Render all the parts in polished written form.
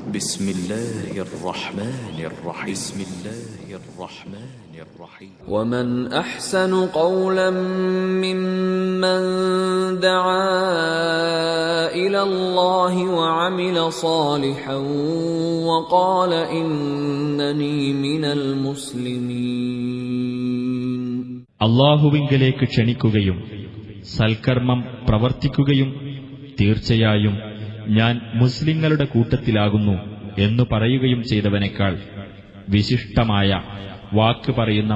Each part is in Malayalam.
بسم الله الرحمن الرحيم بسم الله الرحمن الرحيم ومن أحسن قولا ممن دعا إلى الله وعمل صالحا وقال إنني من المسلمين. അല്ലാഹുവിങ്കലേക്ക് ക്ഷണിക്കുകയും സൽക്കർമ്മം പ്രവർത്തിക്കുകയും തീർച്ചയായും ഞാൻ മുസ്ലിങ്ങളുടെ കൂട്ടത്തിലാകുന്നു എന്നു പറയുകയും ചെയ്തവനേക്കാൾ വിശിഷ്ടമായ വാക്ക് പറയുന്ന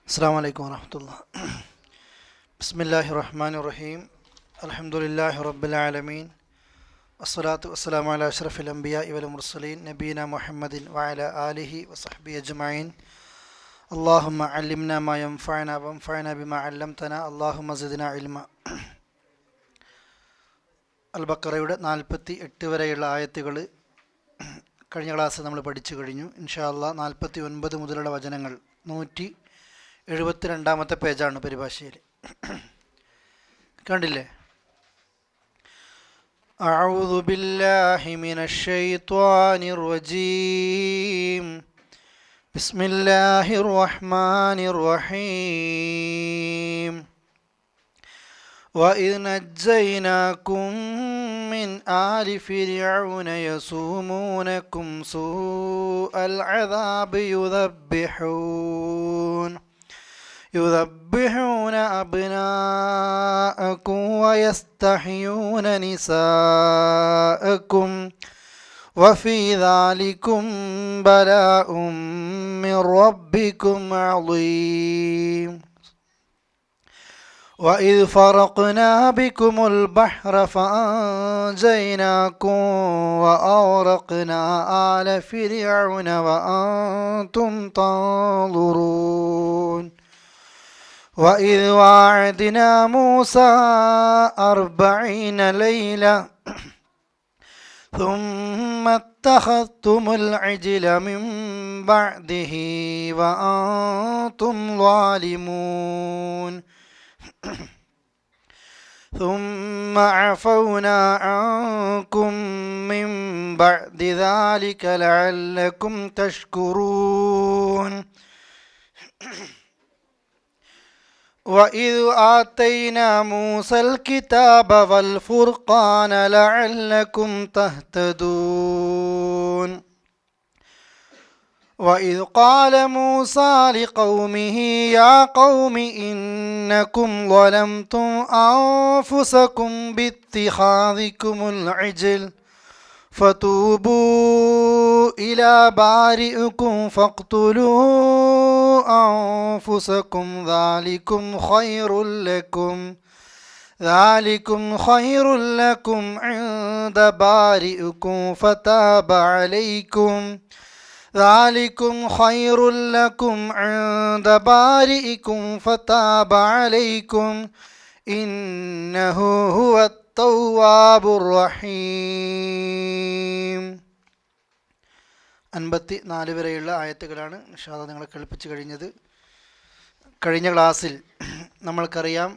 അസ്സലാമു അലൈക്കും വറഹ്മത്തുള്ളാഹി. ബിസ്മില്ലാഹിർ റഹ്മാനിർ റഹീം. അൽഹംദുലില്ലാഹി റബ്ബിൽ ആലമീൻ. വസ്സലാത്തു വസ്സലാമു അലാ അഷ്റഫിൽ അംബിയാഇ വൽ മുർസലീൻ നബീന മുഹമ്മദിൻ വഅലാ ആലിഹി വസഹ്ബിഹി അജ്മഈൻ. അല്ലാഹുമ്മ അല്ലിംനാ മാ യൻഫഉനാ വൻഫഅനാ ബിമാ അല്ലംതനാ. അല്ലാഹുമ്മ സിദ്നാ ഇൽമ. അൽ ബഖറയുടെ 48 വരെയുള്ള ആയത്തുകൾ കഴിഞ്ഞ ക്ലാസ്സിൽ നമ്മൾ പഠിച്ചു കഴിഞ്ഞു. ഇൻഷാ അല്ലാഹ് 49 മുതലുള്ള വചനങ്ങൾ 172 പേജാണ് പരിഭാഷയിൽ. കണ്ടില്ലേ? അഊദു ബില്ലാഹി മിനശ് ശൈത്വാനിർ റജീം. ബിസ്മില്ലാഹിർ റഹ്മാനിർ റഹീം. وَإِذْ نَجَّيْنَاكُمْ مِنْ آلِ فِرْعَوْنَ يَسُومُونَكُمْ سُوءَ الْعَذَابِ يُذَبِّحُونَ أَبْنَاءَكُمْ وَيَسْتَحْيُونَ نِسَاءَكُمْ وَفِي ذَلِكُمْ بَلَاءٌ مِّن رَّبِّكُمْ عَظِيمٌ. وَإِذْ فَرَقْنَا بِكُمُ الْبَحْرَ فَأَنْجَيْنَاكُمْ وَأَغْرَقْنَا آلَ فِرْعَوْنَ وَأَنْتُمْ تَنْظُرُونَ. وَإِذْ وَاعَدْنَا مُوسَى 40 لَيْلَةً ثُمَّ اتَّخَذْتُمُ الْعِجْلَ مِنْ بَعْدِهِ وَأَنْتُمْ ظَالِمُونَ. ثُمَّ عَفَوْنَا عَنْكُمْ مِنْ بَعْدِ ذَلِكَ لَعَلَّكُمْ تَشْكُرُونَ. وَإِذْ آتَيْنَا مُوسَى الْكِتَابَ وَالْفُرْقَانَ لَعَلَّكُمْ تَهْتَدُونَ. وَإِذْ قَالَ مُوسَى لِقَوْمِهِ يَا قَوْمِ إِنَّكُمْ ظَلَمْتُمْ أَنفُسَكُمْ بِاتِّخَاذِكُمُ الْعِجْلَ فَتُوبُوا إِلَى بَارِئِكُمْ فَاقْتُلُوا أَنفُسَكُمْ ذَلِكُمْ خَيْرٌ لَكُمْ عِندَ بَارِئِكُمْ فَتَابَ عَلَيْكُمْ ذَلِكُمْ خَيْرٌ لَكُمْ عِندَ بَارِئِكُمْ فَتَابَ عَلَيْكُمْ إِنَّهُ هُوَ التَّوَّابُ الرَّحِيمُ. 54 വരെയുള്ള ആയത്തുകളാണ് ഇൻഷാ അല്ലാഹ് നിങ്ങളെ കേൾപ്പിച്ചു കഴിഞ്ഞത്. കഴിഞ്ഞ ക്ലാസ്സിൽ നമ്മൾക്കറിയാം,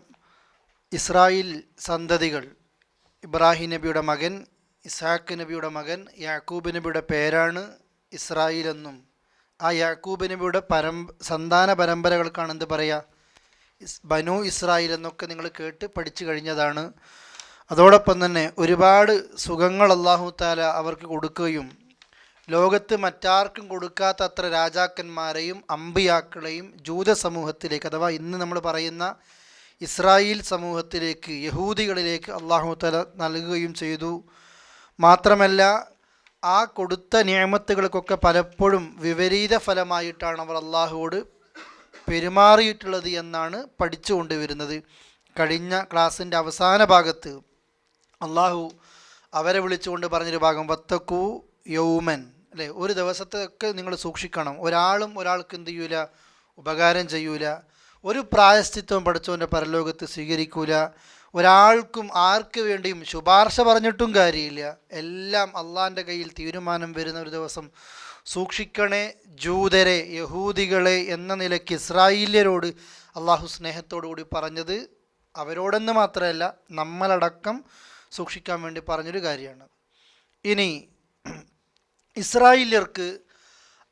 ഇസ്രായേൽ സന്തതികൾ, ഇബ്രാഹിം നബിയുടെ മകൻ ഇസ്ഹാഖ് നബിയുടെ മകൻ യാക്കൂബ് നബിയുടെ പേരാണ് ഇസ്രായേൽ എന്നും, ആ യാക്കൂബ് നബിയുടെ സന്താന പരമ്പരകൾക്കാണ് എന്ത് പറയുക, ബനു ഇസ്രായേൽ എന്നൊക്കെ നിങ്ങൾ കേട്ട് പഠിച്ചു കഴിഞ്ഞതാണ്. അതോടൊപ്പം തന്നെ ഒരുപാട് സുഖങ്ങൾ അല്ലാഹു തആല അവർക്ക് കൊടുക്കുകയും ലോകത്ത് മറ്റാർക്കും കൊടുക്കാത്ത അത്ര രാജാക്കന്മാരെയും അമ്പിയാക്കളെയും ജൂത സമൂഹത്തിലേക്ക്, അഥവാ ഇന്ന് നമ്മൾ പറയുന്ന ഇസ്രായേൽ സമൂഹത്തിലേക്ക്, യഹൂദികളിലേക്ക് അല്ലാഹു തആല നൽകുകയും ചെയ്തു. മാത്രമല്ല, ആ കൊടുത്ത നിഅമത്തുകൾക്കൊക്കെ പലപ്പോഴും വിപരീത ഫലമായിട്ടാണ് അവർ അള്ളാഹുവോട് പെരുമാറിയിട്ടുള്ളത് എന്നാണ് പഠിച്ചുകൊണ്ടുവരുന്നത്. കഴിഞ്ഞ ക്ലാസ്സിൻ്റെ അവസാന ഭാഗത്ത് അള്ളാഹു അവരെ വിളിച്ചുകൊണ്ട് പറഞ്ഞൊരു ഭാഗം, വത്തക്കൂ യൗമൻ, അല്ലേ, ഒരു ദിവസത്തൊക്കെ നിങ്ങൾ സൂക്ഷിക്കണം. ഒരാളും ഒരാൾക്ക് എന്ത് ചെയ്യൂല, ഉപകാരം ചെയ്യൂല. ഒരു പ്രായശ്ചിത്വം പഠിച്ചവൻ്റെ പരലോകത്ത് സ്വീകരിക്കൂല. ഒരാൾക്കും ആർക്ക് വേണ്ടിയും ശുപാർശ പറഞ്ഞിട്ടും കാര്യമില്ല. എല്ലാം അള്ളാൻ്റെ കയ്യിൽ തീരുമാനം വരുന്ന ഒരു ദിവസം. സൂക്ഷിക്കണേ ജൂതരെ, യഹൂദികളെ എന്ന നിലയ്ക്ക് ഇസ്രായേല്യരോട് അള്ളാഹു സ്നേഹത്തോടു കൂടി പറഞ്ഞത് അവരോടെന്ന് മാത്രമല്ല നമ്മളടക്കം സൂക്ഷിക്കാൻ വേണ്ടി പറഞ്ഞൊരു കാര്യമാണ്. ഇനി ഇസ്രായേല്യർക്ക്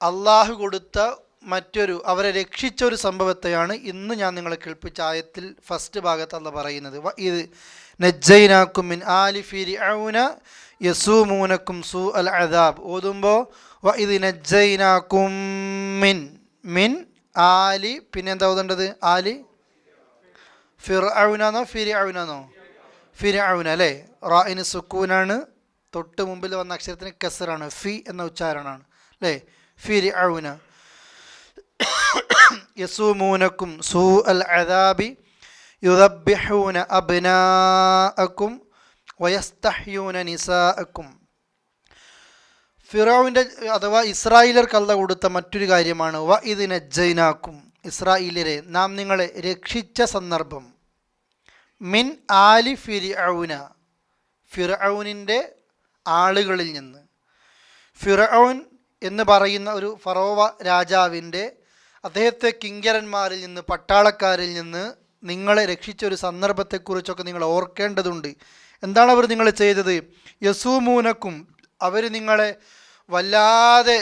അള്ളാഹു കൊടുത്ത അവരെ രക്ഷിച്ച ഒരു സംഭവത്തെയാണ് ഇന്ന് ഞാൻ നിങ്ങളെ കേൾപ്പിച്ച ആയത്തിൽ ഫസ്റ്റ് ഭാഗത്ത് അള്ളാഹ് പറയുന്നത്. ഇത് നജ്ജൈനാക്കും മിൻ ആലി ഫിർഔന യസൂമൂനക്കും സൂ അൽ അദാബ് ഓതുമ്പോൾ ഇത് നജ്ജൈനാക്കും മിൻ ആലി, പിന്നെ എന്താ ഓതേണ്ടത്? ആലി ഫിർഔനാന്നോ ഫിർഔനാന്നോ? ഫിർഔന അല്ലേ. റാഇന് സുക്കൂനാണ്, തൊട്ട് മുമ്പിൽ വന്ന അക്ഷരത്തിന് കസറാണ്, ഫി എന്ന ഉച്ചാരണമാണ് അല്ലേ. ഫിർഔന യസൂമൂനക്കും സൂ അൽ അദാബി യുദബ്ബിഹൂന അബ്നാഅക്കും വയസ്തഹ്യൂന നിസാഅക്കും. ഫിറഔന്റെ അഥവാ ഇസ്രായേലർക്ക് അല്ലാഹു കൊടുത്ത മറ്റൊരു കാര്യമാണ് ഇത് നജ്ജൈനാക്കും, ഇസ്രായേലരെ നാം നിങ്ങളെ രക്ഷിച്ച സന്ദർഭം. മിൻ ആലി ഫിർഔന, ഫിർഔനിൻ്റെ ആളുകളിൽ നിന്ന്. ഫിർഔൻ എന്ന് പറയുന്ന ഒരു ഫറോവ രാജാവിൻ്റെ അദ്ദേഹത്തെ കിങ്കരന്മാരിൽ നിന്ന്, പട്ടാളക്കാരിൽ നിന്ന് നിങ്ങളെ രക്ഷിച്ച ഒരു സന്ദർഭത്തെക്കുറിച്ചൊക്കെ നിങ്ങൾ ഓർക്കേണ്ടതുണ്ട്. എന്താണ് അവർ നിങ്ങൾ ചെയ്തത്? യസൂമൂനക്കും, അവർ നിങ്ങളെ വല്ലാതെ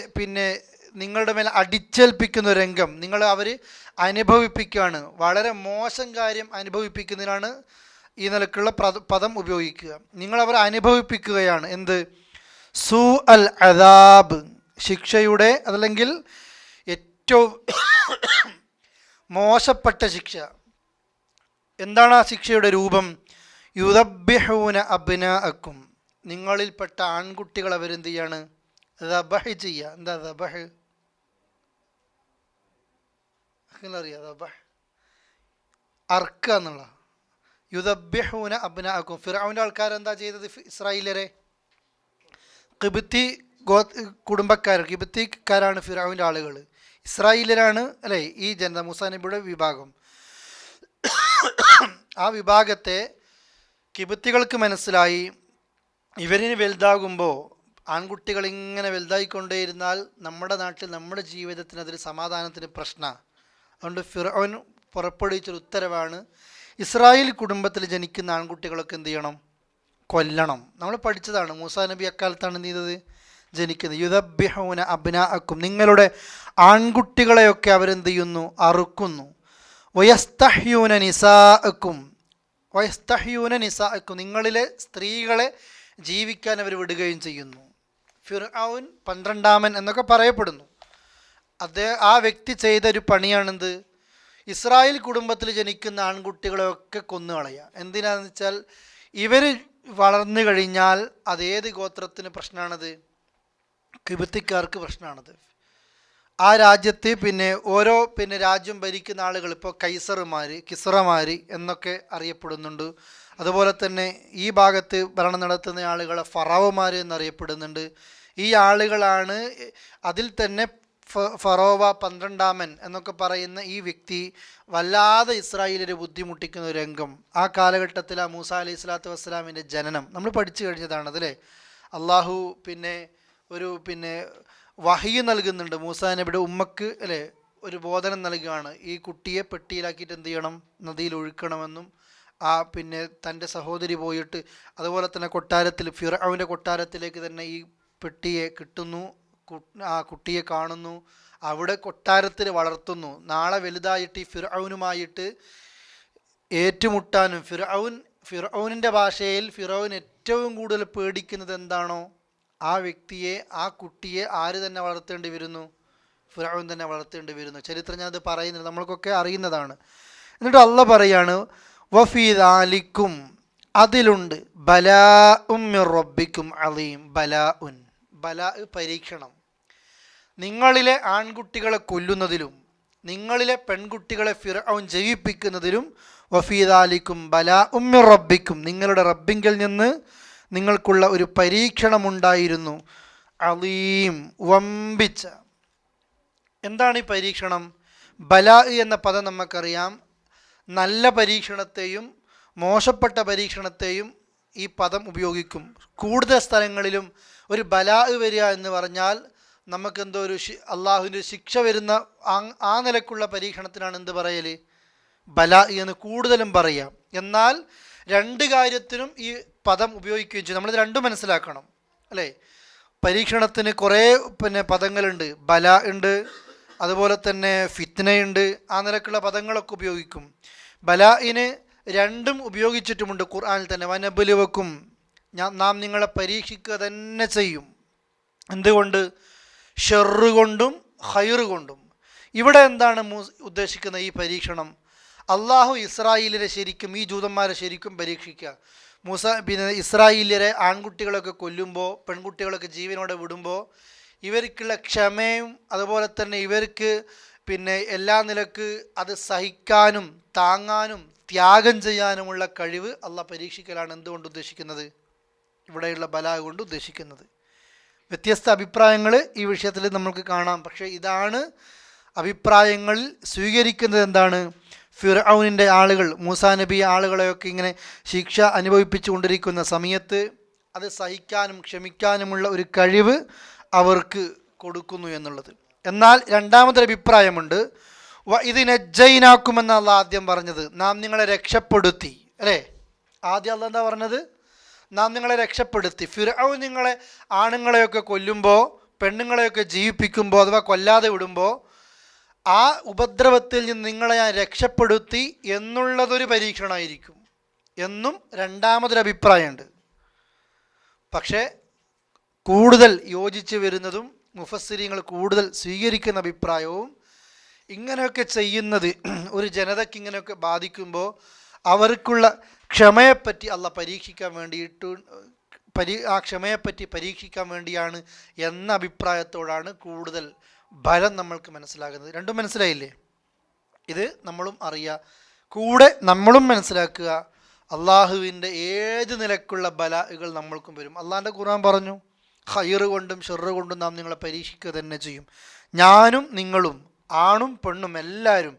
നിങ്ങളുടെ മേലെ അടിച്ചേൽപ്പിക്കുന്ന രംഗം അവർ അനുഭവിപ്പിക്കുകയാണ്. വളരെ മോശം കാര്യം അനുഭവിപ്പിക്കുന്നതിനാണ് ഈ നിലക്കുള്ള പദം ഉപയോഗിക്കുക. അവർ അനുഭവിപ്പിക്കുകയാണ്. എന്ത്? സൂ അൽ അദാബ്, ശിക്ഷയുടെ, അതല്ലെങ്കിൽ ഏറ്റവും മോശപ്പെട്ട ശിക്ഷ. എന്താണ് ആ ശിക്ഷയുടെ രൂപം? യുദബ്ബിഹൂന അബ്നാഅക്കും, നിങ്ങളിൽപ്പെട്ട ആൺകുട്ടികൾ അവരെന്ത് ചെയ്യാണ്? ദബഹ് ചെയ്യുക. എന്താ ദബഹ്? അറിയാം, ദബഹ് അർക്കുക എന്നുള്ള. യുദബ്ബിഹൂന അബ്നാഅക്കും, ഫിർഔന്റെ ആൾക്കാരെന്താ ചെയ്തത്? ഇസ്രായേലരെ, ഖിബ്തി കുടുംബക്കാർ, ഖിബ്തിക്കാരാണ് ഫിർഔന്റെ ആളുകൾ. ഇസ്രായേലരാണ് അല്ലേ ഈ ജനത, മൂസാ നബിയുടെ വിഭാഗം. ആ വിഭാഗത്തെ കിബത്തികൾക്ക് മനസ്സിലായി, ഇവരിന് വലുതാകുമ്പോൾ ആൺകുട്ടികൾ ഇങ്ങനെ വലുതായിക്കൊണ്ടേയിരുന്നാൽ നമ്മുടെ നാട്ടിൽ, നമ്മുടെ ജീവിതത്തിന്, അതൊരു സമാധാനത്തിന് പ്രശ്നമാണ്. അതുകൊണ്ട് ഫിർഔൻ പുറപ്പെടുവിച്ചൊരു ഉത്തരവാണ്, ഇസ്രായേൽ കുടുംബത്തിൽ ജനിക്കുന്ന ആൺകുട്ടികളൊക്കെ എന്ത് ചെയ്യണം? കൊല്ലണം. നമ്മൾ പഠിച്ചതാണ്. മൂസാ നബി അക്കാലത്താണ് എന്ത് ചെയ്തത്? ജനിക്കുന്നത്. യുദബ്ബിഹൂന അബ്നാഅക്കും, നിങ്ങളുടെ ആൺകുട്ടികളെയൊക്കെ അവരെന്ത് ചെയ്യുന്നു? അറുക്കുന്നു. വയസ്തഹ്യൂന നിസാഅക്കും, വയസ്തഹ്യൂന നിസാഅക്കും, നിങ്ങളിലെ സ്ത്രീകളെ ജീവിക്കാൻ അവർ വിടുകയും ചെയ്യുന്നു. ഫിർഔൻ 12-ാമൻ എന്നൊക്കെ പറയപ്പെടുന്നു. ആ വ്യക്തി ചെയ്ത ഒരു പണിയാണെന്ത്? ഇസ്രായേൽ കുടുംബത്തിൽ ജനിക്കുന്ന ആൺകുട്ടികളെയൊക്കെ കൊന്നു കളയുക. എന്തിനാന്ന് വെച്ചാൽ ഇവർ വളർന്നു കഴിഞ്ഞാൽ അതേത് ഗോത്രത്തിന് പ്രശ്നമാണത്? കിബത്തിക്കാർക്ക് പ്രശ്നമാണത്. ആ രാജ്യത്ത് ഓരോ രാജ്യം ഭരിക്കുന്ന ആളുകൾ, ഇപ്പോൾ കൈസർമാർ, കിസ്റമാർ എന്നൊക്കെ അറിയപ്പെടുന്നുണ്ട്. അതുപോലെ തന്നെ ഈ ഭാഗത്ത് ഭരണം നടത്തുന്ന ആളുകളെ ഫറോവമാർ എന്നറിയപ്പെടുന്നുണ്ട്. ഈ ആളുകളാണ്. അതിൽ തന്നെ ഫറോവ 12-ാമൻ എന്നൊക്കെ പറയുന്ന ഈ വ്യക്തി വല്ലാതെ ഇസ്രായേലിനെ ബുദ്ധിമുട്ടിക്കുന്ന ഒരു രംഗം. ആ കാലഘട്ടത്തിൽ ആ മൂസ അലൈഹി സ്വലാത്തു വസ്സലാമിൻ്റെ ജനനം നമ്മൾ പഠിച്ചു കഴിഞ്ഞതാണ്. അതല്ലേ, അള്ളാഹു ഒരു വഹ്യ് നൽകുന്നുണ്ട് മൂസാ നബിയുടെ ഉമ്മക്ക് അല്ലേ, ഒരു ബോധനം നൽകുകയാണ്. ഈ കുട്ടിയെ പെട്ടിയിലാക്കിയിട്ട് എന്ത് ചെയ്യണം? നദിയിൽ ഒഴുക്കണമെന്നും. തൻ്റെ സഹോദരി പോയിട്ട് അതുപോലെ തന്നെ കൊട്ടാരത്തിൽ, ഫിർഔന്റെ കൊട്ടാരത്തിലേക്ക് തന്നെ ഈ പെട്ടിയെ കിട്ടുന്നു. ആ കുട്ടിയെ കാണുന്നു, അവിടെ കൊട്ടാരത്തിൽ വളർത്തുന്നു. നാളെ വലുതായിട്ട് ഈ ഫിർഔനുമായിട്ട് ഏറ്റുമുട്ടാനും, ഫിർഔനിൻ്റെ ഭാഷയിൽ ഫിർഔൻ ഏറ്റവും കൂടുതൽ പേടിക്കുന്നത് എന്താണോ ആ വ്യക്തിയെ, ആ കുട്ടിയെ ആര് തന്നെ വളർത്തേണ്ടി വരുന്നു? ഫിർഔൻ തന്നെ വളർത്തേണ്ടി വരുന്നു. ചരിത്രം ഞാനത് പറയുന്നത് നമ്മൾക്കൊക്കെ അറിയുന്നതാണ്. എന്നിട്ട് അള്ളാഹ് പറയാണ്, വഫീ ദാലിക്കും, അതിലുണ്ട്, ബലാഉം മിർ റബ്ബിക്കും അളീം. ബലാ പരീക്ഷണം. നിങ്ങളിലെ ആൺകുട്ടികളെ കൊല്ലുന്നതിലും നിങ്ങളിലെ പെൺകുട്ടികളെ ഫിർഔൻ ജയിപ്പിക്കുന്നതിലും വഫീ ദാലിക്കും ബലാഉം മിർ റബ്ബിക്കും, നിങ്ങളുടെ റബ്ബിങ്കിൽ നിന്ന് നിങ്ങൾക്കുള്ള ഒരു പരീക്ഷണമുണ്ടായിരുന്നു. അളീം, വമ്പിച്ച. എന്താണ് ഈ പരീക്ഷണം? ബലാ എന്ന പദം നമുക്കറിയാം, നല്ല പരീക്ഷണത്തെയും മോശപ്പെട്ട പരീക്ഷണത്തെയും ഈ പദം ഉപയോഗിക്കും. കൂടുതൽ സ്ഥലങ്ങളിലും ഒരു ബലാ വരിക എന്ന് പറഞ്ഞാൽ നമുക്കെന്തോ ഒരു അള്ളാഹുവിൻ്റെ ശിക്ഷ വരുന്ന ആ നിലക്കുള്ള പരീക്ഷണത്തിനാണ് എന്ത് പറയൽ? ബലാ എന്ന് കൂടുതലും പറയാം. എന്നാൽ രണ്ട് കാര്യത്തിനും ഈ പദം ഉപയോഗിക്കുകയും ചെയ്യും. നമ്മളിത് രണ്ടും മനസ്സിലാക്കണം അല്ലേ. പരീക്ഷണത്തിന് കുറേ പദങ്ങളുണ്ട്. ബല ഉണ്ട്, അതുപോലെ തന്നെ ഫിത്നയുണ്ട്. ആ നിലക്കുള്ള പദങ്ങളൊക്കെ ഉപയോഗിക്കും. ബലായിന് രണ്ടും ഉപയോഗിച്ചിട്ടുമുണ്ട് ഖുർആനിൽ തന്നെ. വനബലുവക്കും, നാം നിങ്ങളെ പരീക്ഷിക്കുക തന്നെ ചെയ്യും. എന്തുകൊണ്ട്? ഷെറ് കൊണ്ടും ഖൈറ് കൊണ്ടും. ഇവിടെ എന്താണ് ഉദ്ദേശിക്കുന്ന ഈ പരീക്ഷണം? അള്ളാഹു ഇസ്രായേലിനെ ശരിക്കും, ഈ ജൂതന്മാരെ ശരിക്കും പരീക്ഷിക്കുക. ഇസ്രായേലിയരെ ആൺകുട്ടികളൊക്കെ കൊല്ലുമ്പോൾ, പെൺകുട്ടികളൊക്കെ ജീവനോടെ വിടുമ്പോൾ ഇവർക്കുള്ള ക്ഷമയും അതുപോലെ തന്നെ ഇവർക്ക് എല്ലാ നിലക്ക് അത് സഹിക്കാനും താങ്ങാനും ത്യാഗം ചെയ്യാനുമുള്ള കഴിവ് അള്ളാഹ് പരീക്ഷിക്കലാണ് എന്തുകൊണ്ട് ഉദ്ദേശിക്കുന്നത്? ഇവിടെയുള്ള ബലാ കൊണ്ട് ഉദ്ദേശിക്കുന്നത്. വ്യത്യസ്ത അഭിപ്രായങ്ങൾ ഈ വിഷയത്തിൽ നമുക്ക് കാണാം. പക്ഷേ ഇതാണ് അഭിപ്രായങ്ങളിൽ സ്വീകരിക്കുന്നത്. എന്താണ്? ഫിർഔനിൻ്റെ ആളുകൾ, മൂസാ നബി ആളുകളെയൊക്കെ ഇങ്ങനെ ശിക്ഷ അനുഭവിപ്പിച്ചു കൊണ്ടിരിക്കുന്ന സമയത്ത് അത് സഹിക്കാനും ക്ഷമിക്കാനുമുള്ള ഒരു കഴിവ് അവർക്ക് കൊടുക്കുന്നു എന്നുള്ളത്. എന്നാൽ രണ്ടാമതൊരു അഭിപ്രായമുണ്ട്. ഇത് നജ്ജൈനാക്കുമെന്ന് അള്ളാഹ് ആദ്യം പറഞ്ഞത്, നാം നിങ്ങളെ രക്ഷപ്പെടുത്തി അല്ലേ. ആദ്യം അള്ളാഹ് എന്താ പറഞ്ഞത്? നാം നിങ്ങളെ രക്ഷപ്പെടുത്തി. ഫിർഔൻ നിങ്ങളെ ആണുങ്ങളെയൊക്കെ കൊല്ലുമ്പോൾ, പെണ്ണുങ്ങളെയൊക്കെ ജീവിപ്പിക്കുമ്പോൾ അഥവാ കൊല്ലാതെ വിടുമ്പോൾ ആ ഉപദ്രവത്തിൽ നിന്ന് നിങ്ങളെ ഞാൻ രക്ഷപ്പെടുത്തി എന്നുള്ളതൊരു പരീക്ഷണമായിരിക്കും എന്നും രണ്ടാമതൊരു അഭിപ്രായമുണ്ട്. പക്ഷേ കൂടുതൽ യോജിച്ച് വരുന്നതും മുഫസ്സിരീങ്ങൾ കൂടുതൽ സ്വീകരിക്കുന്ന അഭിപ്രായവും ഇങ്ങനെയൊക്കെ ചെയ്യുന്നത് ഒരു ജനതയ്ക്ക് ഇങ്ങനെയൊക്കെ ബാധിക്കുമ്പോൾ അവർക്കുള്ള ക്ഷമയെപ്പറ്റി അള്ളാഹ് പരീക്ഷിക്കാൻ വേണ്ടിയിട്ട് ആ ക്ഷമയെപ്പറ്റി പരീക്ഷിക്കാൻ വേണ്ടിയാണ് എന്ന അഭിപ്രായത്തോടാണ് കൂടുതൽ ഫലം നമ്മൾക്ക് മനസ്സിലാകുന്നത്. രണ്ടും മനസ്സിലായില്ലേ? ഇത് നമ്മളും അറിയുക, കൂടെ നമ്മളും മനസ്സിലാക്കുക. അള്ളാഹുവിൻ്റെ ഏത് നിലക്കുള്ള ബലാകൾ നമ്മൾക്കും വരും. അള്ളാഹിൻ്റെ ഖുർആൻ പറഞ്ഞു, ഖൈറ് കൊണ്ടും ഷെറ് കൊണ്ടും നാം നിങ്ങളെ പരീക്ഷിക്കുക തന്നെ ചെയ്യും. ഞാനും നിങ്ങളും ആണും പെണ്ണും എല്ലാവരും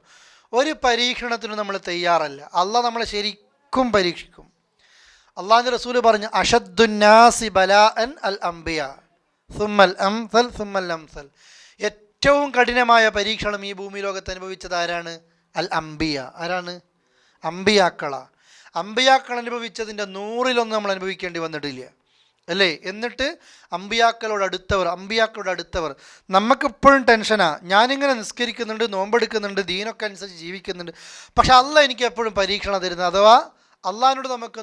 ഒരു പരീക്ഷണത്തിനും നമ്മൾ തയ്യാറല്ല. അള്ളാഹ് നമ്മളെ ശരിക്കും പരീക്ഷിക്കും. അള്ളാഹിൻ്റെ റസൂല് പറഞ്ഞു, അഷദ്ദുന്നാസി ബലാഅൻ അൽ അംബിയ സുമ്മൽ അംസൽ സുമ്മൽ അംസൽ. ഏറ്റവും കഠിനമായ പരീക്ഷണം ഈ ഭൂമി ലോകത്ത് അനുഭവിച്ചത് ആരാണ്? അൽ അംബിയ. ആരാണ്? അംബിയാക്കളാ. അംബിയാക്കൾ അനുഭവിച്ചതിൻ്റെ 100% നമ്മൾ അനുഭവിക്കേണ്ടി വന്നിട്ടില്ല അല്ലേ. എന്നിട്ട് അമ്പിയാക്കളോട് അടുത്തവർ നമുക്കിപ്പോഴും ടെൻഷനാ. ഞാനിങ്ങനെ നിസ്കരിക്കുന്നുണ്ട്, നോമ്പെടുക്കുന്നുണ്ട്, ദീനൊക്കെ അനുസരിച്ച് ജീവിക്കുന്നുണ്ട്, പക്ഷെ അള്ളാഹ് എനിക്ക് എപ്പോഴും പരീക്ഷണം തരുന്നത്, അഥവാ അള്ളാഹിനോട് നമുക്ക്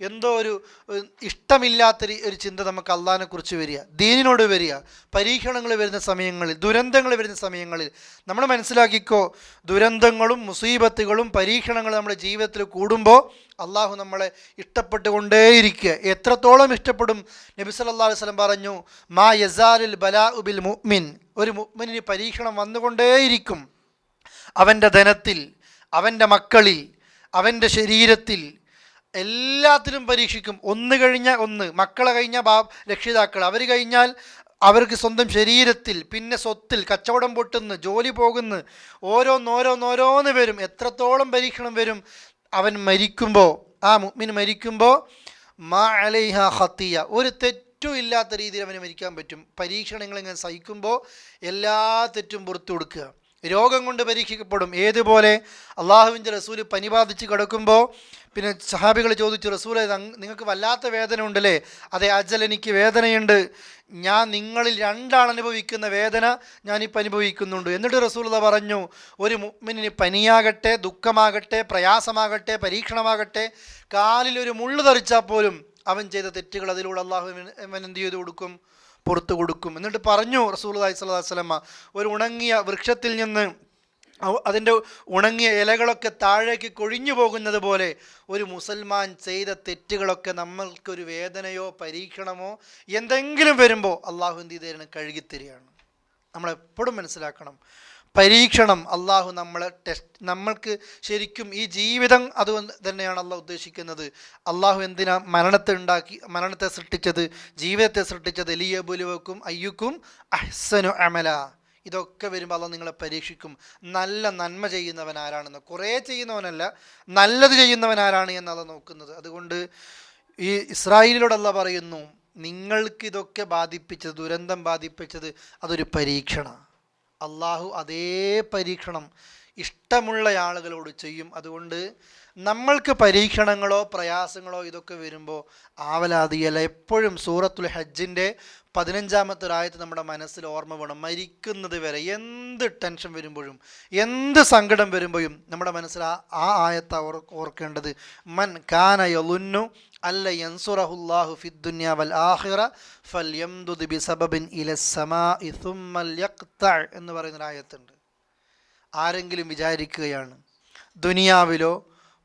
എന്തോ ഒരു ഇഷ്ടമില്ലാത്ത ഒരു ചിന്ത നമുക്ക് അള്ളാഹിനെ കുറിച്ച് വരിക, ദീനിനോട് വരിക. പരീക്ഷണങ്ങൾ വരുന്ന സമയങ്ങളിൽ, ദുരന്തങ്ങൾ വരുന്ന സമയങ്ങളിൽ നമ്മൾ മനസ്സിലാക്കിക്കോ, ദുരന്തങ്ങളും മുസീബത്തുകളും പരീക്ഷണങ്ങളും നമ്മുടെ ജീവിതത്തിൽ കൂടുമ്പോൾ അള്ളാഹു നമ്മളെ ഇഷ്ടപ്പെട്ടുകൊണ്ടേയിരിക്കുക. എത്രത്തോളം ഇഷ്ടപ്പെടും? നബി സല്ലല്ലാഹു അലൈഹി വസല്ലം പറഞ്ഞു, മാ യസാലിൽ ബലാഉ ബിൽ മുഅ്മിൻ. ഒരു മുഅ്മിനിന് പരീക്ഷണം വന്നുകൊണ്ടേയിരിക്കും. അവൻ്റെ ധനത്തിൽ, അവൻ്റെ മക്കളിൽ, അവൻ്റെ ശരീരത്തിൽ, എല്ലാത്തിനും പരീക്ഷിക്കും. ഒന്ന് കഴിഞ്ഞാൽ ഒന്ന്. മക്കളെ കഴിഞ്ഞാൽ രക്ഷിതാക്കൾ, അവർ കഴിഞ്ഞാൽ അവർക്ക് സ്വന്തം ശരീരത്തിൽ, പിന്നെ സ്വത്തിൽ, കച്ചവടം പൊട്ടുന്നു, ജോലി പോകുന്നു, ഓരോന്നോരോന്ന് വരും. എത്രത്തോളം പരീക്ഷണം വരും? അവൻ മരിക്കുമ്പോൾ, ആ മുഅ്മിൻ മരിക്കുമ്പോൾ മാ അലൈഹ ഖത്തിയ, ഒരു തെറ്റും ഇല്ലാത്ത രീതിയിൽ അവന് മരിക്കാൻ പറ്റും. പരീക്ഷണങ്ങളിങ്ങനെ സഹിക്കുമ്പോൾ എല്ലാ തെറ്റും പുറത്തു കൊടുക്കുക. രോഗം കൊണ്ട് പരീക്ഷിക്കപ്പെടും. ഏതുപോലെ? അള്ളാഹുവിൻ്റെ റസൂല് പനി ബാധിച്ച് കിടക്കുമ്പോൾ പിന്നെ സഹാബികൾ ചോദിച്ചു, റസൂലെ നിങ്ങൾക്ക് വല്ലാത്ത വേദന ഉണ്ടല്ലേ? അതെ അജൽ, എനിക്ക് വേദനയുണ്ട്. ഞാൻ നിങ്ങളിൽ 2 ആൾ അനുഭവിക്കുന്ന വേദന ഞാനിപ്പോൾ അനുഭവിക്കുന്നുണ്ട്. എന്നിട്ട് റസൂലുള്ളാഹി പറഞ്ഞു, ഒരു മുഅ്മിനിന് പനിയാകട്ടെ, ദുഃഖമാകട്ടെ, പ്രയാസമാകട്ടെ, പരീക്ഷണമാകട്ടെ, കാലിൽ ഒരു മുള്ളു തെറിച്ചാൽ പോലും അവൻ ചെയ്ത തെറ്റുകൾ അതിലൂടെ അള്ളാഹു അവൻ എന്ത് ചെയ്തു കൊടുക്കും? പുറത്തു കൊടുക്കും. എന്നിട്ട് പറഞ്ഞു റസൂലുള്ളാഹി സ്വല്ലല്ലാഹു അലൈഹി വസല്ലം, ഒരു ഉണങ്ങിയ വൃക്ഷത്തിൽ നിന്ന് അതിൻ്റെ ഉണങ്ങിയ ഇലകളൊക്കെ താഴേക്ക് കൊഴിഞ്ഞു പോകുന്നത് പോലെ ഒരു മുസൽമാൻ ചെയ്ത തെറ്റുകളൊക്കെ നമ്മൾക്കൊരു വേദനയോ പരീക്ഷണമോ എന്തെങ്കിലും വരുമ്പോൾ അള്ളാഹു എന്ത് ചെയ്തേരാണ്? കഴുകിത്തരികയാണ്. നമ്മളെപ്പോഴും മനസ്സിലാക്കണം, പരീക്ഷണം അള്ളാഹു നമ്മൾക്ക് ശരിക്കും ഈ ജീവിതം അതുകൊണ്ട് തന്നെയാണ് അള്ളാഹു ഉദ്ദേശിക്കുന്നത്. അള്ളാഹു എന്തിനാ മരണത്തെ സൃഷ്ടിച്ചത്, ജീവിതത്തെ സൃഷ്ടിച്ചത്? ലിയബ്ലുവക്കും അയ്യുക്കും അഹ്സനു അമല. ഇതൊക്കെ വരുമ്പോൾ അള്ളാഹു നിങ്ങളെ പരീക്ഷിക്കും. നന്മ ചെയ്യുന്നവൻ ആരാണെന്ന്, കുറേ ചെയ്യുന്നവനല്ല, നല്ലത് ചെയ്യുന്നവൻ ആരാണ് എന്നല്ല നോക്കുന്നത്. അതുകൊണ്ട് ഈ ഇസ്രായേലിനോട് അള്ളാഹു പറയുന്നു, നിങ്ങൾക്കിതൊക്കെ ബാധിപ്പിച്ചത്, ദുരന്തം ബാധിപ്പിച്ചത് അതൊരു പരീക്ഷണ. അള്ളാഹു അതേ പരീക്ഷണം ഇഷ്ടമുള്ള ആളുകളോട് ചെയ്യും. അതുകൊണ്ട് നമ്മൾക്ക് പരീക്ഷണങ്ങളോ പ്രയാസങ്ങളോ ഇതൊക്കെ വരുമ്പോൾ ആവലാതിയല്ല. എപ്പോഴും സൂറത്തുൽ ഹജ്ജിൻ്റെ 15-ാമത്തെ ഒരായത്ത് നമ്മുടെ മനസ്സിൽ ഓർമ്മ വേണം. മരിക്കുന്നത് വരെ എന്ത് ടെൻഷൻ വരുമ്പോഴും എന്ത് സങ്കടം വരുമ്പോഴും നമ്മുടെ മനസ്സിൽ ആ ആയത്ത് ഓർക്കേണ്ടത്, മൻ കാന യളുന്നു അല്ല യൻസുറഹുല്ലാഹു ഫിദ്ദുനിയ വൽ ആഖിറ ഫൽയംദുദ് ബിസബബിൻ ഇലസ്സമാഇ സുമ്മൽ യഖ്തഅ എന്ന് പറയുന്ന ആയത്തുണ്ട്. ആരെങ്കിലും വിചാരിക്കുകയാണ് ദുനിയാവിലോ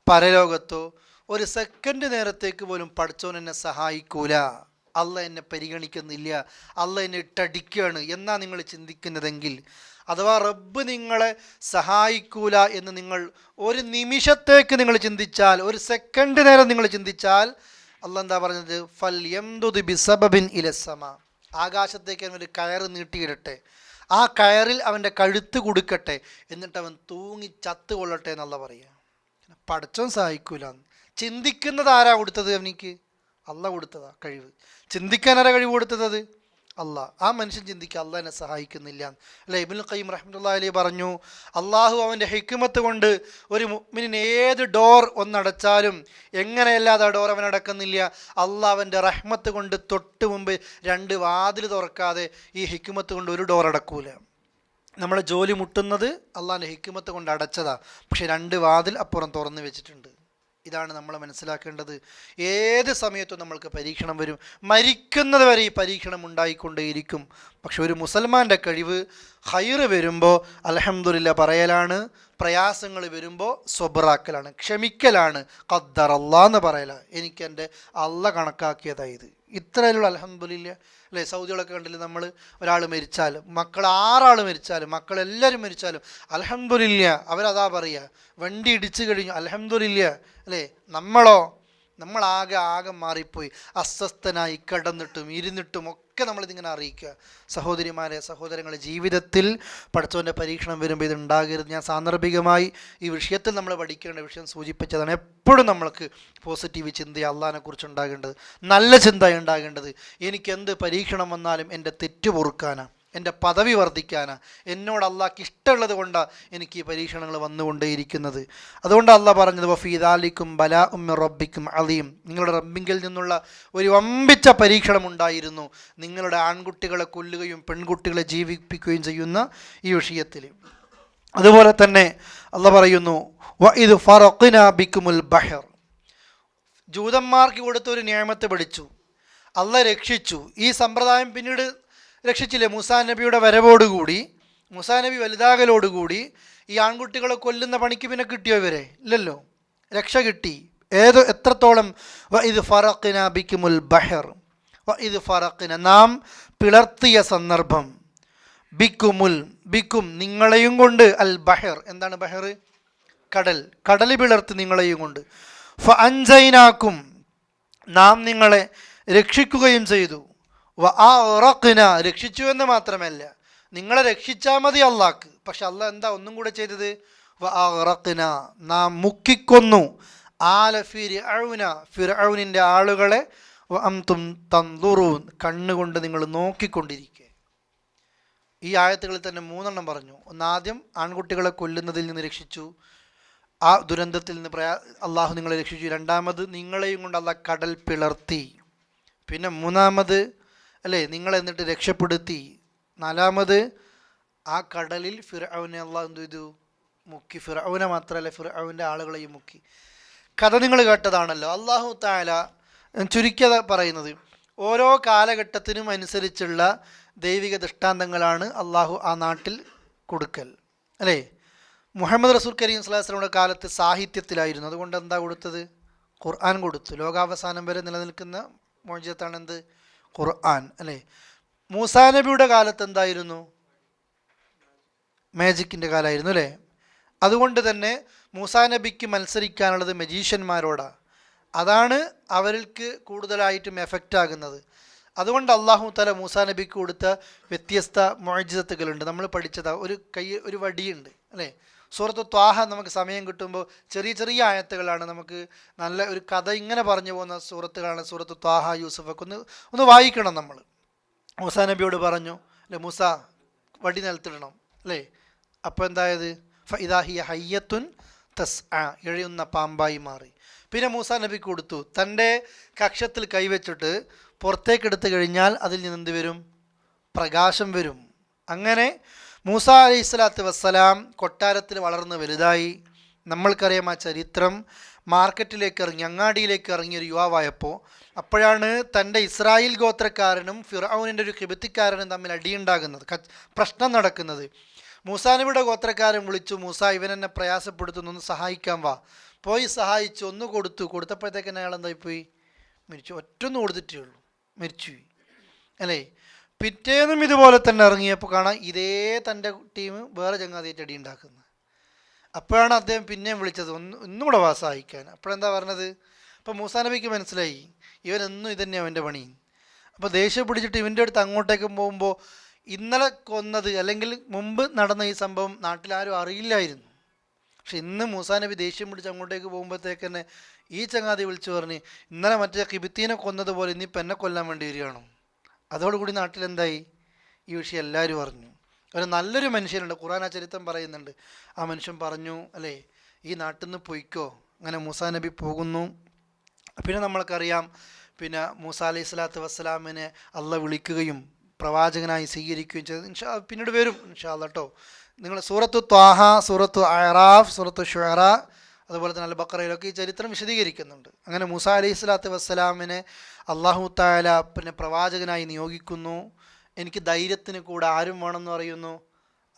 പരലോകത്തോ ഒരു സെക്കൻഡ് നേരത്തേക്ക് പോലും പടച്ചോൻ എന്നെ സഹായിക്കൂല, അല്ല എന്നെ പരിഗണിക്കുന്നില്ല, അല്ല എന്നെ ഇട്ടടിക്കുകയാണ് എന്നാ നിങ്ങൾ ചിന്തിക്കുന്നതെങ്കിൽ, അഥവാ റബ്ബ് നിങ്ങളെ സഹായിക്കൂല എന്ന് നിങ്ങൾ ഒരു നിമിഷത്തേക്ക് നിങ്ങൾ ചിന്തിച്ചാൽ, ഒരു സെക്കൻഡ് നേരം നിങ്ങൾ ചിന്തിച്ചാൽ, അല്ലാഹ് എന്താ പറഞ്ഞത്, ഫൽ യംദുദ് ബിസബബിൻ ഇലസ്സമാ, ആകാശത്തേക്ക് അവൻ ഒരു കയറ് നീട്ടിയിടട്ടെ, ആ കയറിൽ അവൻ്റെ കഴുത്ത് കൊടുക്കട്ടെ, എന്നിട്ട് അവൻ തൂങ്ങി ചത്ത് കൊള്ളട്ടെ എന്നുള്ള പറയുക. പടച്ചോൻ സഹായിക്കൂല. ചിന്തിക്കുന്നത് ആരാ കൊടുത്തത് അവനിക്ക്? അള്ളാഹ് കൊടുത്തതാ കഴിവ്. ചിന്തിക്കാൻ ആരാ കഴിവ് കൊടുത്തത്? അള്ളാഹ്. ആ മനുഷ്യൻ ചിന്തിക്കുക അള്ളാഹ് എന്നെ സഹായിക്കുന്നില്ല അല്ലേ. ഇബ്നുൽ ഖയ്യിം റഹ്മത്തുള്ളാഹി അലൈഹി പറഞ്ഞു, അള്ളാഹു അവൻ്റെ ഹിക്മത്ത് കൊണ്ട് ഒരു മുഅ്മിനിന് ഏത് ഡോർ ഒന്നടച്ചാലും എങ്ങനെയല്ലാതെ ആ ഡോർ അവൻ അടക്കുന്നില്ല. അള്ളാഹ് അവൻ്റെ റഹ്മത്ത് കൊണ്ട് തൊട്ട് മുമ്പ് 2 വാതിൽ തുറക്കാതെ ഈ ഹിക്മത്ത് കൊണ്ട് ഒരു ഡോർ അടക്കൂല. നമ്മളെ ജോലി മുട്ടുന്നത് അള്ളാഹിൻ്റെ ഹിക്മത്ത് കൊണ്ട് അടച്ചതാ, പക്ഷെ 2 വാതിൽ അപ്പുറം തുറന്നു വെച്ചിട്ടുണ്ട്. ഇതാണ് നമ്മൾ മനസ്സിലാക്കേണ്ടത്. ഏത് സമയത്തും നമ്മൾക്ക് പരീക്ഷണം വരും. മരിക്കുന്നത് വരെ ഈ പരീക്ഷണം ഉണ്ടായിക്കൊണ്ടേയിരിക്കും. പക്ഷെ ഒരു മുസൽമാൻ്റെ കഴിവ് ഖൈറ് വരുമ്പോൾ അൽഹംദുലില്ലാ പറയലാണ്, പ്രയാസങ്ങൾ വരുമ്പോൾ സ്വബ്റാക്കലാണ്, ക്ഷമിക്കലാണ്, ഖദ്ദറല്ലാഹ് എന്ന് പറയലാണ്, എനിക്ക് എൻ്റെ അള്ളാഹ് കണക്കാക്കിയതായത്. ഇത്രയുള്ള അൽഹംദുലില്ലാ അല്ലേ. സൗദികളൊക്കെ കണ്ടില്ലേ, നമ്മൾ ഒരാൾ മരിച്ചാലും, മക്കൾ 6 ആൾ മരിച്ചാലും, മക്കളെല്ലാവരും മരിച്ചാലും അൽഹംദുലില്ലാ അവരതാ പറയുക, വണ്ടി ഇടിച്ചു കഴിഞ്ഞു അൽഹംദുലില്ലാ അല്ലേ. നമ്മളാകെ മാറിപ്പോയി, അസ്വസ്ഥനായി കിടന്നിട്ടും ഇരുന്നിട്ടും ഒക്കെ നമ്മളിതിങ്ങനെ അറിയിക്കുക. സഹോദരിമാരെ, സഹോദരങ്ങളെ, ജീവിതത്തിൽ പഠിച്ചവൻ്റെ പരീക്ഷണം വരുമ്പോൾ ഇത് ഉണ്ടാകരുത്. ഞാൻ സാന്ദർഭികമായി ഈ വിഷയത്തിൽ നമ്മൾ പഠിക്കേണ്ട വിഷയം സൂചിപ്പിച്ചതാണ്. എപ്പോഴും നമ്മൾക്ക് പോസിറ്റീവ് ചിന്ത അള്ളാഹിനെ കുറിച്ച് ഉണ്ടാകേണ്ടത്, നല്ല ചിന്ത ഉണ്ടാകേണ്ടത്. എനിക്ക് എന്ത് പരീക്ഷണം വന്നാലും എൻ്റെ തെറ്റ് പൊറുക്കാനാണ്, എൻ്റെ പദവി വർദ്ധിക്കാനാണ്, എന്നോട് അള്ളാഹ്ക്ക് ഇഷ്ടമുള്ളത് കൊണ്ടാണ് എനിക്ക് ഈ പരീക്ഷണങ്ങൾ വന്നുകൊണ്ടേയിരിക്കുന്നത്. അതുകൊണ്ട് അള്ളാഹ് പറഞ്ഞത്, വഫീ ദാലിക്കും ബലാഉം മിർ റബ്ബിക്കും അലീം, നിങ്ങളുടെ റബ്ബിങ്കിൽ നിന്നുള്ള ഒരു വമ്പിച്ച പരീക്ഷണം ഉണ്ടായിരുന്നു നിങ്ങളുടെ ആൺകുട്ടികളെ കൊല്ലുകയും പെൺകുട്ടികളെ ജീവിപ്പിക്കുകയും ചെയ്യുന്ന ഈ വിഷയത്തിൽ. അതുപോലെ തന്നെ അള്ളാഹ് പറയുന്നു, വഇദ് ഫറഖ്നാ ബിക്കുമുൽ ബഹർ, ജൂതന്മാർക്ക് കൊടുത്ത ഒരു നിഅമത്ത് പഠിച്ചു, അള്ളാഹ് രക്ഷിച്ചു. ഈ സമ്പ്രദായം പിന്നീട് രക്ഷിച്ചില്ലേ? മൂസാ നബിയുടെ വരവോടുകൂടി, മൂസാ നബി വലുതാകലോടുകൂടി ഈ ആൺകുട്ടികളെ കൊല്ലുന്ന പണിക്ക് പിന്നെ കിട്ടിയോ ഇവരെ? ഇല്ലല്ലോ, രക്ഷ കിട്ടി. എത്രത്തോളം? വഇദ് ഫറഖ്നാ ബിക്കുമുൽ ബഹർ, വഇദ് ഫറഖ്നാ, നാം പിളർത്തിയ സന്ദർഭം, ബിക്കും നിങ്ങളെയും കൊണ്ട്, അൽ ബഹർ, എന്താണ് ബഹർ? കടൽ പിളർത്തി നിങ്ങളെയും കൊണ്ട്, ഫഅൻജൈനാക്കും, നാം നിങ്ങളെ രക്ഷിക്കുകയും ചെയ്തു, വഅഗ്റഖ്നാ, രക്ഷിച്ചു എന്ന് മാത്രമല്ല, നിങ്ങളെ രക്ഷിച്ചാൽ മതി അള്ളാഹ്ക്ക്, പക്ഷെ അള്ളാഹ് എന്താ ഒന്നും കൂടെ ചെയ്തത്? വഅഗ്റഖ്നാ, നാം മുക്കിക്കൊന്നു, ആല ഫിർഔന, ഫിർഔനിൻ്റെ ആളുകളെ, വഅൻതും തൻദുറൂൻ, കണ്ണുകൊണ്ട് നിങ്ങൾ നോക്കിക്കൊണ്ടിരിക്കുക. ഈ ആയത്തുകളിൽ തന്നെ 3 പറഞ്ഞു. ഒന്നാദ്യം ആൺകുട്ടികളെ കൊല്ലുന്നതിൽ നിന്ന് രക്ഷിച്ചു, ആ ദുരന്തത്തിൽ നിന്ന് അള്ളാഹു നിങ്ങളെ രക്ഷിച്ചു. രണ്ടാമത് നിങ്ങളെയും കൊണ്ട് അള്ളാഹ് കടൽ പിളർത്തി. പിന്നെ മൂന്നാമത് അല്ലേ, നിങ്ങളെന്നിട്ട് രക്ഷപ്പെടുത്തി. നാലാമത് ആ കടലിൽ ഫിർഔനെ അള്ളാഹു എന്ത് ചെയ്തു? മുക്കി. ഫിർഔനെ മാത്രമല്ല, ഫിർഔൻ്റെ ആളുകളെയും മുക്കി. കഥ നിങ്ങൾ കേട്ടതാണല്ലോ. അള്ളാഹു തആല ചുരുക്കിയത് പറയുന്നത്, ഓരോ കാലഘട്ടത്തിനും അനുസരിച്ചുള്ള ദൈവിക ദൃഷ്ടാന്തങ്ങളാണ് അള്ളാഹു ആ നാട്ടിൽ കൊടുക്കൽ അല്ലേ. മുഹമ്മദ് റസൂൽ കരീം സ്വല്ലല്ലാഹു അലൈഹി വസല്ലമയുടെ കാലത്ത് സാഹിത്യത്തിലായിരുന്നു, അതുകൊണ്ട് എന്താ കൊടുത്തത്? ഖുർആൻ കൊടുത്തു. ലോകാവസാനം വരെ നിലനിൽക്കുന്ന മോചിതത്താണ് എന്ത്? ഖുർആൻ അല്ലേ. മൂസാ നബിയുടെ കാലത്ത് എന്തായിരുന്നു? മാജിക്കിൻ്റെ കാലമായിരുന്നു അല്ലേ. അതുകൊണ്ട് തന്നെ മൂസാ നബിക്ക് മത്സരിക്കാനുള്ളത് മജീഷ്യന്മാരോടാണ്. അതാണ് അവർക്ക് കൂടുതലായിട്ടും എഫക്റ്റ് ആകുന്നത്. അതുകൊണ്ട് അള്ളാഹു തആല മൂസാ നബിക്ക് കൊടുത്ത വ്യത്യസ്ത മുഅ്ജിസത്തുകളുണ്ട്. നമ്മൾ പഠിച്ചതാ, ഒരു വടിയുണ്ട് അല്ലേ. സൂറത്ത് ത്വാഹ നമുക്ക് സമയം കിട്ടുമ്പോൾ ചെറിയ ആയത്തുകളാണ്, നമുക്ക് നല്ല ഒരു കഥ ഇങ്ങനെ പറഞ്ഞു പോകുന്ന സൂറത്തുകളാണ് സൂറത്ത് ത്വാഹ, യൂസുഫൊക്കെ ഒന്ന് വായിക്കണം നമ്മൾ. മൂസാ നബിയോട് പറഞ്ഞു അല്ലേ, മൂസ വടി നിലത്തിടണം അല്ലേ. അപ്പോൾ എന്തായത്? ഫഇദാ ഹിയ ഹയ്യത്തുൻ എഴയുന്ന പാമ്പായി മാറി. പിന്നെ മൂസാ നബിക്ക് കൊടുത്തു. തൻ്റെ കക്ഷത്തിൽ കൈവച്ചിട്ട് പുറത്തേക്കെടുത്ത് കഴിഞ്ഞാൽ അതിൽ നിന്ന് എന്ത് വരും? പ്രകാശം വരും. അങ്ങനെ മൂസാ അലൈഹി സ്വലാത്തു വസ്സലാം കൊട്ടാരത്തിൽ വളർന്ന് വലുതായി. നമ്മൾക്കറിയാം ആ ചരിത്രം. മാർക്കറ്റിലേക്ക് ഇറങ്ങി, അങ്ങാടിയിലേക്ക് ഇറങ്ങിയൊരു യുവാവായപ്പോൾ അപ്പോഴാണ് തൻ്റെ ഇസ്രായേൽ ഗോത്രക്കാരനും ഫിർഔനിൻ്റെ ഒരു കിബത്തിക്കാരനും തമ്മിൽ അടിയുണ്ടാകുന്നത്, പ്രശ്നം നടക്കുന്നത്. മൂസാ നബിയുടെ ഗോത്രക്കാരൻ വിളിച്ചു, മൂസ ഇവൻ എന്നെ പ്രയാസപ്പെടുത്തുന്നു, ഒന്ന് സഹായിക്കാൻ വാ. പോയി സഹായിച്ചു, ഒന്ന് കൊടുത്തപ്പോഴത്തേക്ക് അയാൾ എന്തായിപ്പോയി? മരിച്ചു. ഒറ്റൊന്ന് കൊടുത്തിട്ടേ ഉള്ളൂ, മരിച്ചുപോയി അല്ലേ. പിറ്റേന്നും ഇതുപോലെ തന്നെ ഇറങ്ങിയപ്പോൾ കാണാം ഇതേ തൻ്റെ ടീം വേറെ ചങ്ങാതിയായിട്ട് അടി ഉണ്ടാക്കുന്നത്. അപ്പോഴാണ് അദ്ദേഹം പിന്നെയും വിളിച്ചത്, ഒന്നും കൂടെ വാ സഹായിക്കാൻ. അപ്പോഴെന്താ പറഞ്ഞത്? അപ്പോൾ മൂസാ നബിക്ക് മനസ്സിലായി ഇവനെന്നും ഇതന്നെയാണ് അവൻ്റെ പണി. അപ്പോൾ ദേഷ്യം പിടിച്ചിട്ട് ഇവൻ്റെ അടുത്ത് അങ്ങോട്ടേക്ക് പോകുമ്പോൾ ഇന്നലെ കൊന്നത് അല്ലെങ്കിൽ മുമ്പ് നടന്ന ഈ സംഭവം നാട്ടിലാരും അറിയില്ലായിരുന്നു. പക്ഷെ ഇന്ന് മൂസാ നബി ദേഷ്യം പിടിച്ച് അങ്ങോട്ടേക്ക് പോകുമ്പോഴത്തേക്ക് തന്നെ ഈ ചങ്ങാതി വിളിച്ചു പറഞ്ഞ് ഇന്നലെ മറ്റേ കിബിത്തീനെ കൊന്നതുപോലെ ഇന്നിപ്പോൾ എന്നെ കൊല്ലാൻ വേണ്ടി വരികയാണോ? അതോടുകൂടി നാട്ടിലെന്തായി? ഈ വിഷയം എല്ലാവരും അറിഞ്ഞു. ഒരു നല്ലൊരു മനുഷ്യനുണ്ട്, ഖുർആൻ ആ ചരിത്രം പറയുന്നുണ്ട്. ആ മനുഷ്യൻ പറഞ്ഞു അല്ലേ, ഈ നാട്ടിൽ നിന്ന് പൊയ്ക്കോ. അങ്ങനെ മൂസാ നബി പോകുന്നു. പിന്നെ നമ്മൾക്കറിയാം, പിന്നെ മൂസാ അലൈഹി സ്വലാത്തു വസ്സലാമിനെ അള്ളാഹ് വിളിക്കുകയും പ്രവാചകനായി സ്വീകരിക്കുകയും ചെയ്ത് പിന്നീട് വരും ഇൻഷാ അല്ലാഹ് കേട്ടോ. നിങ്ങൾ സൂറത്തു ത്വാഹ, സൂറത്തു അഅറാഫ്, സൂറത്തു ശുഅറ, അതുപോലെ തന്നെ അൽ ബഖറയിലൊക്കെ ഈ ചരിത്രം വിശദീകരിക്കുന്നുണ്ട്. അങ്ങനെ മൂസാ അലൈഹി സ്വലാത്തു വസ്സലാമിനെ അള്ളാഹു തആല പിന്നെ പ്രവാചകനായി നിയോഗിക്കുന്നു. എനിക്ക് ധൈര്യത്തിന് കൂടെ ആരും വേണമെന്ന് പറയുന്നു?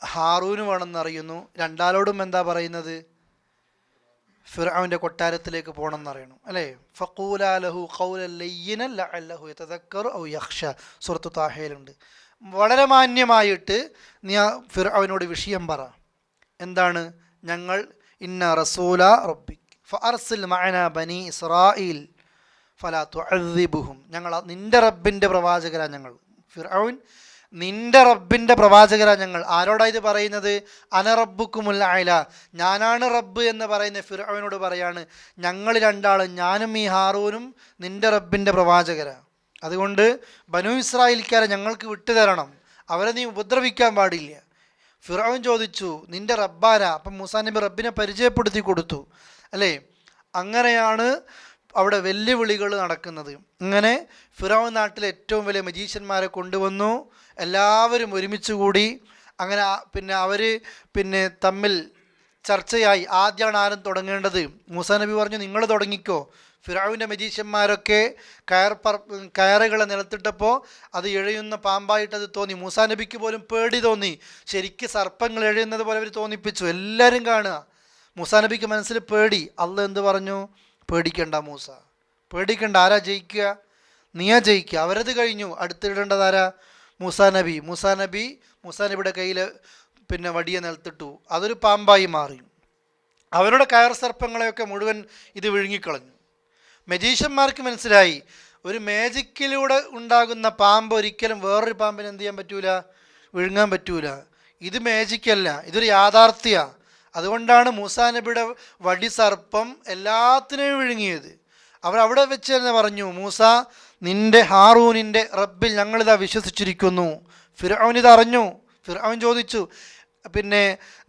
ഹാറൂന് വേണമെന്ന് അറിയുന്നു. രണ്ടാളോടും എന്താ പറയുന്നത്? ഫിർഔന്റെ കൊട്ടാരത്തിലേക്ക് പോകണമെന്ന് അറിയണം അല്ലേ. ഫഖൂലാ ലഹു ഖൗലൻ ലയ്യിനൻ ലഅല്ലഹു യതദക്കറു ഔ യഖ്ഷ, സൂറത്തു താഹയിലുണ്ട്. വളരെ മാന്യമായിട്ട് നീ ഫിർഔനോട് വിഷയം പറ. എന്താണ്? ഞങ്ങൾ ഇന്ന റസൂല റബ്ബിക് ഫഅർസിൽ മഅനാ ബനി ഇസ്രായീൽ ഫലാ തുഅദ്ദിബുഹും, ഞങ്ങൾ നിൻ്റെ റബ്ബിൻ്റെ പ്രവാചകരാ ഞങ്ങൾ. ഫിർഔൻ, നിൻ്റെ റബ്ബിൻ്റെ പ്രവാചകരാ ഞങ്ങൾ. ആരോടാ ഇത് പറയുന്നത്? അന റബ്ബുക്കുമുൽ അഅല, ഞാനാണ് റബ്ബ് എന്ന് പറയുന്ന ഫിർഔനോട് പറയാണ്, ഞങ്ങൾ രണ്ടാളും, ഞാനും ഈ ഹാറൂനും നിൻ്റെ റബ്ബിൻ്റെ പ്രവാചകരാ. അതുകൊണ്ട് ബനു ഇസ്രായേൽക്കാരെ ഞങ്ങൾക്ക് വിട്ടുതരണം, അവരെ നീ ഉപദ്രവിക്കാൻ പാടില്ല. ഫിർഔൻ ചോദിച്ചു നിൻ്റെ റബ്ബാരാ? അപ്പം മൂസാ നബി റബ്ബിനെ പരിചയപ്പെടുത്തി കൊടുത്തു അല്ലേ. അങ്ങനെയാണ് അവിടെ വെല്ലുവിളികൾ നടക്കുന്നത്. ഇങ്ങനെ ഫിറഔൻ നാട്ടിലെ ഏറ്റവും വലിയ മജീഷ്യന്മാരെ കൊണ്ടുവന്നു. എല്ലാവരും ഒരുമിച്ച് കൂടി. അങ്ങനെ പിന്നെ അവർ തമ്മിൽ ചർച്ചയായി. ആദ്യമാണ് ആരും തുടങ്ങേണ്ടത്? മൂസാ നബി പറഞ്ഞു നിങ്ങൾ തുടങ്ങിക്കോ. ഫിറഔൻ്റെ മജീഷ്യന്മാരൊക്കെ കയറുകളെ നിലത്തിട്ടപ്പോൾ അത് എഴയുന്ന പാമ്പായിട്ടത് തോന്നി. മൂസാ നബിക്ക് പോലും പേടി തോന്നി. ശരിക്ക് സർപ്പങ്ങൾ എഴയുന്നത് പോലെ അവർ തോന്നിപ്പിച്ചു. എല്ലാവരും കാണുക. മൂസാ നബിക്ക് മനസ്സിൽ പേടി. അള്ളാഹ് എന്ത് പറഞ്ഞു? പേടിക്കണ്ട മൂസ, പേടിക്കണ്ട. ആരാ ജയിക്കുക? നീയാ ജയിക്കുക. അവരത് കഴിഞ്ഞു. അടുത്തിടേണ്ടത് ആരാ? മൂസാ നബി. മൂസാ നബിയുടെ കയ്യിൽ വടിയെ നിലത്തിട്ടു. അതൊരു പാമ്പായി മാറി. അവരുടെ കയർ സർപ്പങ്ങളെയൊക്കെ മുഴുവൻ ഇത് വിഴുങ്ങിക്കളഞ്ഞു. മജീഷ്യന്മാർക്ക് മനസ്സിലായി ഒരു മാജിക്കിലൂടെ ഉണ്ടാകുന്ന പാമ്പ് ഒരിക്കലും വേറൊരു പാമ്പിന് എന്ത് ചെയ്യാൻ പറ്റൂല? വിഴുങ്ങാൻ പറ്റൂല. ഇത് മാജിക്കല്ല, ഇതൊരു യാഥാർത്ഥ്യമാണ്. അതുകൊണ്ടാണ് മൂസാ നബിയുടെ വടി സർപ്പം എല്ലാത്തിനെയും വിഴുങ്ങിയത്. അവിടെ വെച്ച് തന്നെ പറഞ്ഞു, മൂസ, നിൻ്റെ ഹാറൂനിൻ്റെ റബ്ബിൽ ഞങ്ങളിതാ വിശ്വസിച്ചിരിക്കുന്നു. ഫിർഔൻ ഇതറിഞ്ഞു. ഫിർഔൻ ചോദിച്ചു,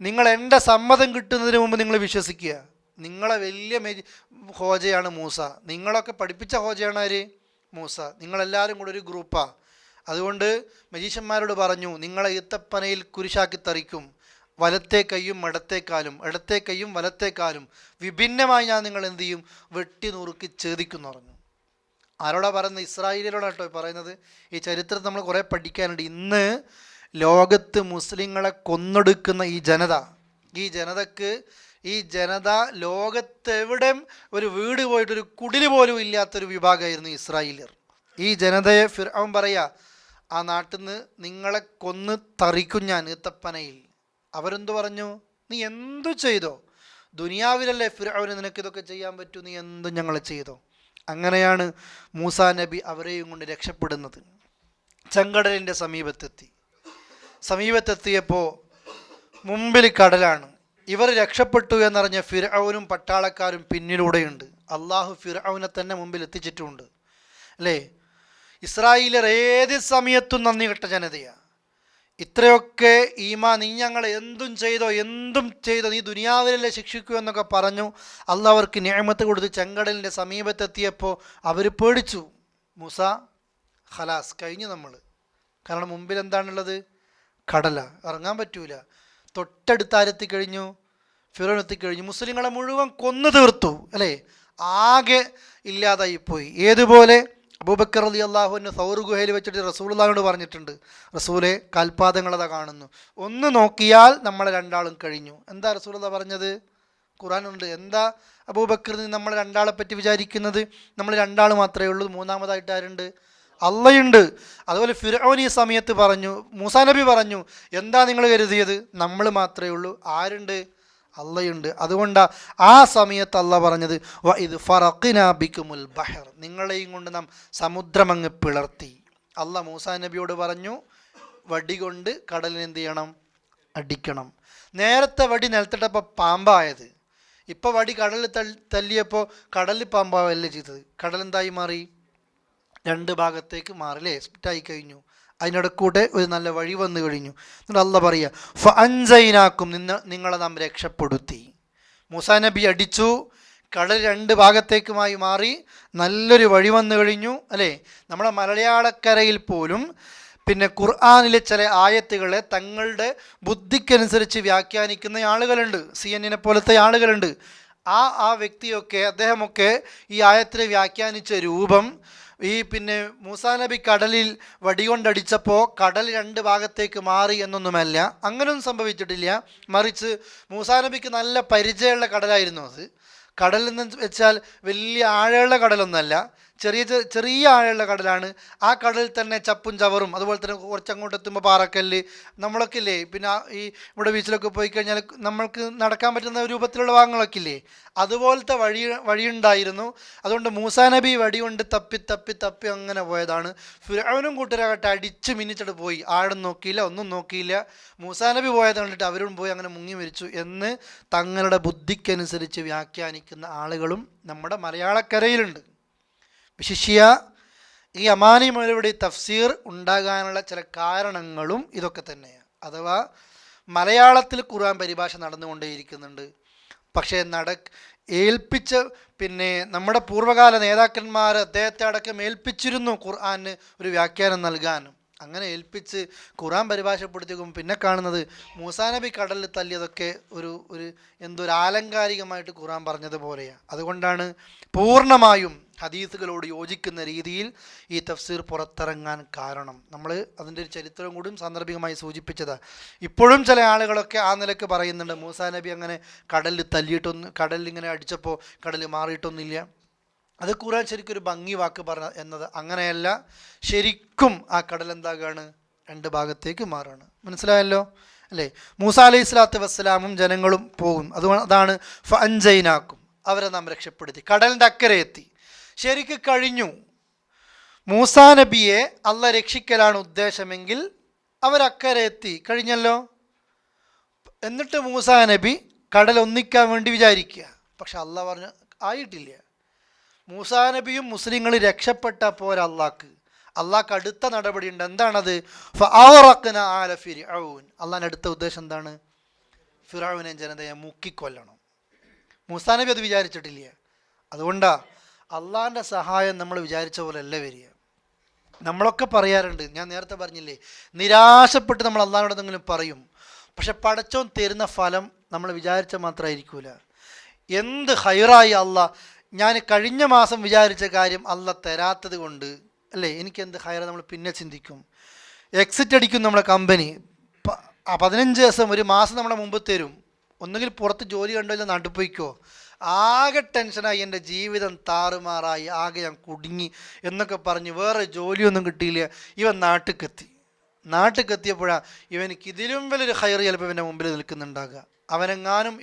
നിങ്ങൾ എൻ്റെ സമ്മതം കിട്ടുന്നതിന് മുമ്പ് നിങ്ങൾ വിശ്വസിക്കുക. നിങ്ങളെ വലിയ ഹോജയാണ് മൂസ. നിങ്ങളൊക്കെ പഠിപ്പിച്ച ഹോജയാണ് ആര്? മൂസ. നിങ്ങളെല്ലാവരും കൂടെ ഒരു ഗ്രൂപ്പാണ്. അതുകൊണ്ട് മജീഷ്യന്മാരോട് പറഞ്ഞു, നിങ്ങളെ ഈത്തപ്പനയിൽ കുരിശാക്കി തറിക്കും. വലത്തെ കൈയും ഇടത്തേക്കാലും, ഇടത്തെ കൈയും വലത്തേക്കാലും വിഭിന്നമായി ഞാൻ നിങ്ങൾ എന്ത് ചെയ്യും? വെട്ടി നുറുക്കി ഛേദിക്കുന്നു പറഞ്ഞു. ആരോടാ പറയുന്നത്? ഇസ്രായേലിനോടാട്ടോ പറയുന്നത്. ഈ ചരിത്രത്തിൽ നമ്മൾ കുറേ പഠിക്കാനുണ്ട്. ഇന്ന് ലോകത്ത് മുസ്ലിങ്ങളെ കൊന്നൊടുക്കുന്ന ഈ ജനത ലോകത്തെവിടെയും ഒരു വീട് പോയിട്ടൊരു കുടിൽ പോലും ഇല്ലാത്തൊരു വിഭാഗമായിരുന്നു ഇസ്രായേലിയർ. ഈ ജനതയെ ഫിർഔൻ പറയാ, ആ നാട്ടിൽ നിന്ന് നിങ്ങളെ കൊന്ന് തറിക്കും ഞാൻ ഈത്തപ്പനയിൽ. അവരെന്തു പറഞ്ഞു? നീ എന്തു ചെയ്തോ? ദുനിയാവിലല്ലേ ഫിർഔന് നിനക്കിതൊക്കെ ചെയ്യാൻ പറ്റൂ, നീ എന്തും ഞങ്ങൾ ചെയ്തോ. അങ്ങനെയാണ് മൂസാ നബി അവരെയും കൊണ്ട് രക്ഷപ്പെടുന്നത്. ചെങ്കടലിൻ്റെ സമീപത്തെത്തിയപ്പോൾ മുമ്പിൽ കടലാണ്. ഇവർ രക്ഷപ്പെട്ടു എന്നറിഞ്ഞ ഫിർഔനും പട്ടാളക്കാരും പിന്നിലൂടെയുണ്ട്. അള്ളാഹു ഫിർഔനെ തന്നെ മുമ്പിൽ എത്തിച്ചിട്ടുമുണ്ട് അല്ലേ. ഇസ്രായേലർ ഏത് സമയത്തും നന്ദി കെട്ട ജനതയാണ്. ഇത്രയൊക്കെ ഈമാൻ, നീ ഞങ്ങളെ എന്തും ചെയ്തോ, നീ ദുനിയാവിലല്ലേ ശിക്ഷിക്കൂ എന്നൊക്കെ പറഞ്ഞു. അള്ളാഹ് അവർക്ക് നിഅമത്ത് കൊടുത്ത് ചെങ്കടലിൻ്റെ സമീപത്തെത്തിയപ്പോൾ അവർ പേടിച്ചു. മൂസ ഖലാസ്, കഴിഞ്ഞു നമ്മൾ. കാരണം മുമ്പിൽ എന്താണുള്ളത്? കടല, ഇറങ്ങാൻ പറ്റൂല. തൊട്ടടുത്താരെത്തിക്കഴിഞ്ഞു? ഫിറോൻ എത്തിക്കഴിഞ്ഞു. മുസ്ലിങ്ങളെ മുഴുവൻ കൊന്നു തീർത്തു, അല്ലേ? ആകെ ഇല്ലാതായിപ്പോയി. ഏതുപോലെ അബൂബക്കർ റളിയല്ലാഹു അൻഹു സൗർ ഗുഹയിൽ വെച്ചിട്ട് റസൂലുള്ളാഹിയോട് പറഞ്ഞിട്ടുണ്ട്, റസൂലെ കാൽപാദങ്ങളതാ കാണുന്നു, ഒന്ന് നോക്കിയാൽ നമ്മളെ രണ്ടാളും കഴിഞ്ഞു. എന്താ റസൂലുള്ളാഹി പറഞ്ഞത്? ഖുർആനുണ്ട്. എന്താ അബൂബക്കർ നമ്മൾ രണ്ടാളെ പറ്റി വിചാരിക്കുന്നത്? നമ്മൾ രണ്ടാൾ മാത്രമേ ഉള്ളൂ, മൂന്നാമതായിട്ട് ആരുണ്ട്? അള്ളയുണ്ട്. അതുപോലെ ഫിർഔൻ ഈ സമയത്ത് പറഞ്ഞു, മൂസാ നബി പറഞ്ഞു, എന്താ നിങ്ങൾ കരുതിയത്? നമ്മൾ മാത്രമേ ഉള്ളൂ. ആരുണ്ട്? അള്ളയുണ്ട്. അതുകൊണ്ടാണ് ആ സമയത്ത് അള്ള പറഞ്ഞത് ഇത് ഫറഖ്നാ ബിക്കുമുൽ ബഹർ, നിങ്ങളെയും കൊണ്ട് നാം സമുദ്രമങ്ങ് പിളർത്തി. അള്ള മൂസാ നബിയോട് പറഞ്ഞു, വടി കൊണ്ട് കടലിന് എന്ത് ചെയ്യണം? അടിക്കണം. നേരത്തെ വടി നിലത്തിട്ടപ്പോൾ പാമ്പായത്, ഇപ്പോൾ വടി കടലിൽ തല്ലിയപ്പോൾ കടലിൽ പാമ്പാവല്ലേ ചെയ്തത്? കടലെന്തായി മാറി? രണ്ട് ഭാഗത്തേക്ക് മാറില്ലേ, സ്പ്ലിറ്റായി കഴിഞ്ഞു. അതിനിടക്കൂടെ ഒരു നല്ല വഴി വന്നു കഴിഞ്ഞു. എന്നിട്ട് അള്ളാഹ് പറയുക, ഫഅൻജൈനാക്കും, നിങ്ങളെ നാം രക്ഷപ്പെടുത്തി. മൂസാ നബി അടിച്ചു, കടൽ രണ്ട് ഭാഗത്തേക്കുമായി മാറി, നല്ലൊരു വഴി വന്നു കഴിഞ്ഞു, അല്ലേ? നമ്മുടെ മലയാളക്കരയിൽ പോലും പിന്നെ ഖുർആനിലെ ചില ആയത്തുകളെ തങ്ങളുടെ ബുദ്ധിക്കനുസരിച്ച് വ്യാഖ്യാനിക്കുന്ന ആളുകളുണ്ട്. CNN പോലത്തെ ആളുകളുണ്ട്. ആ വ്യക്തിയൊക്കെ, അദ്ദേഹമൊക്കെ ഈ ആയത്തിനെ വ്യാഖ്യാനിച്ച രൂപം, ഈ പിന്നെ മൂസാ നബി കടലിൽ വടികൊണ്ടടിച്ചപ്പോൾ കടൽ രണ്ട് ഭാഗത്തേക്ക് മാറി എന്നൊന്നുമല്ല, അങ്ങനെയൊന്നും സംഭവിച്ചിട്ടില്ല. മറിച്ച് മൂസാ നബിക്ക് നല്ല പരിചയമുള്ള കടലായിരുന്നു അത്. കടലെന്ന് വെച്ചാൽ വലിയ ആഴമുള്ള കടലൊന്നുമല്ല, ചെറിയ ആഴമുള്ള കടലാണ്. ആ കടലിൽ തന്നെ ചപ്പും ചവറും, അതുപോലെ തന്നെ കുറച്ചങ്ങോട്ട് എത്തുമ്പോൾ പാറക്കല്ല്, നമ്മളൊക്കെ ഇല്ലേ പിന്നെ ഈ ഇവിടെ ബീച്ചിലൊക്കെ പോയി കഴിഞ്ഞാൽ നമ്മൾക്ക് നടക്കാൻ പറ്റുന്ന രൂപത്തിലുള്ള ഭാഗങ്ങളൊക്കെ ഇല്ലേ, അതുപോലത്തെ വഴിയുണ്ടായിരുന്നു. അതുകൊണ്ട് മൂസാ നബി വടി കൊണ്ട് തപ്പി അങ്ങനെ പോയതാണ്. ഫിർഔനും കൂട്ടരാകട്ടെ അടിച്ച് മിന്നിച്ചിട്ട് പോയി, ആടും നോക്കിയില്ല, ഒന്നും നോക്കിയില്ല. മൂസാ നബി പോയത് കണ്ടിട്ട് അവരും പോയി അങ്ങനെ മുങ്ങി മരിച്ചു എന്ന് തങ്ങളുടെ ബുദ്ധിക്കനുസരിച്ച് വ്യാഖ്യാനിക്കുന്ന ആളുകളും നമ്മുടെ മലയാളക്കരയിലുണ്ട്. വിശിഷ്യ ഈ അമാനി മൗലവിയുടെ തഫ്സീർ ഉണ്ടാകാനുള്ള ചില കാരണങ്ങളും ഇതൊക്കെ തന്നെയാണ്. അഥവാ മലയാളത്തിൽ ഖുർആൻ പരിഭാഷ നടന്നുകൊണ്ടേയിരിക്കുന്നുണ്ട്, പക്ഷേ ഏൽപ്പിച്ച പിന്നെ നമ്മുടെ പൂർവ്വകാല നേതാക്കന്മാർ അദ്ദേഹത്തെ അടക്കം ഏൽപ്പിച്ചിരുന്നു ഖുർആന് ഒരു വ്യാഖ്യാനം നൽകാനും. അങ്ങനെ ഏൽപ്പിച്ച് ഖുർആൻ പരിഭാഷപ്പെടുത്തിയപ്പോൾ പിന്നെ കാണുന്നത് മൂസാ നബി കടലിൽ തല്ലിയതൊക്കെ ഒരു എന്തൊരു ആലങ്കാരികമായിട്ട് ഖുർആൻ പറഞ്ഞതുപോലെയാണ്. അതുകൊണ്ടാണ് പൂർണ്ണമായും ഹദീസുകളോട് യോജിക്കുന്ന രീതിയിൽ ഈ തഫ്സീർ പുറത്തിറങ്ങാൻ കാരണം. നമ്മൾ അതിൻ്റെ ഒരു ചരിത്രം കൂടിയും സാന്ദർഭികമായി സൂചിപ്പിച്ചതാണ്. ഇപ്പോഴും ചില ആളുകളൊക്കെ ആ നിലക്ക് പറയുന്നുണ്ട്, മൂസാ നബി അങ്ങനെ കടലിൽ ഇങ്ങനെ അടിച്ചപ്പോൾ കടൽ മാറിയിട്ടൊന്നുമില്ല. അത് ഖുർആൻ ശരിക്കും ഒരു ഭംഗി വാക്ക് പറഞ്ഞ എന്നത് അങ്ങനെയല്ല. ശരിക്കും ആ കടൽ എന്താകാണ്? രണ്ട് ഭാഗത്തേക്ക് മാറാണ്. മനസ്സിലായല്ലോ അല്ലേ? മൂസാ അലൈഹി സ്വലാത്തു വസ്സലാമും ജനങ്ങളും പോകും. അതാണ് ഫഅൻജൈനാക്കും, അവരെ നാം രക്ഷപ്പെടുത്തി, കടലിൻ്റെ അക്കരെ എത്തി. ശരിക്ക് കഴിഞ്ഞു. മൂസാ നബിയെ അള്ളാഹ് രക്ഷിക്കലാണ് ഉദ്ദേശമെങ്കിൽ അവരക്കരെ എത്തി കഴിഞ്ഞല്ലോ. എന്നിട്ട് മൂസാ നബി കടൽ ഒന്നിക്കാൻ വേണ്ടി വിചാരിക്കുക. പക്ഷെ അള്ളാഹ് പറഞ്ഞു ആയിട്ടില്ല. മൂസാ നബിയും മുസ്ലിങ്ങൾ രക്ഷപ്പെട്ട പോരാ അള്ളാഹ്ക്ക് അടുത്ത നടപടി ഉണ്ട്. എന്താണത്? ഫഅഗ്റഖ്ന ആല ഫിർഔൻ, അള്ളാഹിൻ്റെ അടുത്ത ഉദ്ദേശം എന്താണ്? ഫിർഔനെ ജനതയെ മുക്കിക്കൊല്ലണം. മൂസാ നബി അത് വിചാരിച്ചിട്ടില്ല. അതുകൊണ്ടാ അള്ളാഹിൻ്റെ സഹായം നമ്മൾ വിചാരിച്ച പോലെ അല്ല വരിക. നമ്മളൊക്കെ പറയാറുണ്ട്, ഞാൻ നേരത്തെ പറഞ്ഞില്ലേ, നിരാശപ്പെട്ട് നമ്മൾ അള്ളാഹിനോട് എന്തെങ്കിലും പറയും, പക്ഷെ പടച്ചോൻ തരുന്ന ഫലം നമ്മൾ വിചാരിച്ച മാത്രമായിരിക്കൂല. എന്ത് ഹൈറായി അള്ളാഹ്, ഞാൻ കഴിഞ്ഞ മാസം വിചാരിച്ച കാര്യം അള്ളാഹ് തരാത്തത് കൊണ്ട് അല്ലേ എനിക്കെന്ത് ഹൈറ നമ്മൾ പിന്നെ ചിന്തിക്കും. എക്സിറ്റ് അടിക്കും നമ്മളെ കമ്പനി, 15 ദിവസം ഒരു മാസം നമ്മുടെ മുമ്പ് തരും. ഒന്നുകിൽ പുറത്ത് ജോലി കണ്ടോ ഇല്ല നാട്ടിൽ പോയിക്കോ. ആകെ ടെൻഷനായി, എൻ്റെ ജീവിതം താറുമാറായി, ആകെ ഞാൻ കുടുങ്ങി എന്നൊക്കെ പറഞ്ഞ് വേറെ ജോലിയൊന്നും കിട്ടിയില്ല. ഇവൻ നാട്ടിലെത്തിയപ്പോഴാണ് ഇവനിക്ക് ഇതിലും വലിയൊരു ഹൈർ ചിലപ്പോൾ ഇവൻ്റെ മുമ്പിൽ നിൽക്കുന്നുണ്ടാകുക. അവനെങ്ങാനും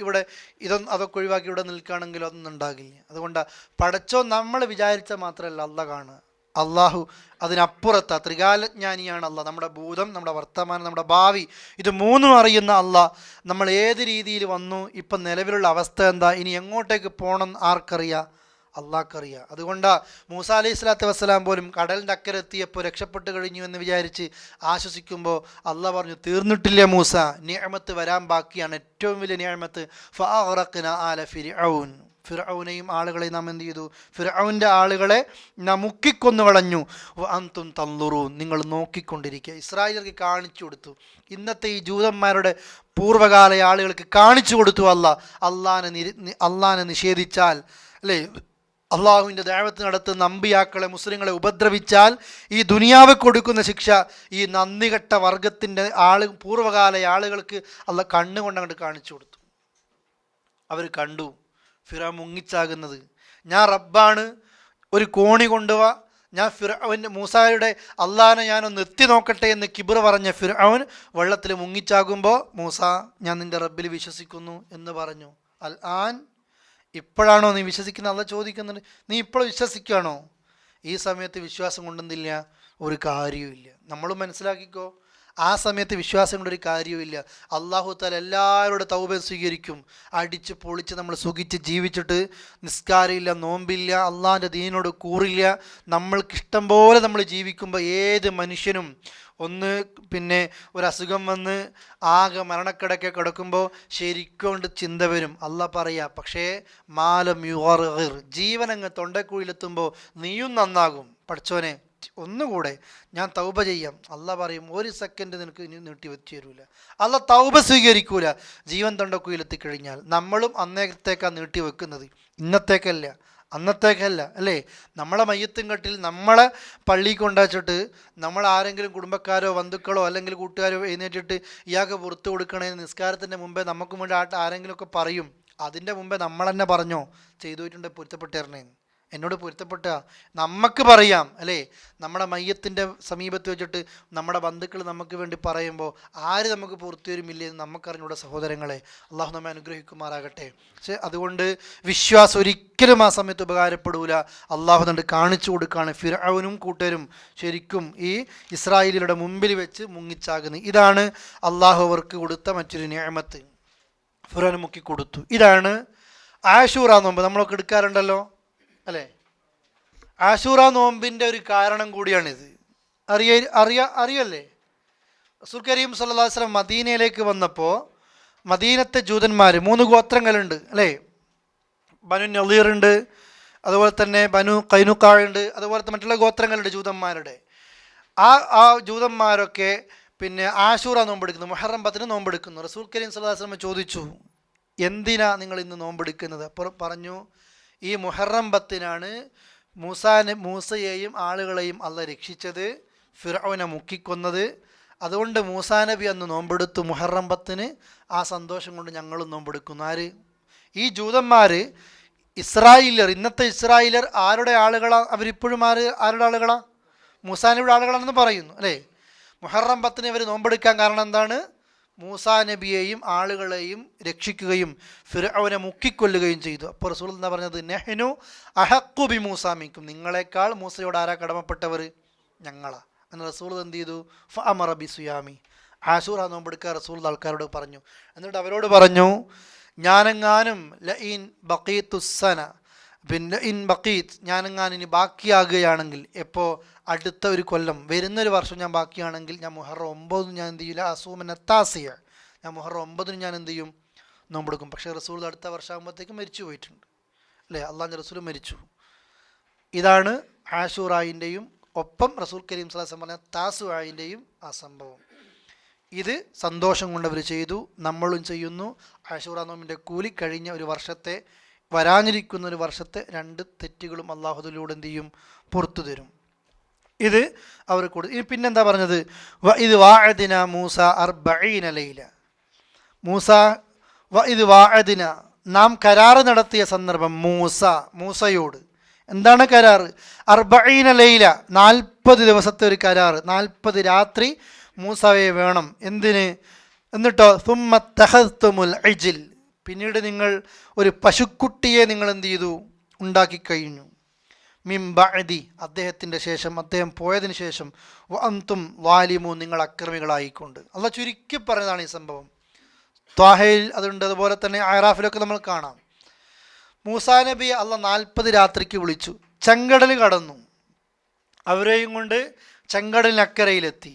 അതൊക്കെ ഒഴിവാക്കി ഇവിടെ നിൽക്കുകയാണെങ്കിലും അതൊന്നും ഉണ്ടാകില്ല. അതുകൊണ്ടാണ് പടച്ചോ നമ്മൾ വിചാരിച്ച മാത്രമല്ല അള്ളാഹ് കാണുക. അള്ളാഹു അതിനപ്പുറത്ത ത്രികാലജ്ഞാനിയാണ് അള്ളാഹ്. നമ്മുടെ ഭൂതം, നമ്മുടെ വർത്തമാനം, നമ്മുടെ ഭാവി, ഇത് മൂന്നും അറിയുന്ന അള്ളാഹ് നമ്മൾ ഏത് രീതിയിൽ വന്നു, ഇപ്പം നിലവിലുള്ള അവസ്ഥ എന്താ, ഇനി എങ്ങോട്ടേക്ക് പോകണം ആർക്കറിയാം? അള്ളാഹ്ക്കറിയാം. അതുകൊണ്ടാ മൂസ അലൈഹി സ്വലാത്തു വസ്സലാം പോലും കടലിൻ്റെ അക്കരെ എത്തിയപ്പോൾ രക്ഷപ്പെട്ട് കഴിഞ്ഞു എന്ന് വിചാരിച്ച് ആശ്വസിക്കുമ്പോൾ അള്ളാഹ് പറഞ്ഞു, തീർന്നിട്ടില്ല മൂസ, നിഅമത്ത് വരാൻ ബാക്കിയാണ്, ഏറ്റവും വലിയ നിഅമത്ത്. ഫഅഗ്റഖ്ന ആല ഫിർഔൻ, ഫിർഔനെയും ആളുകളെയും നാം എന്ത് ചെയ്തു? ഫിർഔൻ്റെ ആളുകളെ നാം മുക്കിക്കൊന്നു കളഞ്ഞു. വഅൻതും തൻളുറൂൻ, നിങ്ങൾ നോക്കിക്കൊണ്ടിരിക്കുക. ഇസ്രായേലിയർക്ക് കാണിച്ചു കൊടുത്തു. ഇന്നത്തെ ഈ ജൂതന്മാരുടെ പൂർവ്വകാല ആളുകൾക്ക് കാണിച്ചു കൊടുത്തു അള്ളാഹനെ നിഷേധിച്ചാൽ, അല്ലേ, അള്ളാഹുവിൻ്റെ ദഅവത്ത് നടത്തുന്ന അമ്പിയാക്കളെ മുസ്ലിങ്ങളെ ഉപദ്രവിച്ചാൽ ഈ ദുനിയാവ് കൊടുക്കുന്ന ശിക്ഷ ഈ നന്ദികെട്ട വർഗത്തിൻ്റെ പൂർവ്വകാല ആളുകൾക്ക് അള്ളാഹ് കണ്ണുകൊണ്ട് അങ്ങോട്ട് കാണിച്ചു കൊടുത്തു. അവർ കണ്ടു ഫിർഔൻ മുങ്ങിച്ചാകുന്നത്. ഞാൻ റബ്ബാണ്, ഒരു കോണി കൊണ്ടുവാ, ഞാൻ ഫിർഔൻ മൂസായുടെ അള്ളാഹനെ ഞാനൊന്ന് എത്തി നോക്കട്ടെ എന്ന് കിബ്ർ പറഞ്ഞ ഫിർഔൻ വെള്ളത്തിൽ മുങ്ങിച്ചാകുമ്പോൾ മൂസ, ഞാൻ നിൻ്റെ റബ്ബിൽ വിശ്വസിക്കുന്നു എന്ന് പറഞ്ഞു. അൽ ആൻ, ഇപ്പോഴാണോ നീ വിശ്വസിക്കുന്നത്? അള്ളാഹ് ചോദിക്കുന്നുണ്ട്, നീ ഇപ്പോൾ വിശ്വസിക്കുകയാണോ? ഈ സമയത്ത് വിശ്വാസം കൊണ്ടെന്നില്ല, ഒരു കാര്യവുമില്ല. നമ്മളും മനസ്സിലാക്കിക്കോ, ആ സമയത്ത് വിശ്വാസം കൊണ്ടൊരു കാര്യവുമില്ല. അള്ളാഹു തആല എല്ലാവരുടെ തൗബയും സ്വീകരിക്കും. അടിച്ച് പൊളിച്ച് നമ്മൾ സുഖിച്ച് ജീവിച്ചിട്ട് നിസ്കാരമില്ല, നോമ്പില്ല, അള്ളാഹിൻ്റെ ദീനോട് കൂറില്ല, നമ്മൾക്കിഷ്ടം പോലെ നമ്മൾ ജീവിക്കുമ്പോൾ ഏത് മനുഷ്യനും ഒന്ന് ഒരു അസുഖം വന്ന് ആകെ മരണക്കിടക്കെ കിടക്കുമ്പോൾ ശരിക്കൊണ്ട് ചിന്ത വരും. അള്ളാഹ് പറയാ, പക്ഷേ മാലം യുഗർ, ജീവനങ്ങ് തൊണ്ടക്കുഴിയിലെത്തുമ്പോൾ നീയും നന്നാകും. പഠിച്ചോനെ, ഒന്നുകൂടെ ഞാൻ തൗബ ചെയ്യാം. അള്ളാഹ് പറയും, ഒരു സെക്കൻഡ് നിനക്ക് ഇനി നീട്ടി വെച്ച് തരൂല. അള്ളാഹ് തൗബ സ്വീകരിക്കൂല ജീവൻ തൊണ്ടക്കുഴിയിലെത്തിക്കഴിഞ്ഞാൽ. നമ്മളും അന്നേരത്തേക്കാണ് നീട്ടി വെക്കുന്നത്, ഇന്നത്തേക്കല്ല, അന്നത്തേക്കല്ല, അല്ലേ? നമ്മളെ മയ്യത്തും കെട്ടിൽ നമ്മളെ പള്ളിയിൽ കൊണ്ടുവച്ചിട്ട് നമ്മൾ ആരെങ്കിലും കുടുംബക്കാരോ ബന്ധുക്കളോ അല്ലെങ്കിൽ കൂട്ടുകാരോ എഴുന്നേറ്റിട്ട് ഇയാൾക്ക് പുറത്ത് കൊടുക്കണേ നിസ്കാരത്തിൻ്റെ മുമ്പേ നമുക്ക് വേണ്ടി ആരെങ്കിലുമൊക്കെ പറയും. അതിൻ്റെ മുമ്പേ നമ്മൾ തന്നെ പറഞ്ഞോ, ചെയ്തു പോയിട്ടുണ്ടെങ്കിൽ പൊരുത്തപ്പെട്ടേരണേ, എന്നോട് പൊരുത്തപ്പെട്ട നമുക്ക് പറയാം, അല്ലേ? നമ്മുടെ മയ്യത്തിൻ്റെ സമീപത്ത് വെച്ചിട്ട് നമ്മുടെ ബന്ധുക്കൾ നമുക്ക് വേണ്ടി പറയുമ്പോൾ ആര് നമുക്ക് പുറത്തു വരുമില്ലെന്ന് നമുക്കറിഞ്ഞൂടെ സഹോദരങ്ങളെ. അള്ളാഹു നമ്മെ അനുഗ്രഹിക്കുമാറാകട്ടെ. പക്ഷേ അതുകൊണ്ട് വിശ്വാസം ഒരിക്കലും ആ സമയത്ത് ഉപകാരപ്പെടൂല. അള്ളാഹു കണ്ട് കാണിച്ചു കൊടുക്കുകയാണ് ഫിർഔനും കൂട്ടരും ശരിക്കും ഈ ഇസ്രായേലിയുടെ മുമ്പിൽ വെച്ച് മുങ്ങിച്ചാകുന്നത്. ഇതാണ് അള്ളാഹു അവർക്ക് കൊടുത്ത മറ്റൊരു നിഅമത്ത്, ഫിർഔന് മുക്കി കൊടുത്തു. ഇതാണ് ആശൂറ നോമ്പ് നമ്മളൊക്കെ എടുക്കാറുണ്ടല്ലോ, അല്ലേ? ആശൂറ നോമ്പിൻ്റെ ഒരു കാരണം കൂടിയാണിത്. അറിയല്ലേ? റസൂൽ കരീം സല്ലല്ലാഹു അലൈഹി വസല്ലം മദീനയിലേക്ക് വന്നപ്പോൾ മദീനത്തെ ജൂതന്മാർ 3 ഗോത്രങ്ങളുണ്ട്, അല്ലേ? ബനു നളീർ ഉണ്ട്, അതുപോലെ തന്നെ ബനു ഖൈനുഖാ ഉണ്ട്, അതുപോലത്തെ മറ്റുള്ള ഗോത്രങ്ങളുണ്ട് ജൂതന്മാരുടെ. ആ ജൂതന്മാരൊക്കെ ആശൂറ നോമ്പെടുക്കുന്നു, മുഹറം 10 നോമ്പെടുക്കുന്നു. റസൂൽ കരീം സല്ലല്ലാഹു അലൈഹി വസല്ലം ചോദിച്ചു, എന്തിനാ നിങ്ങൾ ഇന്ന് നോമ്പെടുക്കുന്നത്? അപ്പോൾ പറഞ്ഞു, ഈ മുഹറം 10 മൂസയെയും ആളുകളെയും അള്ളാഹ് രക്ഷിച്ചത്, ഫിർഔനെ മുക്കിക്കൊന്നത്. അതുകൊണ്ട് മൂസാ നബി അന്ന് നോമ്പെടുത്തു മുഹറം 10. ആ സന്തോഷം കൊണ്ട് ഞങ്ങളും നോമ്പെടുക്കുന്നു. ആര്? ഈ ജൂതന്മാർ, ഇസ്രായേലർ, ഇന്നത്തെ ഇസ്രായേലർ ആരുടെ ആളുകളാണ്? അവരിപ്പോഴും ആരുടെ ആളുകളാണ്? മൂസാ നബിയുടെ ആളുകളാണെന്ന് പറയുന്നു, അല്ലേ? മുഹറം 10 അവർ നോമ്പെടുക്കാൻ കാരണം എന്താണ്? മൂസാ നബിയെയും ആളുകളെയും രക്ഷിക്കുകയും ഫിർഔനെ മുക്കിക്കൊല്ലുകയും ചെയ്തു. അപ്പോൾ റസൂൽ എന്താ പറഞ്ഞത്? നെഹ്നു അഹഖു ബി മൂസാ മിൻകും, നിങ്ങളെക്കാൾ മൂസയോട് ആരാ കടമപ്പെട്ടവർ? ഞങ്ങളാ. എന്ന് റസൂൽ എന്ത് ചെയ്തു? ഫഅമറ ബി സുയാമി, ആശൂറ നോമ്പെടുക്കാൻ റസൂൽ ആൾക്കാരോട് പറഞ്ഞു. എന്നിട്ട് അവരോട് പറഞ്ഞു, ഞാനെങ്ങാനും ലഇൻ ബഖീതുസ്സന, ഇൻ ബഖീത്ത്, ഞാനെങ്ങാനും ഇനി ബാക്കിയാകുകയാണെങ്കിൽ, എപ്പോൾ? അടുത്ത ഒരു കൊല്ലം, വരുന്നൊരു വർഷം ഞാൻ ബാക്കിയാണെങ്കിൽ ഞാൻ മുഹറം 9 ഞാൻ എന്ത് ചെയ്യില്ല, അസൂമന താസിയ, ഞാൻ മുഹറം 9 ഞാൻ എന്ത് ചെയ്യും? നോമ്പെടുക്കും. പക്ഷേ റസൂൽ അടുത്ത വർഷമാകുമ്പോഴത്തേക്കും മരിച്ചു പോയിട്ടുണ്ട്, അല്ലേ? അള്ളാഹുവിൻ്റെ റസൂൽ മരിച്ചു. ഇതാണ് ആശൂറായിൻ്റെയും ഒപ്പം റസൂൽ കരീം സ്വല്ലല്ലാഹു അലൈഹി വസല്ലം പറഞ്ഞ താസുആയിൻ്റെയും ആ സംഭവം. ഇത് സന്തോഷം കൊണ്ടവർ ചെയ്തു, നമ്മളും ചെയ്യുന്നു. ആശൂറ നോമ്പിൻ്റെ കൂലി കഴിഞ്ഞ ഒരു വർഷത്തെ, വരാനിരിക്കുന്ന ഒരു വർഷത്തെ 2 തെറ്റുകളും അള്ളാഹുദിലൂടെ എന്ത് ചെയ്യും? പുറത്തു തരും. ഇത് അവർ കൊടുത്തു. ഇനി പിന്നെന്താ പറഞ്ഞത്? ഇത് വാഅദിന മൂസ 40 ലൈല, ഇത് വാഅദിന, നാം കരാറ് നടത്തിയ സന്ദർഭം മൂസയോട്. എന്താണ് കരാറ്? 40 ലൈല, 40 ദിവസത്തെ ഒരു കരാറ്, 40 രാത്രി മൂസയെ വേണം. എന്തിന്? എന്നിട്ടോ സുമ്മ തഖസ്തുമുൽ ഇജ്ൽ, പിന്നീട് നിങ്ങൾ ഒരു പശുക്കുട്ടിയെ നിങ്ങൾ എന്ത് ചെയ്തു? ഉണ്ടാക്കിക്കഴിഞ്ഞു. മിൻ ബഅദി, അദ്ദേഹത്തിൻ്റെ ശേഷം, അദ്ദേഹം പോയതിന് ശേഷം, വഅൻതും വാലിമൂൻ, നിങ്ങൾ അക്രമികളായിക്കൊണ്ട്. അള്ളാഹ് ചുരുക്കി പറഞ്ഞതാണ് ഈ സംഭവം. ത്വാഹയിൽ അതുണ്ട്, അതുപോലെ തന്നെ അറാഫിലൊക്കെ നമ്മൾ കാണാം. മൂസാ നബി അള്ള 40 രാത്രിക്ക് വിളിച്ചു. ചെങ്കടൽ കടന്നു. അവരെയും കൊണ്ട് ചെങ്കടലിനക്കരയിലെത്തി.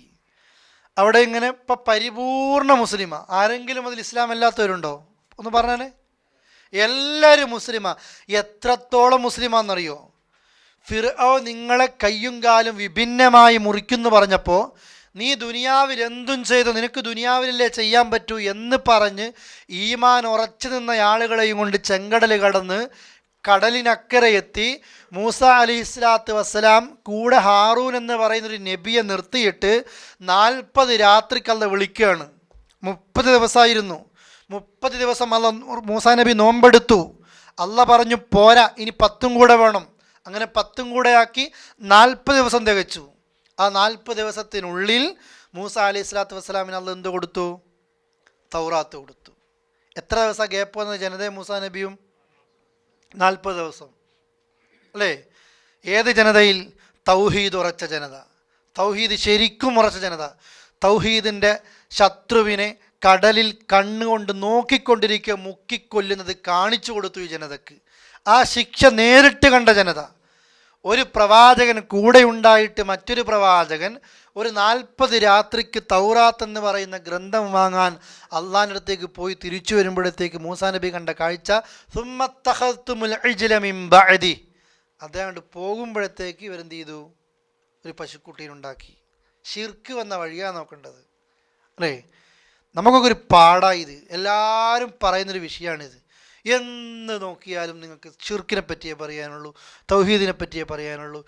അവിടെ ഇങ്ങനെ ഇപ്പം പരിപൂർണ മുസ്ലിമാ. ആരെങ്കിലും അതിൽ ഇസ്ലാം അല്ലാത്തവരുണ്ടോ? ഒന്ന് പറഞ്ഞാലേ. എല്ലാവരും മുസ്ലിമാ. എത്രത്തോളം മുസ്ലിമാണെന്നറിയോ? ഫിർഔ നിങ്ങളെ കയ്യും കാലും വിഭിന്നമായി മുറിക്കുന്നു പറഞ്ഞപ്പോൾ നീ ദുനിയാവിൽ എന്തും ചെയ്തു, നിനക്ക് ദുനിയാവിലല്ലേ ചെയ്യാൻ പറ്റൂ എന്ന് പറഞ്ഞ് ഈമാൻ ഉറച്ചു നിന്ന ആളുകളെയും കൊണ്ട് ചെങ്കടൽ കടന്ന് കടലിനക്കരെ എത്തി. മൂസ അലൈഹിസ്സലാത്തു വസ്സലാം കൂടെ ഹാറൂൻ എന്ന് പറയുന്നൊരു നബിയെ നിർത്തിയിട്ട് 40 രാത്രിക്കല്ല വിളിക്കുകയാണ്. 30 ദിവസമായിരുന്നു. 30 ദിവസം അല്ല മൂസാ നബി നോമ്പെടുത്തു. അല്ല പറഞ്ഞു പോരാ, ഇനി 10 കൂടെ വേണം. അങ്ങനെ 10 കൂടെ ആക്കി 40 ദിവസം തികച്ചു. ആ 40 ദിവസത്തിനുള്ളിൽ മൂസ അലൈഹിസ്സലാത്തു വസ്സലാമിന് അല്ല എന്ത് കൊടുത്തു? തൗറാത്ത് കൊടുത്തു. എത്ര ദിവസം ഗ്യാപ്പ് വന്നത് ജനതയും മൂസാ നബിയും? 40 ദിവസം അല്ലേ? ഏത് ജനതയിൽ? തൗഹീദ് ഉറച്ച ജനത, തൗഹീദ് ശരിക്കും ഉറച്ച ജനത. തൗഹീദിൻ്റെ ശത്രുവിനെ കടലിൽ കണ്ണുകൊണ്ട് നോക്കിക്കൊണ്ടിരിക്കുക മുക്കിക്കൊല്ലുന്നത് കാണിച്ചു കൊടുത്തു ഈ ജനതക്ക്. ആ ശിക്ഷ നേരിട്ട് കണ്ട ജനത. ഒരു പ്രവാചകൻ കൂടെ ഉണ്ടായിട്ട് മറ്റൊരു പ്രവാചകൻ ഒരു 40 രാത്രിക്ക് തൗറാത്ത് എന്ന് പറയുന്ന ഗ്രന്ഥം വാങ്ങാൻ അള്ളാഹിൻ്റെ അടുത്തേക്ക് പോയി തിരിച്ചു വരുമ്പോഴത്തേക്ക് മൂസാ നബി കണ്ട കാഴ്ച അതുകൊണ്ട് പോകുമ്പോഴത്തേക്ക് ഇവരെന്ത് ചെയ്തു? ഒരു പശുക്കുട്ടീനുണ്ടാക്കി. ഷിർക്ക് വന്ന വഴിയാണ് നോക്കേണ്ടത് അല്ലേ? നമുക്കൊക്കെ ഒരു പാടായി ഇത്. എല്ലാവരും പറയുന്നൊരു വിഷയമാണിത്. എന്ന് നോക്കിയാലും നിങ്ങൾക്ക് ഷിർക്കിനെ പറ്റിയേ പറയാനുള്ളൂ, തൗഹീദിനെ പറ്റിയേ പറയാനുള്ളൂ.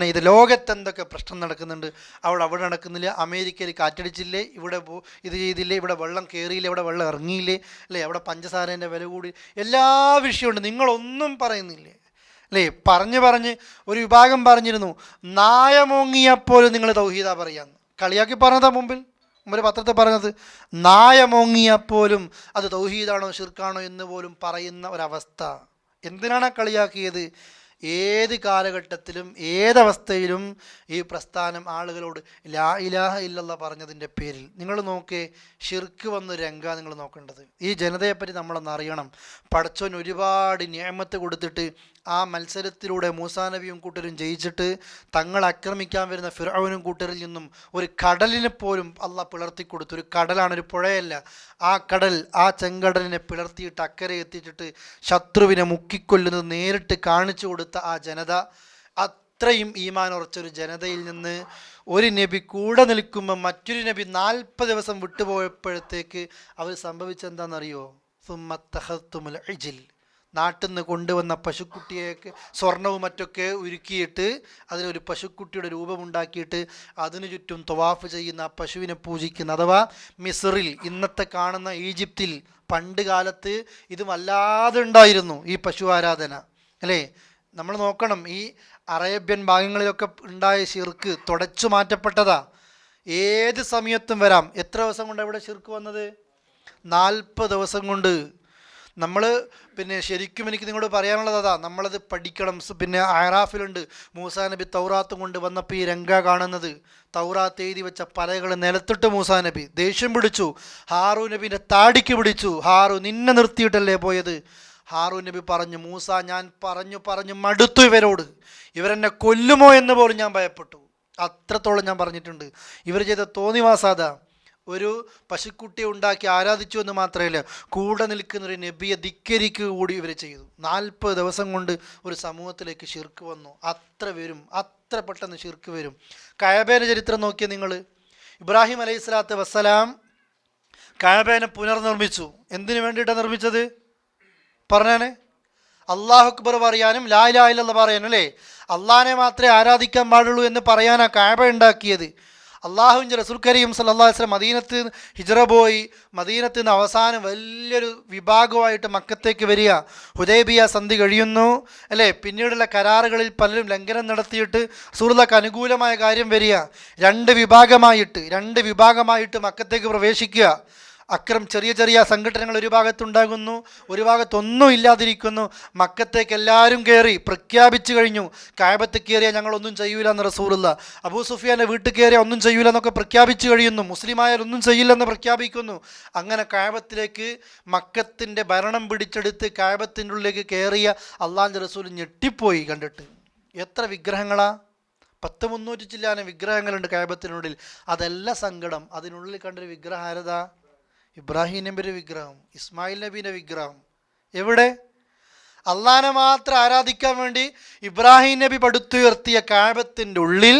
ഇത് ലോകത്ത് എന്തൊക്കെ പ്രശ്നം നടക്കുന്നുണ്ട്, അവിടെ നടക്കുന്നില്ല. അമേരിക്കയിൽ കാറ്റടിച്ചില്ലേ, ഇവിടെ ഇത് ചെയ്തില്ലേ, ഇവിടെ വെള്ളം കയറിയില്ലേ, ഇവിടെ വെള്ളം ഇറങ്ങിയില്ലേ അല്ലേ, അവിടെ പഞ്ചസാരേൻ്റെ വില കൂടി, എല്ലാ വിഷയമുണ്ട്. നിങ്ങളൊന്നും പറയുന്നില്ലേ അല്ലേ? പറഞ്ഞ് ഒരു വിഭാഗം പറഞ്ഞിരുന്നു, നായമോങ്ങിയപ്പോലും നിങ്ങൾ തൗഹീദാ പറയാന്ന്. കളിയാക്കി പറഞ്ഞതാ മുമ്പിൽ പത്രത്തിൽ പറഞ്ഞത്. നായമോങ്ങിയപ്പോലും അത് തൗഹീദാണോ ഷിർക്കാണോ എന്ന് പോലും പറയുന്ന ഒരവസ്ഥ. എന്തിനാണ് കളിയാക്കിയത്? ഏത് കാലഘട്ടത്തിലും ഏതവസ്ഥയിലും ഈ പ്രസ്ഥാനം ആളുകളോട് ലാ ഇലാഹ ഇല്ലല്ലാഹ് പറഞ്ഞതിൻ്റെ പേരിൽ നിങ്ങൾ നോക്കേ ഷിർക്ക് വന്ന രംഗ നിങ്ങൾ നോക്കേണ്ടത്. ഈ ജനതയെപ്പറ്റി നമ്മളൊന്ന് അറിയണം. പടച്ചോൻ ഒരുപാട് നിഅമത്ത് കൊടുത്തിട്ട് ആ മത്സരത്തിലൂടെ മൂസാ നബിയും കൂട്ടരും ജയിച്ചിട്ട് തങ്ങൾ ആക്രമിക്കാൻ വരുന്ന ഫിർഔനും കൂട്ടരിൽ നിന്നും ഒരു കടലിനെ പോലും അള്ളാഹ് പിളർത്തിക്കൊടുത്തു. ഒരു കടലാണ്, ഒരു പുഴയല്ല. ആ കടൽ, ആ ചെങ്കടലിനെ പിളർത്തിയിട്ട് അക്കരെ എത്തിച്ചിട്ട് ശത്രുവിനെ മുക്കിക്കൊല്ലുന്നത് നേരിട്ട് കാണിച്ചു കൊടുത്ത ആ ജനത, അത്രയും ഈമാൻ ഉറച്ചൊരു ജനതയിൽ നിന്ന് ഒരു നബി കൂടെ നിൽക്കുമ്പോൾ മറ്റൊരു നബി 40 ദിവസം വിട്ടുപോയപ്പോഴത്തേക്ക് അവർ സംഭവിച്ചെന്താണെന്നറിയോ? സുമ്മത്തഖത്തുമുൽ ഇജ്ൽ, നാട്ടിൽ നിന്ന് കൊണ്ടുവന്ന പശുക്കുട്ടിയൊക്കെ സ്വർണവും മറ്റൊക്കെ ഉരുക്കിയിട്ട് അതിനൊരു പശുക്കുട്ടിയുടെ രൂപമുണ്ടാക്കിയിട്ട് അതിനു ചുറ്റും തവാഫ് ചെയ്യുന്ന, ആ പശുവിനെ പൂജിക്കുന്ന, അഥവാ മിസ്റിൽ, ഇന്നത്തെ കാണുന്ന ഈജിപ്തിൽ പണ്ട് കാലത്ത് ഇത് വല്ലാതെ ഉണ്ടായിരുന്നു ഈ പശു ആരാധന അല്ലേ? നമ്മൾ നോക്കണം, ഈ അറേബ്യൻ ഭാഗങ്ങളിലൊക്കെ ഉണ്ടായ ഷിർക്ക് തുടച്ചു മാറ്റപ്പെട്ടതാ. ഏത് സമയത്തും വരാം. എത്ര ദിവസം കൊണ്ട് ഇവിടെ ഷിർക്ക് വന്നത്? 40 ദിവസം കൊണ്ട്. നമ്മൾ ശരിക്കും എനിക്ക് നിങ്ങളോട് പറയാനുള്ളത് അതാ, നമ്മളത് പഠിക്കണം. അറാഫിലുണ്ട് മൂസാ നബി തൗറാത്ത് കൊണ്ട് വന്നപ്പോൾ ഈ രംഗ കാണുന്നത്. തൗറാത്ത് എഴുതി വെച്ച പലകൾ നിലത്തിട്ട് മൂസാ നബി ദേഷ്യം പിടിച്ചു. ഹാറൂ നബിൻ്റെ താടിക്ക് പിടിച്ചു. ഹാറൂ, നിന്നെ നിർത്തിയിട്ടല്ലേ പോയത്? ഹാറൂ നബി പറഞ്ഞു, മൂസ ഞാൻ പറഞ്ഞു മടുത്തു ഇവരോട്, ഇവരെന്നെ കൊല്ലുമോ എന്ന് പോലും ഞാൻ ഭയപ്പെട്ടു. അത്രത്തോളം ഞാൻ പറഞ്ഞിട്ടുണ്ട്. ഇവർ ചെയ്ത തോന്നിവാസാദാ. ഒരു പശുക്കുട്ടിയെ ഉണ്ടാക്കി ആരാധിച്ചു എന്ന് മാത്രമല്ല, കൂടെ നിൽക്കുന്ന ഒരു നബിയെ ധിക്കരിക്കുക കൂടി ഇവർ ചെയ്തു. 40 ദിവസം കൊണ്ട് ഒരു സമൂഹത്തിലേക്ക് ഷിർക്ക് വന്നു. അത്ര പെട്ടെന്ന് ഷിർക്ക് വരും. കഅബയുടെ ചരിത്രം നോക്കിയാൽ നിങ്ങൾ, ഇബ്രാഹിം അലൈഹിസ്സലാത്തു വസ്സലാം കഅബയെ പുനർനിർമ്മിച്ചു. എന്തിനു വേണ്ടിയിട്ടാണ് നിർമ്മിച്ചത്? പറഞ്ഞാനെ അല്ലാഹു അക്ബർ പറയാനും ലാ ഇലാഹ ഇല്ലല്ലാഹ് പറയാനും അല്ലേ? അള്ളാഹിനെ മാത്രമേ ആരാധിക്കാൻ പാടുള്ളൂ എന്ന് പറയാനാ കഅബ ഉണ്ടാക്കിയത്. അള്ളാഹുവിൻ്റെ റസൂൽ കരീം സല്ലല്ലാഹു അലൈഹി വസല്ലം മദീനത്ത് ഹിജ്റ പോയി. മദീനത്ത് നിന്ന് അവസാനം വലിയൊരു വിഭാഗമായിട്ട് മക്കത്തേക്ക് വരിക. ഹുദൈബിയ സന്ധി കഴിയുന്നു അല്ലേ? പിന്നീടുള്ള കരാറുകളിൽ പലരും ലംഘനം നടത്തിയിട്ട് റസൂലുള്ളാഹിക്ക് അനുകൂലമായ കാര്യം വരിക. രണ്ട് വിഭാഗമായിട്ട് മക്കത്തേക്ക് പ്രവേശിക്കുക. ചെറിയ ചെറിയ സംഘടനകൾ ഒരു ഭാഗത്തുണ്ടാകുന്നു, ഒരു ഭാഗത്തൊന്നും ഇല്ലാതിരിക്കുന്നു. മക്കത്തേക്ക് എല്ലാവരും കയറി പ്രഖ്യാപിച്ചു കഴിഞ്ഞു, കഅബത്ത് കയറിയാൽ ഞങ്ങളൊന്നും ചെയ്യൂല എന്ന് റസൂലുള്ള. അബൂ സുഫിയാൻ്റെ വീട്ടിൽ കയറിയാൽ ഒന്നും ചെയ്യൂല എന്നൊക്കെ പ്രഖ്യാപിച്ചു കഴിയുന്നു. മുസ്ലിമായാൽ ഒന്നും ചെയ്യില്ലെന്ന് പ്രഖ്യാപിക്കുന്നു. അങ്ങനെ കഅബത്തിലേക്ക് മക്കത്തിൻ്റെ ഭരണം പിടിച്ചെടുത്ത് കഅബത്തിൻ്റെ ഉള്ളിലേക്ക് കയറിയ അള്ളാഹുവിൻ്റെ റസൂൽ ഞെട്ടിപ്പോയി കണ്ടിട്ട്. എത്ര വിഗ്രഹങ്ങളാ, 300 ചില്ലാനം വിഗ്രഹങ്ങളുണ്ട് കഅബത്തിനുള്ളിൽ. അതല്ല സങ്കടം, അതിനുള്ളിൽ കണ്ടൊരു വിഗ്രഹം ആരതാ? ഇബ്രാഹിം നബിയുടെ വിഗ്രഹം, ഇസ്മായിൽ നബീൻ്റെ വിഗ്രഹം. എവിടെ? അള്ളാഹനെ മാത്രം ആരാധിക്കാൻ വേണ്ടി ഇബ്രാഹിം നബി പടുത്തുയർത്തിയ കഅബത്തിൻ്റെ ഉള്ളിൽ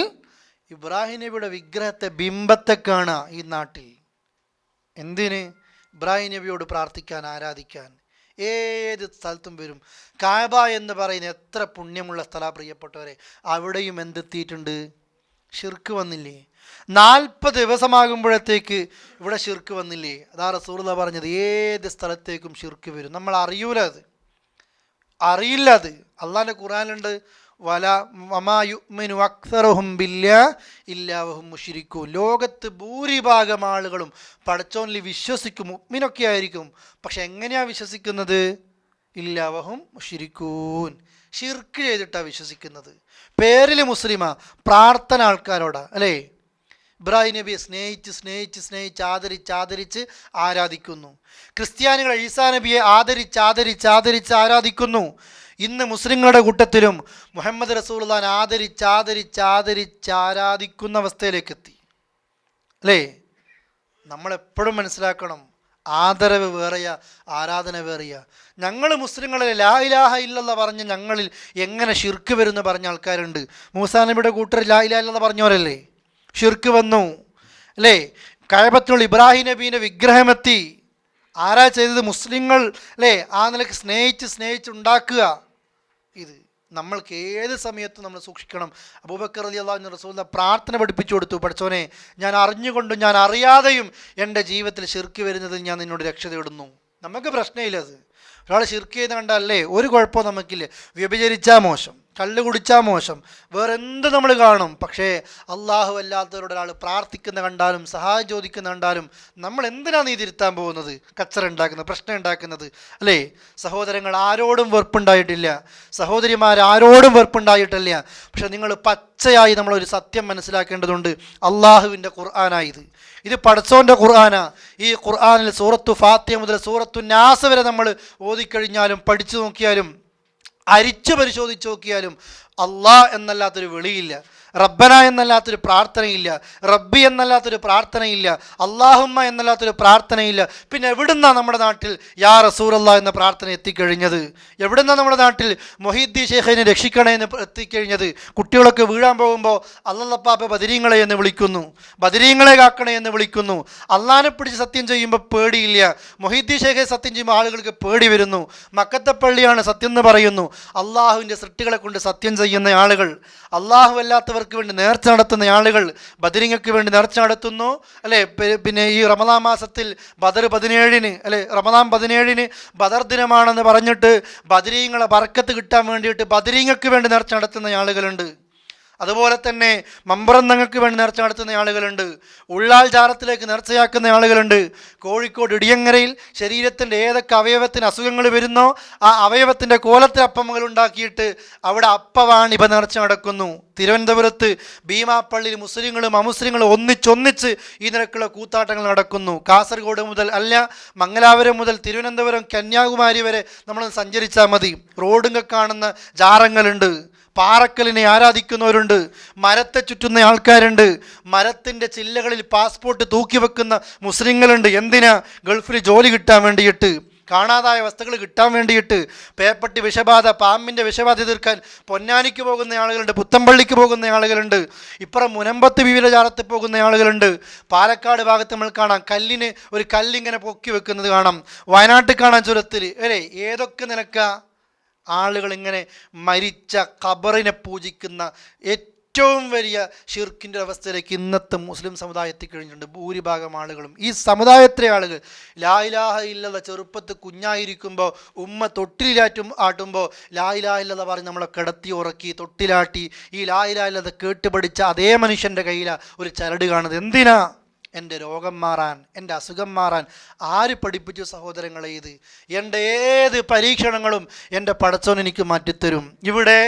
ഇബ്രാഹിം നബിയുടെ വിഗ്രഹത്തെ, ബിംബത്തെ കാണുക ഈ നാട്ടിൽ. എന്തിന്? ഇബ്രാഹിം നബിയോട് പ്രാർത്ഥിക്കാൻ, ആരാധിക്കാൻ. ഏത് സ്ഥലത്തും വരും. കഅബ എന്ന് പറയുന്ന എത്ര പുണ്യമുള്ള സ്ഥലമാണ് പ്രിയപ്പെട്ടവരെ. അവിടെയും എന്തെത്തിയിട്ടുണ്ട്? ഷിർക്ക് വന്നില്ലേ? 40 ദിവസമാകുമ്പോഴത്തേക്ക് ഇവിടെ ഷിർക്ക് വന്നില്ലേ? അതാ റസൂലുള്ളാഹി പറഞ്ഞത്, ഏത് സ്ഥലത്തേക്കും ഷിർക്ക് വരും. നമ്മൾ അറിയൂല, അറിയില്ല. അത് അള്ളാഹിൻ്റെ ഖുർആനിലുണ്ട്, വമാ യുഅ്മിനു അക്സറുഹും ബില്ലാഹി ഇല്ലാ വഹും മുശ്രികൂൻ. ലോകത്ത് ഭൂരിഭാഗം ആളുകളും പടച്ചോനിൽ വിശ്വസിക്കും, മുഅ്മിനൊക്കെ ആയിരിക്കും. പക്ഷെ എങ്ങനെയാണ് വിശ്വസിക്കുന്നത്? ഇല്ലാ വഹും മുശ്രികൂൻ, ഷിർക്ക് ചെയ്തിട്ടാണ് വിശ്വസിക്കുന്നത്. പേരിൽ മുസ്ലിമാ, പ്രാർത്ഥന ആൾക്കാരോടാ അല്ലേ? ഇബ്രാഹിം നബിയെ സ്നേഹിച്ച് സ്നേഹിച്ച് സ്നേഹിച്ച് ആദരിച്ച് ആദരിച്ച് ആരാധിക്കുന്നു. ക്രിസ്ത്യാനികൾ ഈസാ നബിയെ ആദരിച്ച് ആദരിച്ച് ആദരിച്ച് ആരാധിക്കുന്നു. ഇന്ന് മുസ്ലിങ്ങളുടെ കൂട്ടത്തിലും മുഹമ്മദ് റസൂലുള്ളാഹിനെ ആദരിച്ച് ആദരിച്ച് ആദരിച്ച് ആരാധിക്കുന്ന അവസ്ഥയിലേക്ക് എത്തി അല്ലേ? നമ്മളെപ്പോഴും മനസ്സിലാക്കണം, ആദരവ് വേറെയാ, ആരാധന വേറെയാ. ഞങ്ങൾ മുസ്ലിങ്ങളിൽ ലാ ഇലാഹ ഇല്ലല്ലാഹ് പറഞ്ഞ് ഞങ്ങളിൽ എങ്ങനെ ഷിർക്ക് വരുമെന്ന് പറഞ്ഞ ആൾക്കാരുണ്ട്. മൂസാ നബിയുടെ കൂട്ടർ ലാ ഇലാഹ ഇല്ലല്ലാഹ് പറഞ്ഞവരല്ലേ? ഷിർക്ക് വന്നു അല്ലേ? കഅബത്തുൽ ഇബ്രാഹിം നബീൻ്റെ വിഗ്രഹമെത്തി. ആരാ ചെയ്തത്? മുസ്ലിങ്ങൾ അല്ലേ? ആ നിലയ്ക്ക് സ്നേഹിച്ച് സ്നേഹിച്ചുണ്ടാക്കുക. ഇത് നമ്മൾക്ക് ഏത് സമയത്തും നമ്മൾ സൂക്ഷിക്കണം. അബൂബക്കർ റളിയല്ലാഹു അൻഹു റസൂലുള്ളാഹി പ്രാർത്ഥന പഠിപ്പിച്ചു കൊടുത്തു, പഠിച്ചോനെ, ഞാൻ അറിഞ്ഞുകൊണ്ടും ഞാൻ അറിയാതെയും എൻ്റെ ജീവിതത്തിൽ ഷിർക്ക് വരുന്നതിൽ ഞാൻ നിന്നോട് രക്ഷ തേടുന്നു. നമുക്ക് പ്രശ്നമില്ല. അത് ഒരാൾ ഷിർക്ക് ചെയ്യുന്ന കണ്ടല്ലേ ഒരു കുഴപ്പവും നമുക്കില്ല. വ്യഭിചരിച്ചാൽ മോശം, കള്ള് കുടിച്ചാൽ മോശം, വേറെ എന്ത് നമ്മൾ കാണും. പക്ഷേ അള്ളാഹു അല്ലാത്തവരോട് ഒരാൾ പ്രാർത്ഥിക്കുന്ന കണ്ടാലും സഹായം ചോദിക്കുന്ന കണ്ടാലും നമ്മൾ എന്തിനാണ് നീ തിരുത്താൻ പോകുന്നത്? കച്ചറ ഉണ്ടാക്കുന്നത്, പ്രശ്നം ഉണ്ടാക്കുന്നത് അല്ലേ? സഹോദരങ്ങൾ ആരോടും വെറുപ്പുണ്ടായിട്ടില്ല, സഹോദരിമാരാരോടും വെറുപ്പുണ്ടായിട്ടില്ല. പക്ഷെ നിങ്ങൾ പച്ചയായി നമ്മളൊരു സത്യം മനസ്സിലാക്കേണ്ടതുണ്ട്. അള്ളാഹുവിൻ്റെ ഖുർആനായത്, ഇത് പടച്ചോൻ്റെ ഖുർആനാ. ഈ ഖുർആനിൽ സൂറത്തു ഫാത്തിഹ മുതൽ സൂറത്തു നാസ് വരെ നമ്മൾ ഓതിക്കഴിഞ്ഞാലും പഠിച്ചു നോക്കിയാലും അരിച്ചു പരിശോധിച്ച് നോക്കിയാലും അള്ളാഹ് എന്നല്ലാത്തൊരു വിളിയില്ല, റബ്ബന എന്നല്ലാത്തൊരു പ്രാർത്ഥനയില്ല, റബ്ബി എന്നല്ലാത്തൊരു പ്രാർത്ഥനയില്ല, അള്ളാഹുമ്മ എന്നല്ലാത്തൊരു പ്രാർത്ഥനയില്ല. പിന്നെ എവിടുന്നാ നമ്മുടെ നാട്ടിൽ യാ റസൂലല്ലാഹ് എന്ന പ്രാർത്ഥന എത്തിക്കഴിഞ്ഞത്? എവിടുന്നാ നമ്മുടെ നാട്ടിൽ മൊഹീദ്ദീൻ ശൈഖിനെ രക്ഷിക്കണേ എന്ന് എത്തിക്കഴിഞ്ഞത്? കുട്ടികളൊക്കെ വീഴാൻ പോകുമ്പോൾ അല്ലല്ലപ്പാപ്പ ബദരീങ്ങളെ എന്ന് വിളിക്കുന്നു, ബദരീങ്ങളെ കാക്കണേ എന്ന് വിളിക്കുന്നു. അള്ളാഹിനെ പിടിച്ച് സത്യം ചെയ്യുമ്പോൾ പേടിയില്ല, മൊഹീദ്ദീൻ ശൈഖെ സത്യം ചെയ്യുമ്പോൾ ആളുകൾക്ക് പേടി വരുന്നു. മക്കത്തെ പള്ളിയാണ് സത്യം എന്ന് പറയുന്നു. അള്ളാഹുവിൻ്റെ സൃഷ്ടികളെ കൊണ്ട് സത്യം ചെയ്യുന്ന ആളുകൾ, അള്ളാഹു അല്ലാത്തവർക്ക് വേണ്ടി നേർച്ച നടത്തുന്ന ആളുകൾ, ബദരിങ്ങൾക്ക് വേണ്ടി നേർച്ച നടത്തുന്നു അല്ലേ? പിന്നെ ഈ റമദാൻ മാസത്തിൽ ബദർ 17 അല്ലേ, റമദാൻ 17 ബദർ ദിനമാണെന്ന് പറഞ്ഞിട്ട് ബദരീങ്ങളെ ബർക്കത്ത് കിട്ടാൻ വേണ്ടിയിട്ട് ബദരീങ്ങൾക്ക് വേണ്ടി നേർച്ച നടത്തുന്ന ആളുകളുണ്ട്. അതുപോലെ തന്നെ മമ്പറന്നങ്ങൾക്ക് വേണ്ടി നേർച്ച നടത്തുന്ന ആളുകളുണ്ട്. ഉള്ളാൽ ജാറത്തിലേക്ക് നേർച്ചയാക്കുന്ന ആളുകളുണ്ട്. കോഴിക്കോട് ഇടിയങ്ങരയിൽ ശരീരത്തിൻ്റെ ഏതൊക്കെ അവയവത്തിന് അസുഖങ്ങൾ വരുന്നോ ആ അവയവത്തിൻ്റെ കോലത്തിൽ അപ്പങ്ങൾ ഉണ്ടാക്കിയിട്ട് അവിടെ അപ്പവാണിഭ നേർച്ച നടക്കുന്നു. തിരുവനന്തപുരത്ത് ഭീമാപ്പള്ളിയിൽ മുസ്ലിങ്ങളും അമുസ്ലിങ്ങളും ഒന്നിച്ചൊന്നിച്ച് ഈ നിരക്കുള്ള കൂത്താട്ടങ്ങൾ നടക്കുന്നു. കാസർഗോഡ് മുതൽ അല്ല, മംഗലാപുരം മുതൽ തിരുവനന്തപുരം കന്യാകുമാരി വരെ നമ്മൾ സഞ്ചരിച്ചാൽ മതി. റോഡുകൾ കാണുന്ന ജാറങ്ങളുണ്ട്. പാറക്കലിനെ ആരാധിക്കുന്നവരുണ്ട്, മരത്തെ ചുറ്റുന്ന ആൾക്കാരുണ്ട്, മരത്തിൻ്റെ ചില്ലകളിൽ പാസ്പോർട്ട് തൂക്കി വെക്കുന്ന മുസ്ലിങ്ങളുണ്ട്. എന്തിനാ? ഗൾഫിൽ ജോലി കിട്ടാൻ വേണ്ടിയിട്ട്, കാണാതായ വസ്തുക്കൾ കിട്ടാൻ വേണ്ടിയിട്ട്. പേപ്പട്ടി വിഷബാധ, പാമ്പിൻ്റെ വിഷബാധ തീർക്കാൻ പൊന്നാനിക്ക് പോകുന്ന ആളുകളുണ്ട്, പുത്തമ്പള്ളിക്ക് പോകുന്ന ആളുകളുണ്ട്, ഇപ്പുറം മുനമ്പത്ത് വിവിധജാലത്തിൽ പോകുന്ന ആളുകളുണ്ട്. പാലക്കാട് ഭാഗത്ത് നമ്മൾ കാണാം കല്ലിന് ഒരു കല്ലിങ്ങനെ പൊക്കി വെക്കുന്നത് കാണാം. വയനാട്ടിൽ കാണാൻ ചുരത്തിൽ അല്ലേ? ഏതൊക്കെ നിലക്കാ ആളുകൾ ഇങ്ങനെ മരിച്ച ഖബറിനെ പൂജിക്കുന്ന ഏറ്റവും വലിയ ഷിർക്കിൻ്റെ അവസ്ഥയിലേക്ക് ഇന്നത്തെ മുസ്ലിം സമുദായത്തിൽ കഴിഞ്ഞിട്ടുണ്ട്. ഭൂരിഭാഗം ആളുകളും ഈ സമുദായത്തിലെ ആളുകൾ ലാ ഇലാഹ ഇല്ലല്ലാഹ് ചെറുപ്പത്ത് കുഞ്ഞായിരിക്കുമ്പോൾ ഉമ്മ ആട്ടുമ്പോൾ ലാ ഇലാഹ ഇല്ലല്ലാഹ് പറഞ്ഞ് നമ്മളെ കിടത്തി ഉറക്കി തൊട്ടിലാട്ടി ഈ ലാ ഇലാഹ ഇല്ലല്ലാഹ് കേട്ടുപഠിച്ച അതേ മനുഷ്യൻ്റെ കയ്യിലാണ് ഒരു ചരട് കാണുന്നത്. എന്തിനാ? എൻ്റെ രോഗം മാറാൻ, എൻ്റെ അസുഖം മാറാൻ ആര് പഠിപ്പിച്ചു സഹോദരങ്ങളെ? ഇത് എൻ്റെ ഏത് പരീക്ഷണങ്ങളും എൻ്റെ പടച്ചോൻ എനിക്ക് മാറ്റിത്തരും. ഇവിടെ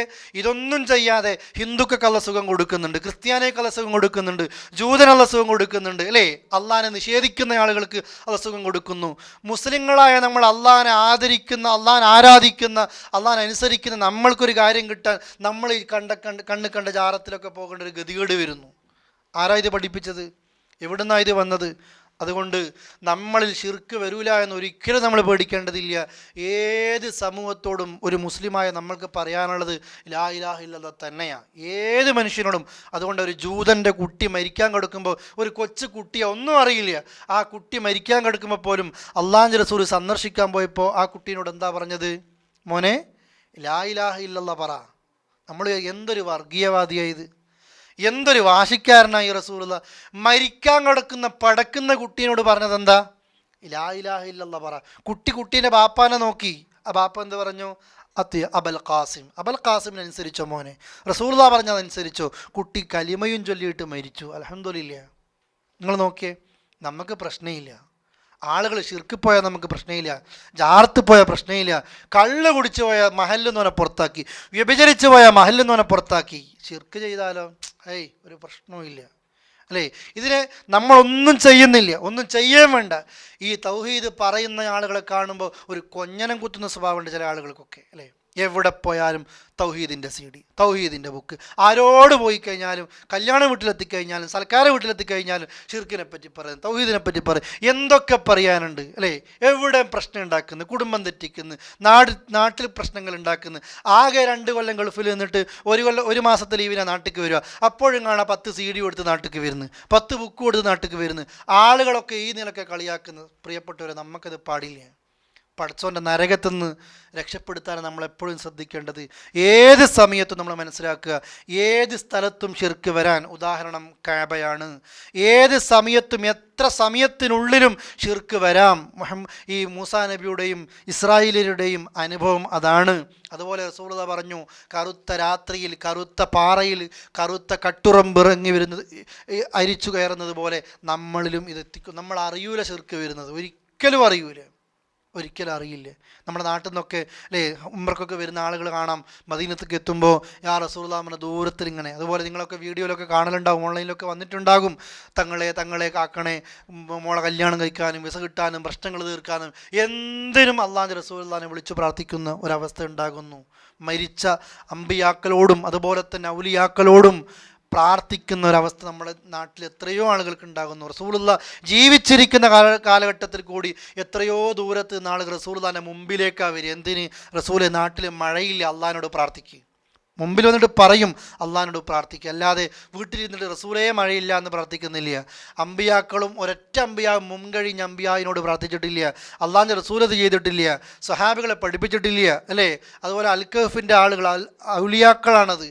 ഇതൊന്നും ചെയ്യാതെ ഹിന്ദുക്കൾക്കുള്ള സുഖം കൊടുക്കുന്നുണ്ട്, ക്രിസ്ത്യാനിക്കുള്ള സുഖം കൊടുക്കുന്നുണ്ട്, ജൂതനുള്ള സുഖം കൊടുക്കുന്നുണ്ട്, അല്ലേ? അള്ളാഹിനെ നിഷേധിക്കുന്ന ആളുകൾക്ക് ഉള്ള സുഖം കൊടുക്കുന്നു. മുസ്ലിങ്ങളായ നമ്മൾ അള്ളാഹിനെ ആദരിക്കുന്ന, അള്ളാഹിനെ ആരാധിക്കുന്ന, അള്ളാഹിനെ അനുസരിക്കുന്ന നമ്മൾക്കൊരു കാര്യം കിട്ടാൻ നമ്മൾ ഈ കണ്ണ് കണ്ട ജാറത്തിലൊക്കെ പോകേണ്ട ഒരു ഗതികേട് വരുന്നു. ആരാ ഇത് പഠിപ്പിച്ചത്? എവിടുന്നാണ് ഇത് വന്നത്? അതുകൊണ്ട് നമ്മളിൽ ശിർക്ക് വരൂല എന്ന് ഒരിക്കലും നമ്മൾ പേടിക്കേണ്ടതില്ല. ഏത് സമൂഹത്തോടും ഒരു മുസ്ലിമായ നമ്മൾക്ക് പറയാനുള്ളത് ലാ ഇലാഹ ഇല്ലല്ലാഹ് തന്നെയാണ്, ഏത് മനുഷ്യനോടും. അതുകൊണ്ട് ഒരു ജൂതൻ്റെ കുട്ടി മരിക്കാൻ കിടക്കുമ്പോൾ, ഒരു കൊച്ചു കുട്ടിയെ ഒന്നും അറിയില്ല, ആ കുട്ടി മരിക്കാൻ കിടക്കുമ്പോൾ പോലും അള്ളാഹുവിൻ്റെ റസൂൽ സന്ദർശിക്കാൻ പോയപ്പോൾ ആ കുട്ടീനോട് എന്താ പറഞ്ഞത്? മോനെ ലാ ഇലാഹ ഇല്ലല്ലാഹ് പറ. നമ്മൾ എന്തൊരു വർഗീയവാദിയായത്, എന്തൊരു വാശിക്കാരനായി റസൂലുള്ള. മരിക്കാൻ കിടക്കുന്ന പടക്കുന്ന കുട്ടീനോട് പറഞ്ഞത് എന്താ? ലാ ഇലാഹ ഇല്ലല്ലാഹ് പറ. കുട്ടീൻ്റെ ബാപ്പാനെ നോക്കി, ആ ബാപ്പ എന്ത് പറഞ്ഞു? Abel Qasem. അബൽ ഖാസിമിനനുസരിച്ചോ മോനെ? റസൂലുള്ള പറഞ്ഞതനുസരിച്ചോ? കുട്ടി കലിമയും ചൊല്ലിയിട്ട് മരിച്ചു. അൽഹംദുലില്ലാ. നിങ്ങൾ നോക്കിയേ, നമുക്ക് പ്രശ്നമില്ല. ആളുകൾ ശിർക്ക് പോയാൽ നമുക്ക് പ്രശ്നമില്ല, ജാർത്ത് പോയാൽ പ്രശ്നമില്ല, കള്ള് കുടിച്ചു പോയാൽ മഹല്ല് എന്ന് പറഞ്ഞാൽ പുറത്താക്കി, വ്യഭിചരിച്ചു പോയാൽ മഹല്ല് എന്ന് പറഞ്ഞാൽ പുറത്താക്കി. ശിർക്ക് ചെയ്താലോ ഒരു പ്രശ്നവും ഇല്ല, അല്ലേ? ഇതിനെ നമ്മളൊന്നും ചെയ്യുന്നില്ല, ഒന്നും ചെയ്യാൻ വേണ്ട. ഈ തൗഹീദ് പറയുന്ന ആളുകളെ കാണുമ്പോൾ ഒരു കൊഞ്ഞനം കുത്തുന്ന സ്വഭാവമുണ്ട് ചില ആളുകൾക്കൊക്കെ, അല്ലേ? എവിടെ പോയാലും തൗഹീദിൻ്റെ CD, തൗഹീദിൻ്റെ ബുക്ക്. ആരോട് പോയി കഴിഞ്ഞാലും, കല്യാണ വീട്ടിലെത്തിക്കഴിഞ്ഞാലും, സൽക്കാര വീട്ടിലെത്തിക്കഴിഞ്ഞാലും ഷിർക്കിനെ പറ്റി പറയും, തൗഹീദിനെ പറ്റി പറയും. എന്തൊക്കെ പറയാനുണ്ട്, അല്ലേ? എവിടെ പ്രശ്നം ഉണ്ടാക്കുന്നു, കുടുംബം തെറ്റിക്കുന്നു, നാട്ടിൽ പ്രശ്നങ്ങൾ ഉണ്ടാക്കുന്നു. ആകെ 2 കൊല്ലം ഗൾഫിൽ നിന്നിട്ട് ഒരു മാസത്തെ ലീവിനാണ് നാട്ടിലേക്ക് വരിക. അപ്പോഴും കാണാം 10 CD കൊടുത്ത് നാട്ടിലേക്ക് വരുന്നു, 10 ബുക്ക് കൊടുത്ത് നാട്ടിലേക്ക് വരുന്നു. ആളുകളൊക്കെ ഈ നിലക്കെ കളിയാക്കുന്നത്. പ്രിയപ്പെട്ടവരെ, നമുക്കത് പാടില്ല. പടച്ചോൻ്റെ നരകത്തുനിന്ന് രക്ഷപ്പെടുത്താൻ നമ്മളെപ്പോഴും ശ്രദ്ധിക്കേണ്ടത്. ഏത് സമയത്തും നമ്മൾ മനസ്സിലാക്കുക, ഏത് സ്ഥലത്തും ശിർക്ക് വരാൻ ഉദാഹരണം കഅബയാണ്. ഏത് സമയത്തും എത്ര സമയത്തിനുള്ളിലും ശിർക്ക് വരാം. ഈ മൂസാ നബിയുടെയും ഇസ്രായേലിയരുടെയും അനുഭവം അതാണ്. അതുപോലെ റസൂലുള്ളാഹി പറഞ്ഞു, കറുത്ത രാത്രിയിൽ കറുത്ത പാറയിൽ കറുത്ത കട്ടുറമ്പിറങ്ങി വരുന്നത്, അരിച്ചു കയറുന്നത് പോലെ നമ്മളിലും ഇതെത്തിക്കും. നമ്മൾ അറിയൂല ശിർക്ക് വരുന്നത്, ഒരിക്കലും അറിയൂല, ഒരിക്കലും അറിയില്ല. നമ്മുടെ നാട്ടിൽ നിന്നൊക്കെ, അല്ലേ, ഉംറക്കൊക്കെ വരുന്ന ആളുകൾ കാണാം, മദീനത്തേക്ക് എത്തുമ്പോൾ യാ റസൂലുള്ളാഹി പറഞ്ഞ ദൂരത്തിൽ ഇങ്ങനെ. അതുപോലെ നിങ്ങളൊക്കെ വീഡിയോയിലൊക്കെ കാണലുണ്ടാവും, ഓൺലൈനിലൊക്കെ വന്നിട്ടുണ്ടാകും. തങ്ങളെ കാക്കണേ, മോളെ കല്യാണം കഴിക്കാനും വിസ കിട്ടാനും പ്രശ്നങ്ങൾ തീർക്കാനും എന്തിനും അള്ളാഹുവിൻ്റെ റസൂലുള്ളാഹിനെ വിളിച്ചു പ്രാർത്ഥിക്കുന്ന ഒരവസ്ഥ ഉണ്ടാകുന്നു. മരിച്ച അമ്പിയാക്കളോടും അതുപോലെ തന്നെ ഔലിയാക്കളോടും പ്രാർത്ഥിക്കുന്ന ഒരവസ്ഥ നമ്മുടെ നാട്ടിൽ എത്രയോ ആളുകൾക്ക് ഉണ്ടാകുന്നു. റസൂലുള്ളാഹി ജീവിച്ചിരിക്കുന്ന കാലഘട്ടത്തിൽ കൂടി എത്രയോ ദൂരത്ത് നിന്ന് ആളുകൾ റസൂലുള്ളാഹിൻ്റെ മുമ്പിലേക്കാണ് വരിക. എന്തിന്? റസൂലെ നാട്ടിൽ മഴയില്ല, അള്ളാഹിനോട് പ്രാർത്ഥിക്കുക. മുമ്പിൽ വന്നിട്ട് പറയും അള്ളാഹിനോട് പ്രാർത്ഥിക്കുക. അല്ലാതെ വീട്ടിലിരുന്നിട്ട് റസൂലേ മഴയില്ല എന്ന് പ്രാർത്ഥിക്കുന്നില്ല. അമ്പിയാക്കളും ഒരൊറ്റ മുൻകഴിഞ്ഞ അമ്പിയാവിനോട് പ്രാർത്ഥിച്ചിട്ടില്ല. അള്ളാഹിൻ്റെ റസൂലത് ചെയ്തിട്ടില്ല, സ്വഹാബികളെ പഠിപ്പിച്ചിട്ടില്ല, അല്ലേ? അതുപോലെ അൽക്കഹഫിൻ്റെ ആളുകൾ ഔലിയാക്കളാണത്,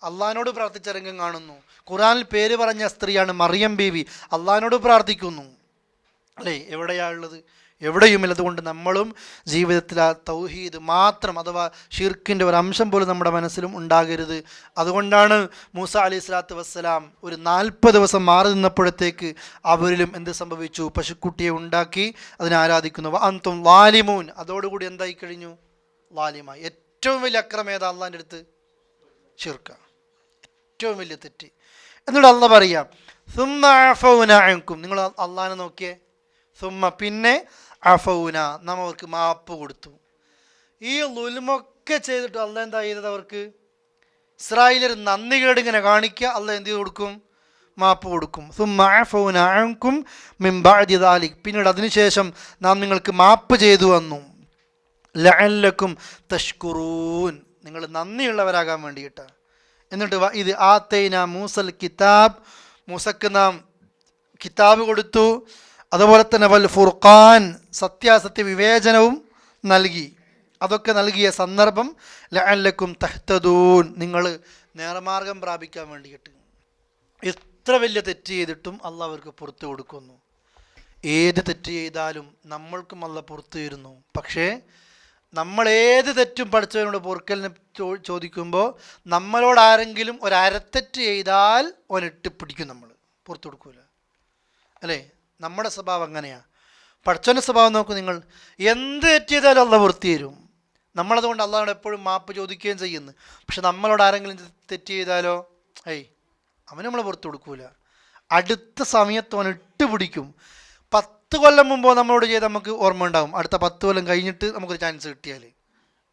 അള്ളാഹിനോട് പ്രാർത്ഥിച്ച രംഗം കാണുന്നു. ഖുർആനിൽ പേര് പറഞ്ഞ സ്ത്രീയാണ് മറിയം ബീവി, അള്ളാഹിനോട് പ്രാർത്ഥിക്കുന്നു, അല്ലേ? എവിടെയാണുള്ളത്? എവിടെയുമില്ല. അതുകൊണ്ട് നമ്മളും ജീവിതത്തിൽ ആ തൗഹീദ് മാത്രം, അഥവാ ഷിർക്കിൻ്റെ ഒരു അംശം പോലും നമ്മുടെ മനസ്സിലും ഉണ്ടാകരുത്. അതുകൊണ്ടാണ് മൂസ അലൈഹി സ്വലാത്തു വസ്സലാം ഒരു 40 ദിവസം മാറി നിന്നപ്പോഴത്തേക്ക് അവരിലും എന്ത് സംഭവിച്ചു? പശുക്കുട്ടിയെ ഉണ്ടാക്കി അതിനെ ആരാധിക്കുന്നു. അന്തും ലാലിമൂൻ. അതോടുകൂടി എന്തായി കഴിഞ്ഞു? ലാലിമായി. ഏറ്റവും വലിയ അക്രമം ഏതാ അള്ളാഹിൻ്റെ അടുത്ത്? ഷിർക്ക, ഏറ്റവും വലിയ തെറ്റ്. എന്നിട്ട് അള്ളാഹ് പറയാം, സുമ്മ അഫൗന അൻകും. നിങ്ങൾ അള്ളാഹിനെ നോക്കിയേ, സുമ്മ പിന്നെ അഫൗന, നാം അവർക്ക് മാപ്പ് കൊടുത്തു. ഈ ലുൽമൊക്കെ ചെയ്തിട്ട് അള്ളാഹ് എന്താ ചെയ്തത്? അവർക്ക് ഇസ്രായേലിയർ നന്ദി കേട് ഇങ്ങനെ കാണിക്കുക, അള്ളാഹ് എന്ത് കൊടുക്കും? മാപ്പ് കൊടുക്കും. സുമ്മ അഫൗന അൻകും മിൻ ബഅദി ദാലിക്. പിന്നീട് അതിനുശേഷം നാം നിങ്ങൾക്ക് മാപ്പ് ചെയ്തു വന്നു. ലഅല്ലക്കും തഷ്കുറൂൻ, നിങ്ങൾ നന്ദിയുള്ളവരാകാൻ വേണ്ടിയിട്ടാണ്. എന്നിട്ട് ഇത് ആതൈന മൂസൽ കിതാബ്, മൂസക്ക് നാം കിതാബ് കൊടുത്തു. അതുപോലെ തന്നെ വൽ ഫുർഖാൻ, സത്യാസത്യ വിവേചനവും നൽകി. അതൊക്കെ നൽകിയ സന്ദർഭം ലഅല്ലക്കും തഹ്തദൂൻ, നിങ്ങൾ നേർമാർഗം പ്രാപിക്കാൻ വേണ്ടിയിട്ട്. എത്ര വലിയ തെറ്റ് ചെയ്തിട്ടും അള്ളാഹ് അവർക്ക് പുറത്തു കൊടുക്കുന്നു. ഏത് തെറ്റ് ചെയ്താലും നമ്മൾക്കും അള്ളാഹ് പുറത്തു തരുന്നു. പക്ഷേ നമ്മൾ ഏത് തെറ്റും പഠിച്ചവനോട് പൊറുക്കലിനെ ചോദിക്കുമ്പോൾ നമ്മളോട് ആരെങ്കിലും ഒരരത്തെറ്റ് ചെയ്താൽ ഓനിട്ട് പിടിക്കും, നമ്മൾ പുറത്തു കൊടുക്കൂല. അല്ലേ? നമ്മുടെ സ്വഭാവം അങ്ങനെയാണ്. പടച്ചോൻ്റെ സ്വഭാവം നോക്കൂ നിങ്ങൾ. എന്ത് തെറ്റ് ചെയ്താലും അള്ളാഹ് പുറത്തു തരും. നമ്മളതുകൊണ്ട് അള്ളാഹോട് എപ്പോഴും മാപ്പ് ചോദിക്കുകയും ചെയ്യുന്നു. പക്ഷെ നമ്മളോട് ആരെങ്കിലും തെറ്റ് ചെയ്താലോ അവന് നമ്മൾ പുറത്തു കൊടുക്കൂല. അടുത്ത സമയത്ത് അവൻ ഇട്ടുപിടിക്കും. 10 കൊല്ലം മുമ്പോ നമ്മളോട് ചെയ്ത് നമുക്ക് ഓർമ്മ ഉണ്ടാകും. അടുത്ത 10 കൊല്ലം കഴിഞ്ഞിട്ട് നമുക്കൊരു ചാൻസ് കിട്ടിയാൽ,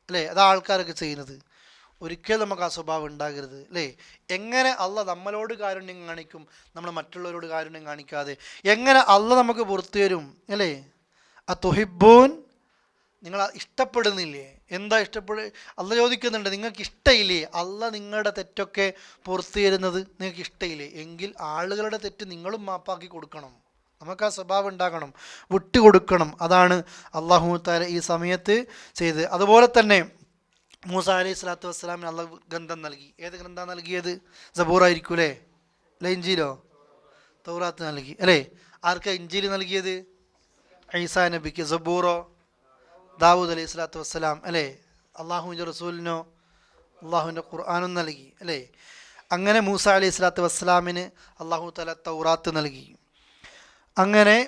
അല്ലേ? അതാ ആൾക്കാരൊക്കെ ചെയ്യുന്നത്. ഒരിക്കലും നമുക്ക് ആ സ്വഭാവം ഉണ്ടാകരുത്, അല്ലേ? എങ്ങനെ അള്ളാഹ് നമ്മളോട് കാരുണ്യം കാണിക്കും, നമ്മൾ മറ്റുള്ളവരോട് കാരുണ്യം കാണിക്കാതെ എങ്ങനെ അള്ളാഹ് നമുക്ക് പുറത്തു തരും, അല്ലേ? തുഹിബ്ബൂൻ, നിങ്ങൾ ഇഷ്ടപ്പെടുന്നില്ലേ? എന്താ അള്ളാഹ് ചോദിക്കുന്നുണ്ട്, നിങ്ങൾക്ക് ഇഷ്ടമില്ലേ അള്ളാഹ് നിങ്ങളുടെ തെറ്റൊക്കെ പുറത്തു തരുന്നത്? നിങ്ങൾക്ക് ഇഷ്ടമില്ലേ? എങ്കിൽ ആളുകളുടെ തെറ്റ് നിങ്ങളും മാപ്പാക്കി കൊടുക്കണം. നമുക്ക് ആ സ്വഭാവം ഉണ്ടാകണം, വിട്ടുകൊടുക്കണം. അതാണ് അള്ളാഹു തആല ഈ സമയത്ത് ചെയ്ത്. അതുപോലെ തന്നെ മൂസ അലൈഹി സ്വലാത്തു വസ്സലാമിന് അള്ളാഹു ഗ്രന്ഥം നൽകി. ഏത് ഗ്രന്ഥം നൽകിയത്? സബൂറായിരിക്കും അല്ലേ? അല്ലെ ഇഞ്ചീലോ തൗറാത്ത് നൽകി, അല്ലേ? ആർക്കാ ഇഞ്ചീൽ നൽകിയത്? ഈസാ നബിക്ക്. സബൂറോ? ദാവൂദ് അലൈഹി സ്വലാത്തു വസ്സലാം, അല്ലേ? അള്ളാഹുവിൻ്റെ റസൂലിനോ അള്ളാഹുവിൻ്റെ ഖുർആനും നൽകി, അല്ലേ? അങ്ങനെ മൂസ അലൈഹി സ്വലാത്തു വസ്സലാമിന് അള്ളാഹു തആല തൗറാത്ത് നൽകി. അങ്ങനെ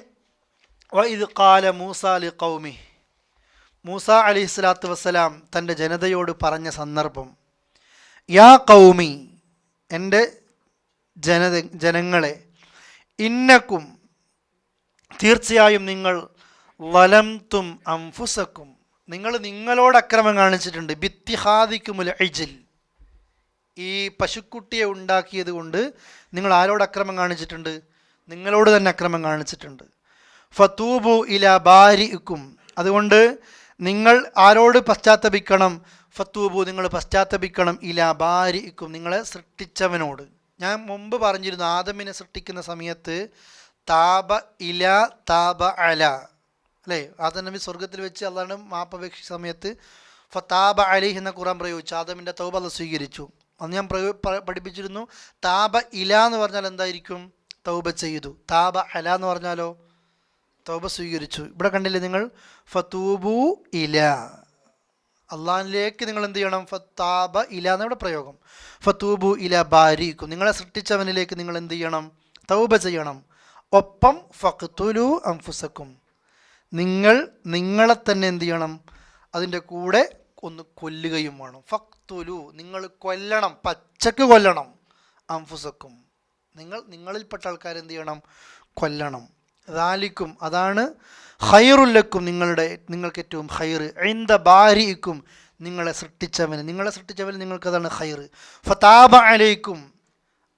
വഇദ് ഖാല മൂസ ലിഖൗമിഹി, മൂസ അലൈഹി സ്വലാത്തു വസ്സലാം തൻ്റെ ജനതയോട് പറഞ്ഞ സന്ദർഭം, യാ ഖൗമി, എൻ്റെ ജനങ്ങളെ, ഇന്നക്കും, തീർച്ചയായും നിങ്ങൾ, വലംതും അംഫുസക്കും, നിങ്ങൾ നിങ്ങളോട് അക്രമം കാണിച്ചിട്ടുണ്ട്. ബിത്തിഹാദിക്കുമുൽ ഇജ്ൽ, ഈ പശുക്കുട്ടിയെ ഉണ്ടാക്കിയത് കൊണ്ട് നിങ്ങൾ ആരോട് അക്രമം കാണിച്ചിട്ടുണ്ട്? നിങ്ങളോട് തന്നെ അക്രമം കാണിച്ചിട്ടുണ്ട്. ഫതൂബു ഇലാ ബാരിഇക്കും, അതുകൊണ്ട് നിങ്ങൾ ആരോട് പശ്ചാത്തപിക്കണം? ഫത്തൂബു, നിങ്ങൾ പശ്ചാത്തപിക്കണം, ഇലാ ബാരിഇക്കും, നിങ്ങളെ സൃഷ്ടിച്ചവനോട്. ഞാൻ മുമ്പ് പറഞ്ഞിരുന്നു, ആദമിനെ സൃഷ്ടിക്കുന്ന സമയത്ത് താബ ഇല താബ അല, അല്ലേ? ആദം നബി സ്വർഗത്തിൽ വെച്ച് അള്ളാഹുവിനെ മാപ്പപേക്ഷിച്ച സമയത്ത് ഫതാബ അലൈഹി എന്ന ഖുർആൻ പ്രയോഗിച്ചു. ആദമിൻ്റെ തൗബ അള്ളാഹ് സ്വീകരിച്ചു. അന്ന് ഞാൻ പഠിപ്പിച്ചിരുന്നു, താബ ഇല എന്ന് പറഞ്ഞാൽ എന്തായിരിക്കും? തൗബ ചെയ്തു. താബ അല എന്ന് പറഞ്ഞാലോ തൗബ സ്വീകരിച്ചു. ഇവിടെ കണ്ടില്ലേ നിങ്ങൾ? ഫതൂബു ഇല, അള്ളാഹിലേക്ക് നിങ്ങൾ എന്ത് ചെയ്യണം? ഫതാബ ഇല എന്നിവിടെ പ്രയോഗം. ഫതൂബു ഇല ബാരിക്കും, നിങ്ങളെ സൃഷ്ടിച്ചവനിലേക്ക് നിങ്ങൾ എന്ത് ചെയ്യണം? തൗബ ചെയ്യണം. ഒപ്പം ഫഖ്തുലു അൻഫുസക്കും, നിങ്ങളെ തന്നെ എന്ത് ചെയ്യണം? അതിൻ്റെ കൂടെ ഒന്ന് കൊല്ലുകയും വേണം. ഫഖ്തുലു, നിങ്ങൾ കൊല്ലണം, പച്ചക്ക് കൊല്ലണം. അൻഫുസക്കും, നിങ്ങളിൽപ്പെട്ട ആൾക്കാർ എന്ത് ചെയ്യണം? കൊല്ലണം. ദാലിക്കും, അതാണ് ഖൈറുല്ലക്കും, നിങ്ങൾക്ക് ഏറ്റവും ഖൈർ. ഇൻദ ബാരിഇക്കും, നിങ്ങളെ സൃഷ്ടിച്ചവന് നിങ്ങൾക്കതാണ് ഖൈർ. ഫതാബ അലൈക്കും,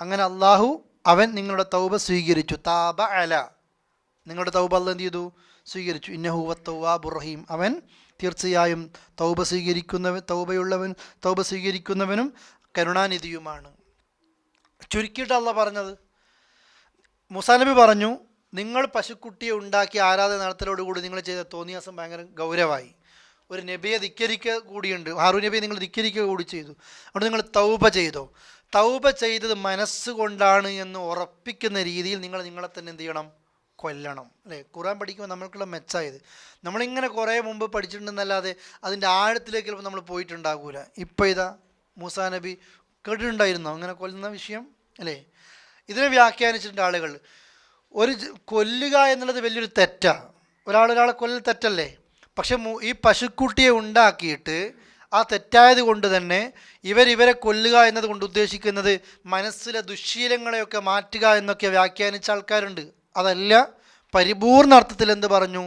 അങ്ങനെ അള്ളാഹു അവൻ നിങ്ങളുടെ തൗബ സ്വീകരിച്ചു. താബ അല, നിങ്ങളുടെ തൗബ അള്ളാഹ് എന്ത് ചെയ്തു? സ്വീകരിച്ചു. ഇന്നഹു വത്തവ്വാബുർ റഹീം, അവൻ തീർച്ചയായും തൗബ സ്വീകരിക്കുന്നവനും കരുണാനിധിയുമാണ്. ചുരുക്കിയിട്ട് അള്ളാഹ് പറഞ്ഞത്, മൂസാ നബി പറഞ്ഞു, നിങ്ങൾ പശുക്കുട്ടിയെ ഉണ്ടാക്കി ആരാധന നടത്തലോടുകൂടി നിങ്ങൾ ചെയ്ത തോന്നിയാസം ഭയങ്കര ഗൗരവമായി. ഒരു നബിയെ ധിക്കരിക്കുക കൂടിയുണ്ട്. ഹാറൂൻ നബിയെ നിങ്ങൾ ധിക്കരിക്കുക കൂടി ചെയ്തു. അതുകൊണ്ട് നിങ്ങൾ തൗബ ചെയ്തോ? തൗബ ചെയ്തത് മനസ്സുകൊണ്ടാണ് എന്ന് ഉറപ്പിക്കുന്ന രീതിയിൽ നിങ്ങളെ തന്നെ എന്ത് ചെയ്യണം? കൊല്ലണം, അല്ലേ? ഖുർആൻ പഠിക്കുമ്പോൾ നമ്മൾക്കുള്ള മെച്ചായത്, നമ്മളിങ്ങനെ കുറേ മുമ്പ് പഠിച്ചിട്ടുണ്ടെന്നല്ലാതെ അതിൻ്റെ ആഴത്തിലേക്ക് ചിലപ്പോൾ നമ്മൾ പോയിട്ടുണ്ടാകൂല. ഇപ്പോൾ ഇതാ മൂസാ നബി കേട്ടിട്ടുണ്ടായിരുന്നോ അങ്ങനെ കൊല്ലുന്ന വിഷയം, അല്ലേ? ഇതിനെ വ്യാഖ്യാനിച്ചിട്ടുണ്ട് ആളുകൾ. കൊല്ലുക എന്നുള്ളത് വലിയൊരു തെറ്റാണ്. ഒരാളെ കൊല്ലൽ തെറ്റല്ലേ? പക്ഷെ ഈ പശുക്കുട്ടിയെ ഉണ്ടാക്കിയിട്ട് ആ തെറ്റായത് കൊണ്ട് തന്നെ ഇവരെ കൊല്ലുക എന്നതുകൊണ്ട് ഉദ്ദേശിക്കുന്നത് മനസ്സിലെ ദുശ്ശീലങ്ങളെയൊക്കെ മാറ്റുക എന്നൊക്കെ വ്യാഖ്യാനിച്ച ആൾക്കാരുണ്ട്. അതല്ല, പരിപൂർണ അർത്ഥത്തിൽ എന്ത് പറഞ്ഞു?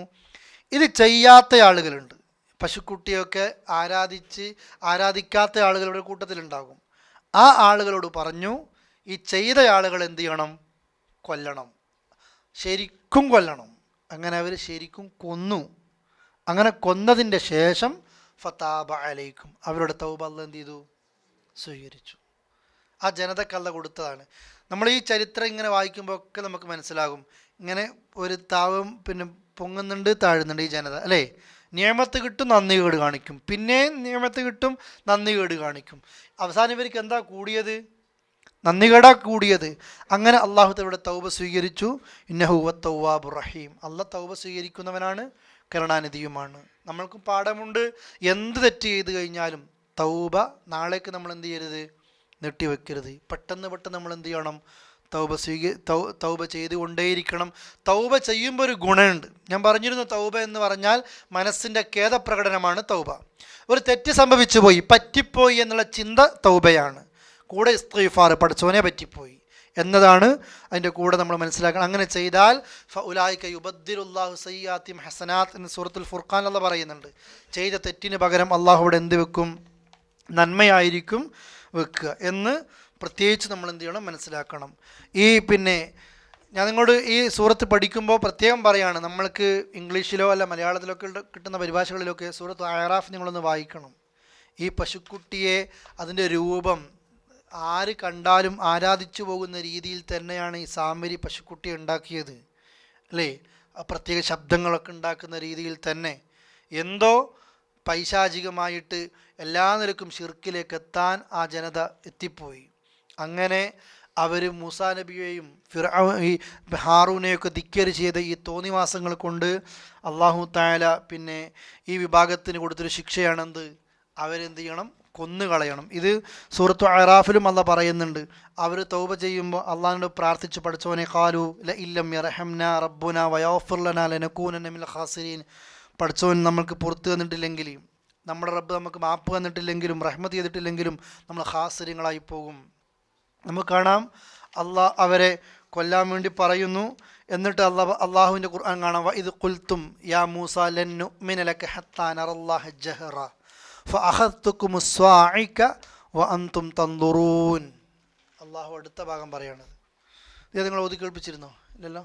ഇത് ചെയ്യാത്ത ആളുകളുണ്ട്. പശുക്കുട്ടിയൊക്കെ ആരാധിക്കാത്ത ആളുകളുടെ കൂട്ടത്തിലുണ്ടാകും. ആ ആളുകളോട് പറഞ്ഞു, ഈ ചെയ്ത ആളുകൾ എന്ത് ചെയ്യണം? കൊല്ലണം, ശരിക്കും കൊല്ലണം. അങ്ങനെ അവർ ശരിക്കും കൊന്നു. അങ്ങനെ കൊന്നതിൻ്റെ ശേഷം ഫതാബ അലൈക്കും, അവരുടെ തൗബ അല്ലാഹ് എന്ത് ചെയ്തു? സ്വീകരിച്ചു. ആ ജനതക്ക് അല്ലാഹ് കൊടുത്തതാണ്. നമ്മൾ ഈ ചരിത്രം ഇങ്ങനെ വായിക്കുമ്പോൾ ഒക്കെ നമുക്ക് മനസ്സിലാകും, ഇങ്ങനെ ഒരു താവും പിന്നെ പൊങ്ങുന്നുണ്ട്, താഴുന്നുണ്ട് ഈ ജനത, അല്ലേ? നിയമത്ത് കിട്ടും, നന്ദി കേട് കാണിക്കും, പിന്നെ നിയമത്ത് കിട്ടും, നന്ദി കേട് കാണിക്കും. അവസാനം ഇവർക്ക് എന്താ കൂടിയത്? നന്ദി കേടാ കൂടിയത്. അങ്ങനെ അള്ളാഹു തആല തൗബ സ്വീകരിച്ചു. ഇന്നഹു വത്തവ്വാബുർ റഹീം, അള്ളാഹ് തൗബ സ്വീകരിക്കുന്നവനാണ്, കരുണാനിധിയുമാണ്. നമ്മൾക്ക് പാഠമുണ്ട്, എന്ത് തെറ്റ് ചെയ്ത് കഴിഞ്ഞാലും തൗബ നാളേക്ക് നമ്മൾ എന്ത് ചെയ്യരുത്? നീട്ടിവെക്കരുത്. പെട്ടെന്ന് നമ്മൾ എന്ത് ചെയ്യണം? തൗബ ചെയ്തുകൊണ്ടേയിരിക്കണം. തൗബ ചെയ്യുമ്പോൾ ഒരു ഗുണമുണ്ട്. ഞാൻ പറഞ്ഞിരുന്നു, തൗബ എന്ന് പറഞ്ഞാൽ മനസ്സിൻ്റെ ഖേദപ്രകടനമാണ് തൗബ. ഒരു തെറ്റ് സംഭവിച്ചു പോയി, പറ്റിപ്പോയി എന്നുള്ള ചിന്ത തൗബയാണ്. കൂടെ ഇസ്തിഗ്ഫാർ, പഠിച്ചവനെ പറ്റിപ്പോയി എന്നതാണ് അതിൻ്റെ കൂടെ നമ്മൾ മനസ്സിലാക്കണം. അങ്ങനെ ചെയ്താൽ ഫഉലൈക യുബദ്ദിലുല്ലാഹു സയ്യാത്തിഹിം ഹസനാത്ത് എന്ന് സൂറത്തുൽ ഫുർഖാൻ അല്ലാഹ് പറയുന്നുണ്ട്. ചെയ്ത തെറ്റിന് പകരം അള്ളാഹു അവിടെ എന്ത് വെക്കും? നന്മയായിരിക്കും വെക്കുക എന്ന് പ്രത്യേകിച്ച് നമ്മൾ എന്ത് ചെയ്യണം? മനസ്സിലാക്കണം. ഞാൻ നിങ്ങളോട് ഈ സൂറത്ത് പഠിക്കുമ്പോൾ പ്രത്യേകം പറയുകയാണ്, നമ്മൾക്ക് ഇംഗ്ലീഷിലോ അല്ല മലയാളത്തിലൊക്കെ കിട്ടുന്ന പരിഭാഷകളിലൊക്കെ സൂറത്ത് അഅറാഫ് നിങ്ങളൊന്ന് വായിക്കണം. ഈ പശുക്കുട്ടിയെ, അതിൻ്റെ രൂപം ആര് കണ്ടാലും ആരാധിച്ചു പോകുന്ന രീതിയിൽ തന്നെയാണ് ഈ സാമരി പശുക്കുട്ടിയെ ഉണ്ടാക്കിയത്, അല്ലേ? പ്രത്യേക ശബ്ദങ്ങളൊക്കെ ഉണ്ടാക്കുന്ന രീതിയിൽ തന്നെ എന്തോ പൈശാചികമായിട്ട് എല്ലാ നിലക്കും ശിർക്കിലേക്ക് എത്താൻ ആ ജനത എത്തിപ്പോയി. അങ്ങനെ അവർ മൂസാ നബിയെയും ഈ ഹാറൂനെയൊക്കെ ധിക്കരിച്ച് ചെയ്ത ഈ തോന്നിവാസങ്ങൾ കൊണ്ട് അള്ളാഹു തആല ഈ വിഭാഗത്തിന് കൊടുത്തൊരു ശിക്ഷയാണെന്ത്? അവരെന്ത് ചെയ്യണം? കൊന്നുകളയണം. ഇത് സൂറത്തു അഅറാഫിലും അള്ളാഹ് പറയുന്നുണ്ട്. അവർ തൗബ ചെയ്യുമ്പോൾ അള്ളാഹിനോട് പ്രാർത്ഥിച്ച്, പഠിച്ചവനെ ഖാലു ലഇല്ലം യർഹംനാ റബ്ബുനാ വയഗ്ഫിർ ലനാ ലനകൂനന്ന മിനൽ ഖാസിരീൻ, പഠിച്ചവൻ നമ്മൾക്ക് പുറത്തു തന്നിട്ടില്ലെങ്കിൽ, നമ്മുടെ റബ്ബ് നമുക്ക് മാപ്പ് തന്നിട്ടില്ലെങ്കിലും റഹ്മത്ത് ചെയ്തിട്ടില്ലെങ്കിലും നമ്മൾ ഖാസിരീങ്ങളായി പോകും. നമുക്ക് കാണാം അള്ളാഹ് അവരെ കൊല്ലാൻ വേണ്ടി പറയുന്നു. എന്നിട്ട് അള്ളാഹുവിൻ്റെ ഖുർആൻ കാണാം, വഇദ് ഖുൽതും യാ മൂസാ ലൻ നുഅ്മിന ലക ഹത്താ നറല്ലാഹ ജഹറ ഫഅഖദ്തുകുമുസ് സ്വാഇക വഅൻതും തൻദുറൂൻ. അള്ളാഹു അടുത്ത ഭാഗം പറയണത്. ഇത് നിങ്ങൾ ഓതി കേൾപ്പിച്ചിരുന്നോ? ഇല്ലല്ലോ.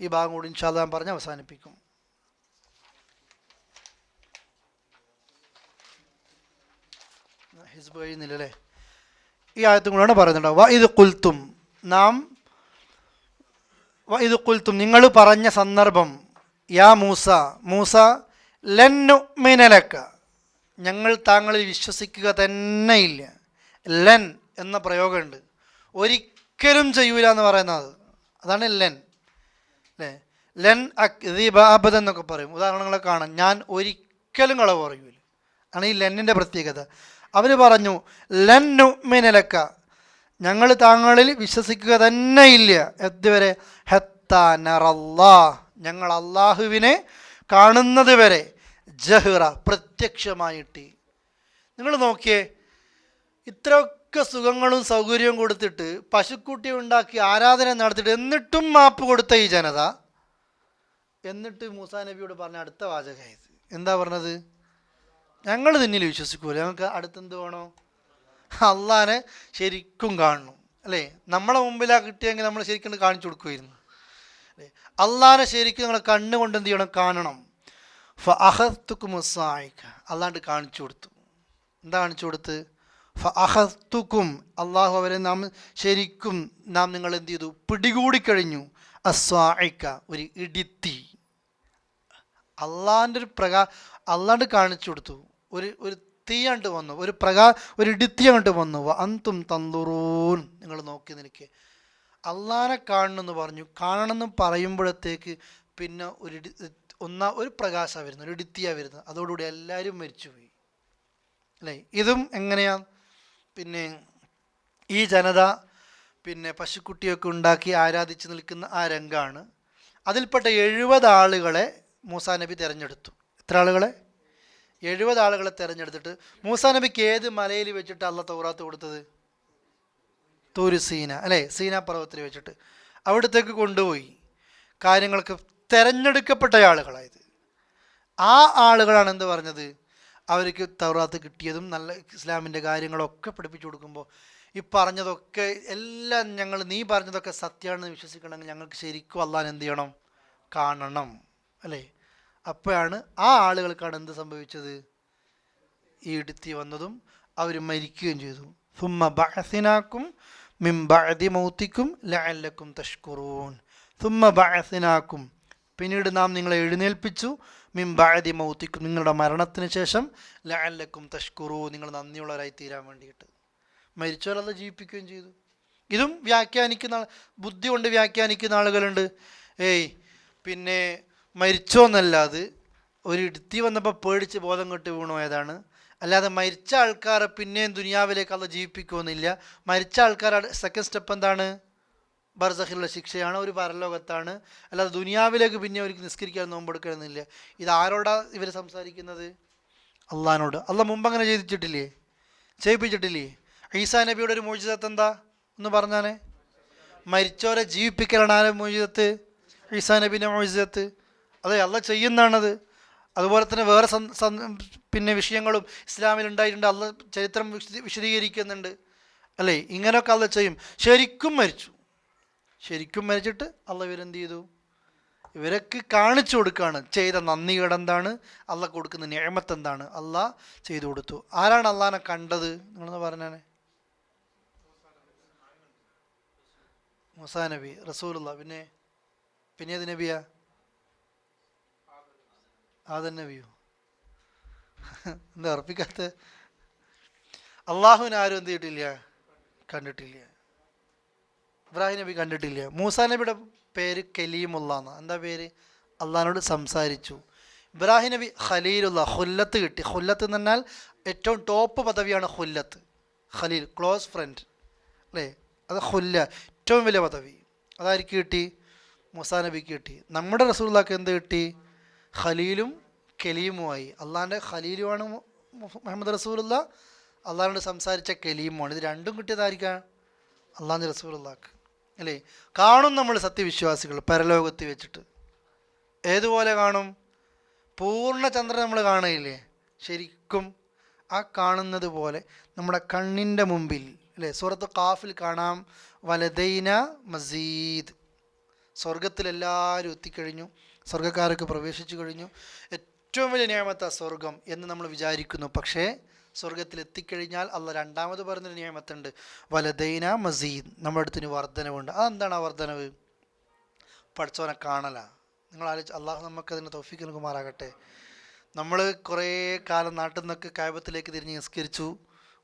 ഈ ഭാഗം കൂടി ഇൻഷാ അല്ലാഹ് ഞാൻ പറഞ്ഞ് അവസാനിപ്പിക്കും. ഹിസ്ബ് കഴിയുന്നില്ലല്ലേ? ഈ ആയത്തും കൂടെയാണ് പറയുന്നുണ്ടാവും. വഇദ് ഖുൽതും നിങ്ങൾ പറഞ്ഞ സന്ദർഭം, യാ മൂസ ലൻ നുഅ്മിന ലക, ഞങ്ങൾ താങ്കളിൽ വിശ്വസിക്കുക തന്നെയില്ല. ലൻ എന്ന പ്രയോഗമുണ്ട്, ഒരിക്കലും ചെയ്യൂല എന്ന് പറയുന്നത്, അതാണ് ലൻ, അല്ലേ? ലൻ അക്ദിബ അബദൻ എന്നൊക്കെ പറയും. ഉദാഹരണങ്ങളെ കാണാം, ഞാൻ ഒരിക്കലും കളവ് പറയൂല, ആണ് ഈ ലെന്നിൻ്റെ പ്രത്യേകത. അവർ പറഞ്ഞു ലൻ നുഅ്മിന ലക, ഞങ്ങൾ താങ്കളിൽ വിശ്വസിക്കുക തന്നെയില്ല. എതുവരെ? ഹത്താ നറല്ലാഹ്, ഞങ്ങൾ അള്ളാഹുവിനെ കാണുന്നത് വരെ. ജഹ്റ, പ്രത്യക്ഷമായിട്ട്. നിങ്ങൾ നോക്കിയേ, ഇത്രയൊക്കെ സുഖങ്ങളും സൗകര്യവും കൊടുത്തിട്ട് പശുക്കുട്ടിയെ ഉണ്ടാക്കി ആരാധന നടത്തിയിട്ട് എന്നിട്ടും മാപ്പ് കൊടുത്ത ഈ ജനത, എന്നിട്ട് മൂസാ നബിയോട് പറഞ്ഞ അടുത്ത വാചകമായത് എന്താ പറഞ്ഞത്? ഞങ്ങൾ നിന്നിൽ വിശ്വസിക്കൂല, ഞങ്ങൾക്ക് അടുത്തെന്ത് വേണോ? അള്ളാനെ ശരിക്കും കാണണം, അല്ലേ? നമ്മളെ മുമ്പിലാ കിട്ടിയെങ്കിൽ നമ്മൾ ശരിക്കും കാണിച്ചു കൊടുക്കുമായിരുന്നു, അല്ലേ? അള്ളാനെ ശരിക്കും നിങ്ങളെ കണ്ണുകൊണ്ട് എന്ത് ചെയ്യണം? കാണണം. ഫഅഖദ്തുകുമുസ് സ്വാഇക, അള്ളാണ്ട് കാണിച്ചു കൊടുത്തു. എന്താ കാണിച്ചു കൊടുത്ത്? ഫഅഖദ്തുകും, അള്ളാഹു അവരെ ശരിക്കും നിങ്ങൾ എന്ത് ചെയ്തു? പിടികൂടിക്കഴിഞ്ഞു. അസ്വാഇക, ഒരു ഇടിത്തി. അള്ളാൻ്റെ ഒരു അള്ളാണ്ട് കാണിച്ചു കൊടുത്തു. ഒരു തീയണ്ട് വന്നു, ഒരു ഇടിത്തി അങ്ങോട്ട് വന്നു. അൻതും തൻദുറൂൻ, നിങ്ങൾ നോക്കി നിൽക്കേ. അള്ളാനെ കാണണമെന്ന് പറഞ്ഞു. കാണണമെന്ന് പറയുമ്പോഴത്തേക്ക് പിന്നെ ഒരു പ്രകാശമാണ് വരുന്നത്, ഒരു ഇടിത്തിയാണ് വരുന്നത്. അതോടുകൂടി എല്ലാവരും മരിച്ചുപോയി, അല്ലേ? ഇതും എങ്ങനെയാ? ഈ ജനത പശുക്കുട്ടിയൊക്കെ ഉണ്ടാക്കി ആരാധിച്ച് നിൽക്കുന്ന ആ രംഗമാണ്. അതിൽപ്പെട്ട 70 ആളുകളെ മൂസാ നബി തിരഞ്ഞെടുത്തു. എത്ര ആളുകളെ? 70 ആളുകളെ തിരഞ്ഞെടുത്തിട്ട് മൂസാ നബിക്ക് ഏത് മലയിൽ വെച്ചിട്ട് അള്ളാഹ് തൗറാത്ത് കൊടുത്തത്? തൂര് സീന, അല്ലേ? സീന പർവ്വതത്തിൽ വെച്ചിട്ട് അവിടത്തേക്ക് കൊണ്ടുപോയി. കാര്യങ്ങൾക്ക് തിരഞ്ഞെടുക്കപ്പെട്ട ആളുകളായത്. ആ ആളുകളാണ് എന്ത് പറഞ്ഞത്? അവർക്ക് തൗറാത്ത് കിട്ടിയതും നല്ല ഇസ്ലാമിൻ്റെ കാര്യങ്ങളൊക്കെ പഠിപ്പിച്ചു കൊടുക്കുമ്പോൾ ഈ പറഞ്ഞതൊക്കെ എല്ലാം നീ പറഞ്ഞതൊക്കെ സത്യമാണെന്ന് വിശ്വസിക്കണമെങ്കിൽ ഞങ്ങൾക്ക് ശരിക്കും അള്ളാഹ് എന്ത് ചെയ്യണം? കാണണം, അല്ലേ? അപ്പോഴാണ് ആ ആളുകൾക്കാണ് എന്ത് സംഭവിച്ചത്? ഈ ഇടുത്തി വന്നതും അവർ മരിക്കുകയും ചെയ്തു. സുമ്മ ബഅസ്നാകും മിൻ ബഅദി മൗതികും ലഅല്ലകും തഷ്കുറൂൻ. സുമ്മ ബഅസ്നാകും, പിന്നീട് നാം നിങ്ങളെ എഴുന്നേൽപ്പിച്ചു. മിൻ ബഅദി മൗതികും, നിങ്ങളുടെ മരണത്തിന് ശേഷം. ലഅല്ലകും തഷ്കുറൂൻ, നിങ്ങൾ നന്ദിയുള്ളവരായി തീരാൻ വേണ്ടിയിട്ട്. മരിച്ചവരല്ല ജീവിപ്പിക്കുകയും ചെയ്തു. ഇതും വ്യാഖ്യാനിക്കുന്ന ബുദ്ധി കൊണ്ട് വ്യാഖ്യാനിക്കുന്ന ആളുകളുണ്ട്. മരിച്ചോന്നല്ല, അത് ഒരു ഇടുത്തി വന്നപ്പോൾ പേടിച്ച് ബോധം കെട്ട് വീണോ ഏതാണ്. അല്ലാതെ മരിച്ച ആൾക്കാരെ പിന്നെയും ദുനിയാവിലേക്ക് അല്ല ജീവിപ്പിക്കുമെന്നില്ല. മരിച്ച ആൾക്കാരുടെ സെക്കൻഡ് സ്റ്റെപ്പ് എന്താണ്? ബർസഖിലുള്ള ശിക്ഷയാണ്, ഒരു പരലോകത്താണ്. അല്ലാതെ ദുനിയാവിലേക്ക് പിന്നെ അവർക്ക് നിസ്കരിക്കാൻ നോമ്പെടുക്കണമെന്നില്ല. ഇത് ആരോടാ ഇവർ സംസാരിക്കുന്നത്? അള്ളാഹിനോട്. അള്ളാഹ് മുമ്പ് അങ്ങനെ ചെയ്യിപ്പിച്ചിട്ടില്ലേ? ഈസാ നബിയുടെ ഒരു മോചിതത്ത് എന്താ എന്ന് പറഞ്ഞാൽ, മരിച്ചവരെ ജീവിപ്പിക്കലാണ് ആരെ മോചിതത്ത്? ഈസാ നബിൻ്റെ മോചിതത്ത്. അതെ, അള്ളാഹ് ചെയ്യുന്നതാണത്. അതുപോലെ തന്നെ വേറെ പിന്നെ വിഷയങ്ങളും ഇസ്ലാമിൽ ഉണ്ടായിട്ടുണ്ട്. അള്ളാഹ് ചരിത്രം വിശദീകരിക്കുന്നുണ്ട് അല്ലേ? ഇങ്ങനെയൊക്കെ അള്ളാഹ് ചെയ്യും. ശരിക്കും മരിച്ചിട്ട് അള്ളാഹ് ഇവരെന്ത് ചെയ്തു? ഇവരൊക്കെ കാണിച്ചു കൊടുക്കുകയാണ് ചെയ്ത നന്ദികേട് എന്താണ്, അള്ളാഹ് കൊടുക്കുന്ന നിഅമത്ത് എന്താണ്, അള്ളാഹ് ചെയ്തു കൊടുത്തു. ആരാണ് അള്ളാഹിനെ കണ്ടത്? നിങ്ങളൊന്ന് പറഞ്ഞാനെ. മൂസാ നബി, റസൂലുള്ള. പിന്നെ ഏത് നബിയാ? ആദം നബിയോ? എന്താ ഉറപ്പിക്കാത്ത? അള്ളാഹുവിനെ ആരും എന്ത് ചെയ്തിട്ടില്ല? കണ്ടിട്ടില്ല. ഇബ്രാഹിം നബി കണ്ടിട്ടില്ല. മൂസാ നബിയുടെ പേര് കലീമുള്ള എന്നാ. എന്താ പേര്? അള്ളാഹിനോട് സംസാരിച്ചു. ഇബ്രാഹിം നബി ഖലീലുള്ള, ഖുല്ലത്ത് കിട്ടി. ഖുല്ലത്ത് എന്ന് പറഞ്ഞാൽ ഏറ്റവും ടോപ്പ് പദവിയാണ് ഖുല്ലത്ത്. ഖലീൽ, ക്ലോസ് ഫ്രണ്ട് അല്ലേ? അത് ഖുല്ല, ഏറ്റവും വലിയ പദവി. അതായിരിക്കും കിട്ടി? മൂസാ നബിക്ക് കിട്ടി. നമ്മുടെ റസൂലുള്ളാഹിക്ക് എന്ത് കിട്ടി? ഖലീലും കലീമുമായി. അള്ളാഹിൻ്റെ ഖലീലുമാണ് മുഹമ്മദ് റസൂലുള്ള, അള്ളാഹിനോട് സംസാരിച്ച കലീമുമാണ്. ഇത് രണ്ടും കിട്ടിയതായിരിക്കാം അള്ളാഹിൻ്റെ റസൂലുള്ളാഹിക്ക് അല്ലേ? കാണും നമ്മൾ സത്യവിശ്വാസികൾ പരലോകത്ത് വെച്ചിട്ട്. ഏതുപോലെ കാണും? പൂർണ്ണ ചന്ദ്രൻ നമ്മൾ കാണുകയില്ലേ? ശരിക്കും ആ കാണുന്നത് പോലെ നമ്മുടെ കണ്ണിൻ്റെ മുമ്പിൽ അല്ലേ? സൂറത്ത് ഖാഫിൽ കാണാം, വലദൈന മസീദ്. സ്വർഗത്തിലെല്ലാവരും എത്തിക്കഴിഞ്ഞു, സ്വർഗ്ഗക്കാരൊക്കെ പ്രവേശിച്ചു കഴിഞ്ഞു. ഏറ്റവും വലിയ നിഅമത്താ സ്വർഗം എന്ന് നമ്മൾ വിചാരിക്കുന്നു. പക്ഷേ സ്വർഗത്തിൽ എത്തിക്കഴിഞ്ഞാൽ അള്ളാഹ് രണ്ടാമത് പറഞ്ഞൊരു നിഅമത്തുണ്ട്, വലദൈന മസീദ്. നമ്മുടെ അടുത്തിന് വർധനവുണ്ട്. അതെന്താണ് ആ വർധനവ്? പഠിച്ചവനെ കാണല. നിങ്ങൾ ആലോചിച്ച്, അള്ളാഹു നമുക്കതിന് തൗഫീഖ് നൽകുമാറാകട്ടെ. നമ്മൾ കുറേ കാലം നാട്ടിൽ നിന്നൊക്കെ കഅബത്തിലേക്ക് തിരിഞ്ഞ് നിസ്കരിച്ചു,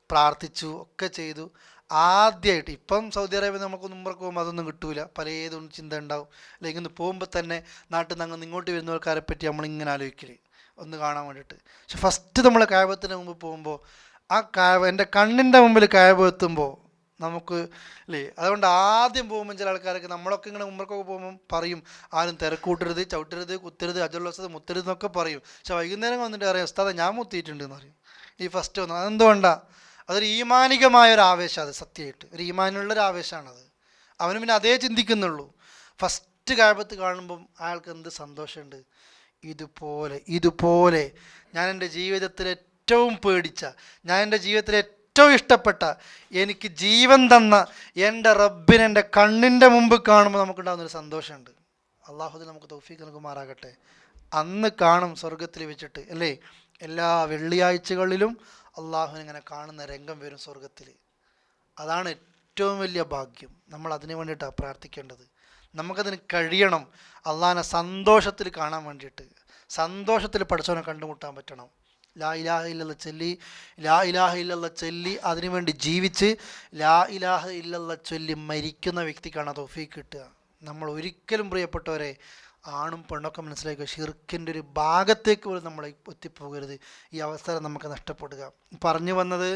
പ്രാർത്ഥിച്ചു, ഒക്കെ ചെയ്തു. ആദ്യമായിട്ട് ഇപ്പം സൗദി അറേബ്യ നമുക്കൊന്ന് ഉംറക്ക് പോകുമ്പോൾ അതൊന്നും കിട്ടൂല, പലതും ചിന്ത ഉണ്ടാവും. അല്ലെങ്കിൽ ഒന്ന് പോകുമ്പോൾ തന്നെ നാട്ടിൽ നിന്ന് അങ്ങ് ഇങ്ങോട്ട് വരുന്നവർക്കാരെ പറ്റി നമ്മളിങ്ങനെ ആലോചിക്കല് ഒന്ന് കാണാൻ വേണ്ടിയിട്ട്. പക്ഷെ ഫസ്റ്റ് നമ്മൾ കഅബത്തിന് മുമ്പ് പോകുമ്പോൾ ആ കഅബ എൻ്റെ കണ്ണിൻ്റെ മുമ്പിൽ കഅബ എത്തുമ്പോൾ നമുക്ക് അല്ലേ? അതുകൊണ്ട് ആദ്യം പോകുമ്പോൾ ചില ആൾക്കാരൊക്കെ, നമ്മളൊക്കെ ഇങ്ങനെ ഉംറക്കൊക്കെ പോകുമ്പോൾ പറയും, ആരും തിരക്കൂട്ടരുത്, ചവിട്ടരുത്, കുത്തരുത്, അജുൽ മുത്തരുത് എന്നൊക്കെ പറയും. പക്ഷെ വൈകുന്നേരം വന്നിട്ട് അറിയാം, ഉസ്താദേ ഞാൻ മുത്തിയിട്ടുണ്ട് എന്ന് പറയും ഈ ഫസ്റ്റ് വന്നു. അതെന്തുകൊണ്ടാണ്? അതൊരു ഈമാനികമായൊരു ആവേശം. അത് സത്യമായിട്ട് ഒരു ഈമാനുള്ളൊരു ആവേശമാണത്. അവന് പിന്നെ അതേ ചിന്തിക്കുന്നുള്ളൂ. ഫസ്റ്റ് കഅബത്ത് കാണുമ്പം അയാൾക്ക് എന്ത് സന്തോഷമുണ്ട്. ഇതുപോലെ ഞാൻ എൻ്റെ ജീവിതത്തിൽ ഏറ്റവും പേടിച്ച, ഞാൻ എൻ്റെ ജീവിതത്തിൽ ഏറ്റവും ഇഷ്ടപ്പെട്ട, എനിക്ക് ജീവൻ തന്ന എൻ്റെ റബ്ബിനെ എൻ്റെ കണ്ണിൻ്റെ മുമ്പ് കാണുമ്പോൾ നമുക്കുണ്ടാകുന്നൊരു സന്തോഷമുണ്ട്. അള്ളാഹുദ് നമുക്ക് തൗഫീഖ് നൽകുമാറാകട്ടെ. അന്ന് കാണും സ്വർഗത്തിൽ വെച്ചിട്ട് അല്ലേ? എല്ലാ വെള്ളിയാഴ്ചകളിലും അള്ളാഹുവിനെ കാണുന്ന രംഗം വരും സ്വർഗത്തിൽ. അതാണ് ഏറ്റവും വലിയ ഭാഗ്യം. നമ്മൾ അതിനു വേണ്ടിയിട്ടാണ് പ്രാർത്ഥിക്കേണ്ടത്. നമുക്കതിന് കഴിയണം. അള്ളാഹിനെ സന്തോഷത്തിൽ കാണാൻ വേണ്ടിയിട്ട്, സന്തോഷത്തിൽ പഠിച്ചവനെ കണ്ടുമുട്ടാൻ പറ്റണം. ലാ ഇലാഹ ഇല്ലല്ലാഹ് ചൊല്ലി അതിനുവേണ്ടി ജീവിച്ച് ലാ ഇലാഹ ഇല്ലല്ലാഹ് ചൊല്ലി മരിക്കുന്ന വ്യക്തിക്കാണ് തൗഫീഖ് കിട്ടുക. നമ്മൾ ഒരിക്കലും പ്രിയപ്പെട്ടവരെ, ആണും പെണ്ണൊക്കെ മനസ്സിലാക്കുക, ഷിർക്കിൻ്റെ ഒരു ഭാഗത്തേക്ക് പോലും നമ്മൾ എത്തിപ്പോകരുത്. ഈ അവസരം നമുക്ക് നഷ്ടപ്പെടുക. പറഞ്ഞു വന്നത്,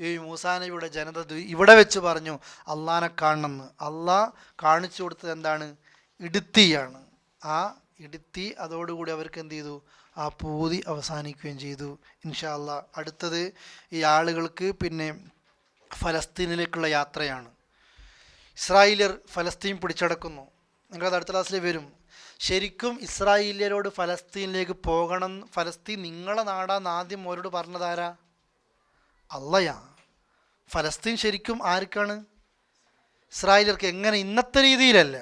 ഈ മൂസാ നബിയുടെ ജനത ഇവിടെ വെച്ച് പറഞ്ഞു അള്ളാഹിനെ കാണണമെന്ന്. അള്ളാഹ് കാണിച്ചു കൊടുത്തത് എന്താണ്? ഇടുത്തിയാണ്. ആ ഇടുത്തി അതോടുകൂടി അവർക്ക് എന്ത് ചെയ്തു? ആ പൂതി അവസാനിക്കുകയും ചെയ്തു. ഇൻഷാ അള്ളാഹ് അടുത്തത് ഈ ആളുകൾക്ക് പിന്നെ ഫലസ്തീനിലേക്കുള്ള യാത്രയാണ്. ഇസ്രായേലിയർ ഫലസ്തീൻ പിടിച്ചടക്കുന്നു. നിങ്ങളത് അടുത്ത ക്ലാസ്സിൽ വരും. ശരിക്കും ഇസ്രായേലിയരോട് ഫലസ്തീനിലേക്ക് പോകണം, ഫലസ്തീൻ നിങ്ങളെ നാടാന്ന് ആദ്യം അവരോട് പറഞ്ഞതാരാ? അള്ളയാ. ഫലസ്തീൻ ശരിക്കും ആർക്കാണ്? ഇസ്രായേലിയർക്ക്. എങ്ങനെ? ഇന്നത്തെ രീതിയിലല്ല.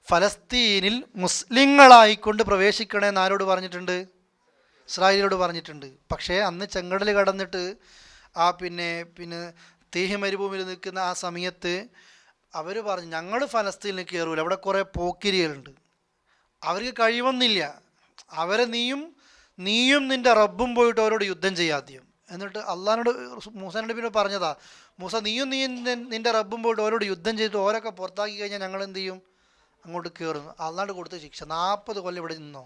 ഫലസ്തീനിൽ മുസ്ലിങ്ങളായിക്കൊണ്ട് പ്രവേശിക്കണമെന്ന് ആരോട് പറഞ്ഞിട്ടുണ്ട്? ഇസ്രായേലിയോട് പറഞ്ഞിട്ടുണ്ട്. പക്ഷേ അന്ന് ചെങ്കടൽ കടന്നിട്ട് ആ പിന്നെ തീഹി മരുഭൂമിയിൽ നിൽക്കുന്ന ആ സമയത്ത് അവർ പറഞ്ഞു, ഞങ്ങൾ ഫലസ്തീനിലേക്ക് കയറൂല, അവിടെ കുറേ പോക്കിരികളുണ്ട്, അവർക്ക് കഴിവൊന്നില്ല, അവരെ നീയും നിൻ്റെ റബ്ബും പോയിട്ട് അവരോട് യുദ്ധം ചെയ്യാദ്യം. എന്നിട്ട് അള്ളാഹിനോട് മൂസാനോട് പിന്നെ പറഞ്ഞതാ, മൂസ നീയും നിൻ്റെ റബ്ബും പോയിട്ട് അവരോട് യുദ്ധം ചെയ്തിട്ട് ഓരൊക്കെ പുറത്താക്കി കഴിഞ്ഞാൽ ഞങ്ങൾ എന്ത് ചെയ്യും? അങ്ങോട്ട് കയറുന്നു. അള്ളാഹ് കൊടുത്ത ശിക്ഷ 40 കൊല്ലം ഇവിടെ നിന്നോ.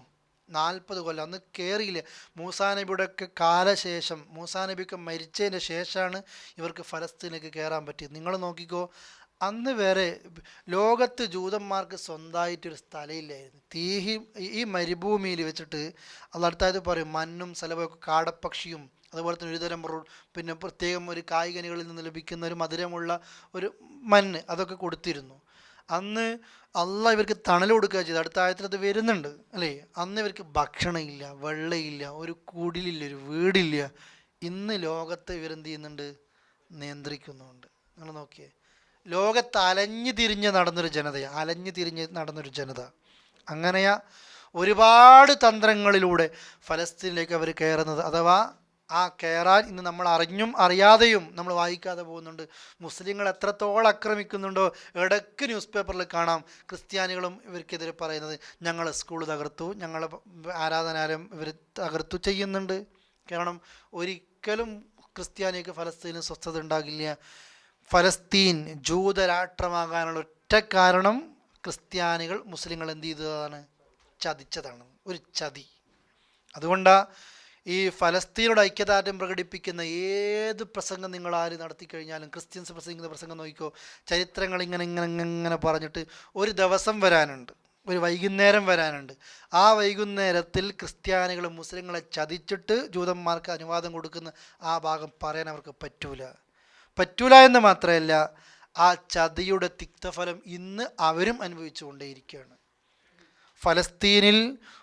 40 കൊല്ലം അന്ന് കയറിയില്ല. മൂസാ നബിയുടെ ഒക്കെ കാലശേഷം, മൂസാ നബിക്ക് മരിച്ചതിന് ശേഷമാണ് ഇവർക്ക് ഫലസ്തീനിലേക്ക് കയറാൻ പറ്റിയത്. നിങ്ങൾ നോക്കിക്കോ, അന്ന് വരെ ലോകത്ത് ജൂതന്മാർക്ക് സ്വന്തമായിട്ടൊരു സ്ഥലമില്ലായിരുന്നു. ഈ മരുഭൂമിയിൽ വെച്ചിട്ട് അള്ളാഹു പറയും, മണ്ണും സ്ഥലമൊക്കെ കാടപ്പക്ഷിയും അതുപോലെ തന്നെ ഒരുതരം പിന്നെ പ്രത്യേകം ഒരു കായ്കനികളിൽ നിന്ന് ലഭിക്കുന്ന ഒരു മധുരമുള്ള ഒരു മണ്ണ് അതൊക്കെ കൊടുത്തിരുന്നു. അന്ന് അള്ളാഹ് ഇവർക്ക് തണൽ കൊടുക്കുക ചെയ്തു. അടുത്ത ആയത്തിൽ അത് വരുന്നുണ്ട് അല്ലേ. അന്ന് ഇവർക്ക് ഭക്ഷണമില്ല, വെള്ളമില്ല, ഒരു കുടിലില്ല, ഒരു വീടില്ല. ഇന്ന് ലോകത്ത് ഇവരെന്ത് ചെയ്യുന്നുണ്ട്? നിയന്ത്രിക്കുന്നുണ്ട്. നിങ്ങൾ നോക്കിയേ, ലോകത്ത് അലഞ്ഞു തിരിഞ്ഞ് നടന്നൊരു ജനത. അങ്ങനെയാ ഒരുപാട് തന്ത്രങ്ങളിലൂടെ ഫലസ്തീനിലേക്ക് അവർ കയറുന്നത്. അഥവാ ആ കയറാൻ ഇന്ന് നമ്മൾ അറിഞ്ഞും അറിയാതെയും നമ്മൾ വായിക്കാതെ പോകുന്നുണ്ട്. മുസ്ലിങ്ങൾ എത്രത്തോളം ആക്രമിക്കുന്നുണ്ടോ, ഇടയ്ക്ക് ന്യൂസ് പേപ്പറിൽ കാണാം ക്രിസ്ത്യാനികളും ഇവർക്കെതിരെ പറയുന്നത്, ഞങ്ങൾ സ്കൂൾ തകർത്തു, ഞങ്ങൾ ആരാധനാലയം ഇവർ തകർത്തു ചെയ്യുന്നുണ്ട്. കാരണം ഒരിക്കലും ക്രിസ്ത്യാനിക്ക് ഫലസ്തീനിൽ സ്വസ്ഥത ഉണ്ടാകില്ല. ഫലസ്തീൻ ജൂതരാഷ്ട്രമാകാനുള്ള ഒറ്റ കാരണം ക്രിസ്ത്യാനികൾ മുസ്ലിങ്ങൾ എന്ത് ചെയ്തതാണ്? ചതിച്ചതാണ്. ഒരു ചതി. അതുകൊണ്ടാണ് ഈ ഫലസ്തീനോട് ഐക്യദാർഢ്യം പ്രകടിപ്പിക്കുന്ന ഏത് പ്രസംഗം നിങ്ങൾ ആര് നടത്തി കഴിഞ്ഞാലും, ക്രിസ്ത്യൻസ് പ്രസംഗിക്കുന്ന പ്രസംഗം നോക്കിക്കോ, ചരിത്രങ്ങൾ ഇങ്ങനെ പറഞ്ഞിട്ട് ഒരു ദിവസം വരാനുണ്ട്, ഒരു വൈകുന്നേരം വരാനുണ്ട്. ആ വൈകുന്നേരത്തിൽ ക്രിസ്ത്യാനികളും മുസ്ലിങ്ങളെ ചതിച്ചിട്ട് ജൂതന്മാർക്ക് അനുവാദം കൊടുക്കുന്ന ആ ഭാഗം പറയാൻ അവർക്ക് പറ്റൂല എന്ന് മാത്രമല്ല, ആ ചതിയുടെ തിക്തഫലം ഇന്ന് അവരും അനുഭവിച്ചു കൊണ്ടേയിരിക്കുകയാണ്. ഫലസ്തീനിൽ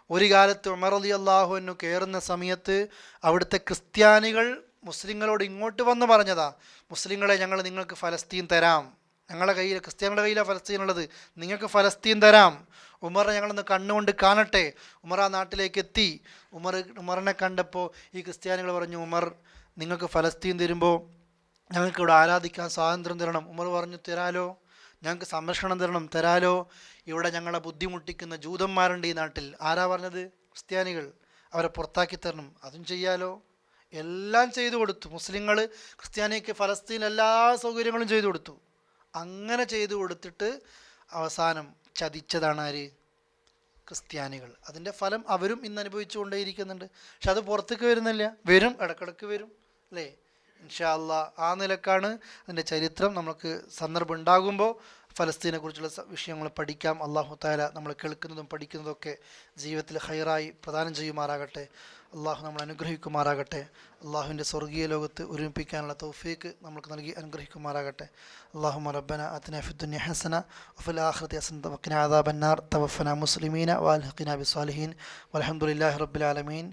ഒരു കാലത്ത് ഉമർ റളിയല്ലാഹു അൻഹു കയറുന്ന സമയത്ത് അവിടുത്തെ ക്രിസ്ത്യാനികൾ മുസ്ലിങ്ങളോട് ഇങ്ങോട്ട് വന്ന് പറഞ്ഞതാ, മുസ്ലിങ്ങളെ ഞങ്ങൾ നിങ്ങൾക്ക് ഫലസ്തീൻ തരാം, ഞങ്ങളുടെ കയ്യിൽ, ക്രിസ്ത്യാനികളുടെ കയ്യിലാണ് ഫലസ്തീൻ ഉള്ളത്, നിങ്ങൾക്ക് ഫലസ്തീൻ തരാം, ഉമറിനെ ഞങ്ങളൊന്ന് കണ്ണുകൊണ്ട് കാണട്ടെ. ഉമർ ആ നാട്ടിലേക്ക് എത്തി. ഉമറിനെ കണ്ടപ്പോൾ ഈ ക്രിസ്ത്യാനികൾ പറഞ്ഞു, ഉമർ നിങ്ങൾക്ക് ഫലസ്തീൻ തരുമ്പോൾ ഞങ്ങൾക്ക് ഇവിടെ ആരാധിക്കാൻ സ്വാതന്ത്ര്യം തരണം. ഉമർ പറഞ്ഞു, തരാലോ, ഞങ്ങൾക്ക് സംരക്ഷണം തരാലോ. ഇവിടെ ഞങ്ങളെ ബുദ്ധിമുട്ടിക്കുന്ന ജൂതന്മാരുണ്ട് ഈ നാട്ടിൽ. ആരാ പറഞ്ഞത്? ക്രിസ്ത്യാനികൾ. അവരെ പുറത്താക്കി തരണം, അതും ചെയ്യാലോ. എല്ലാം ചെയ്തു കൊടുത്തു. മുസ്ലിങ്ങൾ ക്രിസ്ത്യാനിക്ക് ഫലസ്തീൻ എല്ലാ സൗകര്യങ്ങളും ചെയ്തു കൊടുത്തു. അങ്ങനെ ചെയ്തു കൊടുത്തിട്ട് അവസാനം ചതിച്ചതാണ് ആര്? ക്രിസ്ത്യാനികൾ. അതിൻ്റെ ഫലം അവരും ഇന്ന് അനുഭവിച്ചു കൊണ്ടേയിരിക്കുന്നുണ്ട്. പക്ഷെ അത് പുറത്തേക്ക് വരുന്നില്ല. വരും, ഇടക്കിടക്ക് വരും അല്ലേ. ഇൻഷാ അല്ലാ ആ നിലക്കാണ് അതിൻ്റെ ചരിത്രം. നമുക്ക് സന്ദർഭം ഉണ്ടാകുമ്പോൾ ഫലസ്തീനെ കുറിച്ചുള്ള വിഷയങ്ങൾ പഠിക്കാം. അല്ലാഹു തആല നമ്മൾ കേൾക്കുന്നതും പഠിക്കുന്നതൊക്കെ ജീവിതത്തിൽ ഹൈറായി പ്രദാനം ചെയ്യുമാറാകട്ടെ. അള്ളാഹു നമ്മൾ അനുഗ്രഹിക്കുമാറാകട്ടെ. അള്ളാഹുവിൻ്റെ സ്വർഗീയ ലോകത്ത് ഒരുമിപ്പിക്കാനുള്ള തൗഫീക്ക് നമുക്ക് നൽകി അനുഗ്രഹിക്കുമാറാകട്ടെ. അല്ലാഹുമ്മ റബ്ബന ആതിനാ ഫിദ്ദുനിയ ഹസന വഫിൽ ആഖിറതി ഹസനത വഖിനാ അദാബന്നാർ തവഫനാ മുസ്ലിമീന വഅൽഹിഖ്നാ ബിസ്സാലിഹീൻ വൽഹംദുലില്ലാഹി റബ്ബിൽ ആലമീൻ.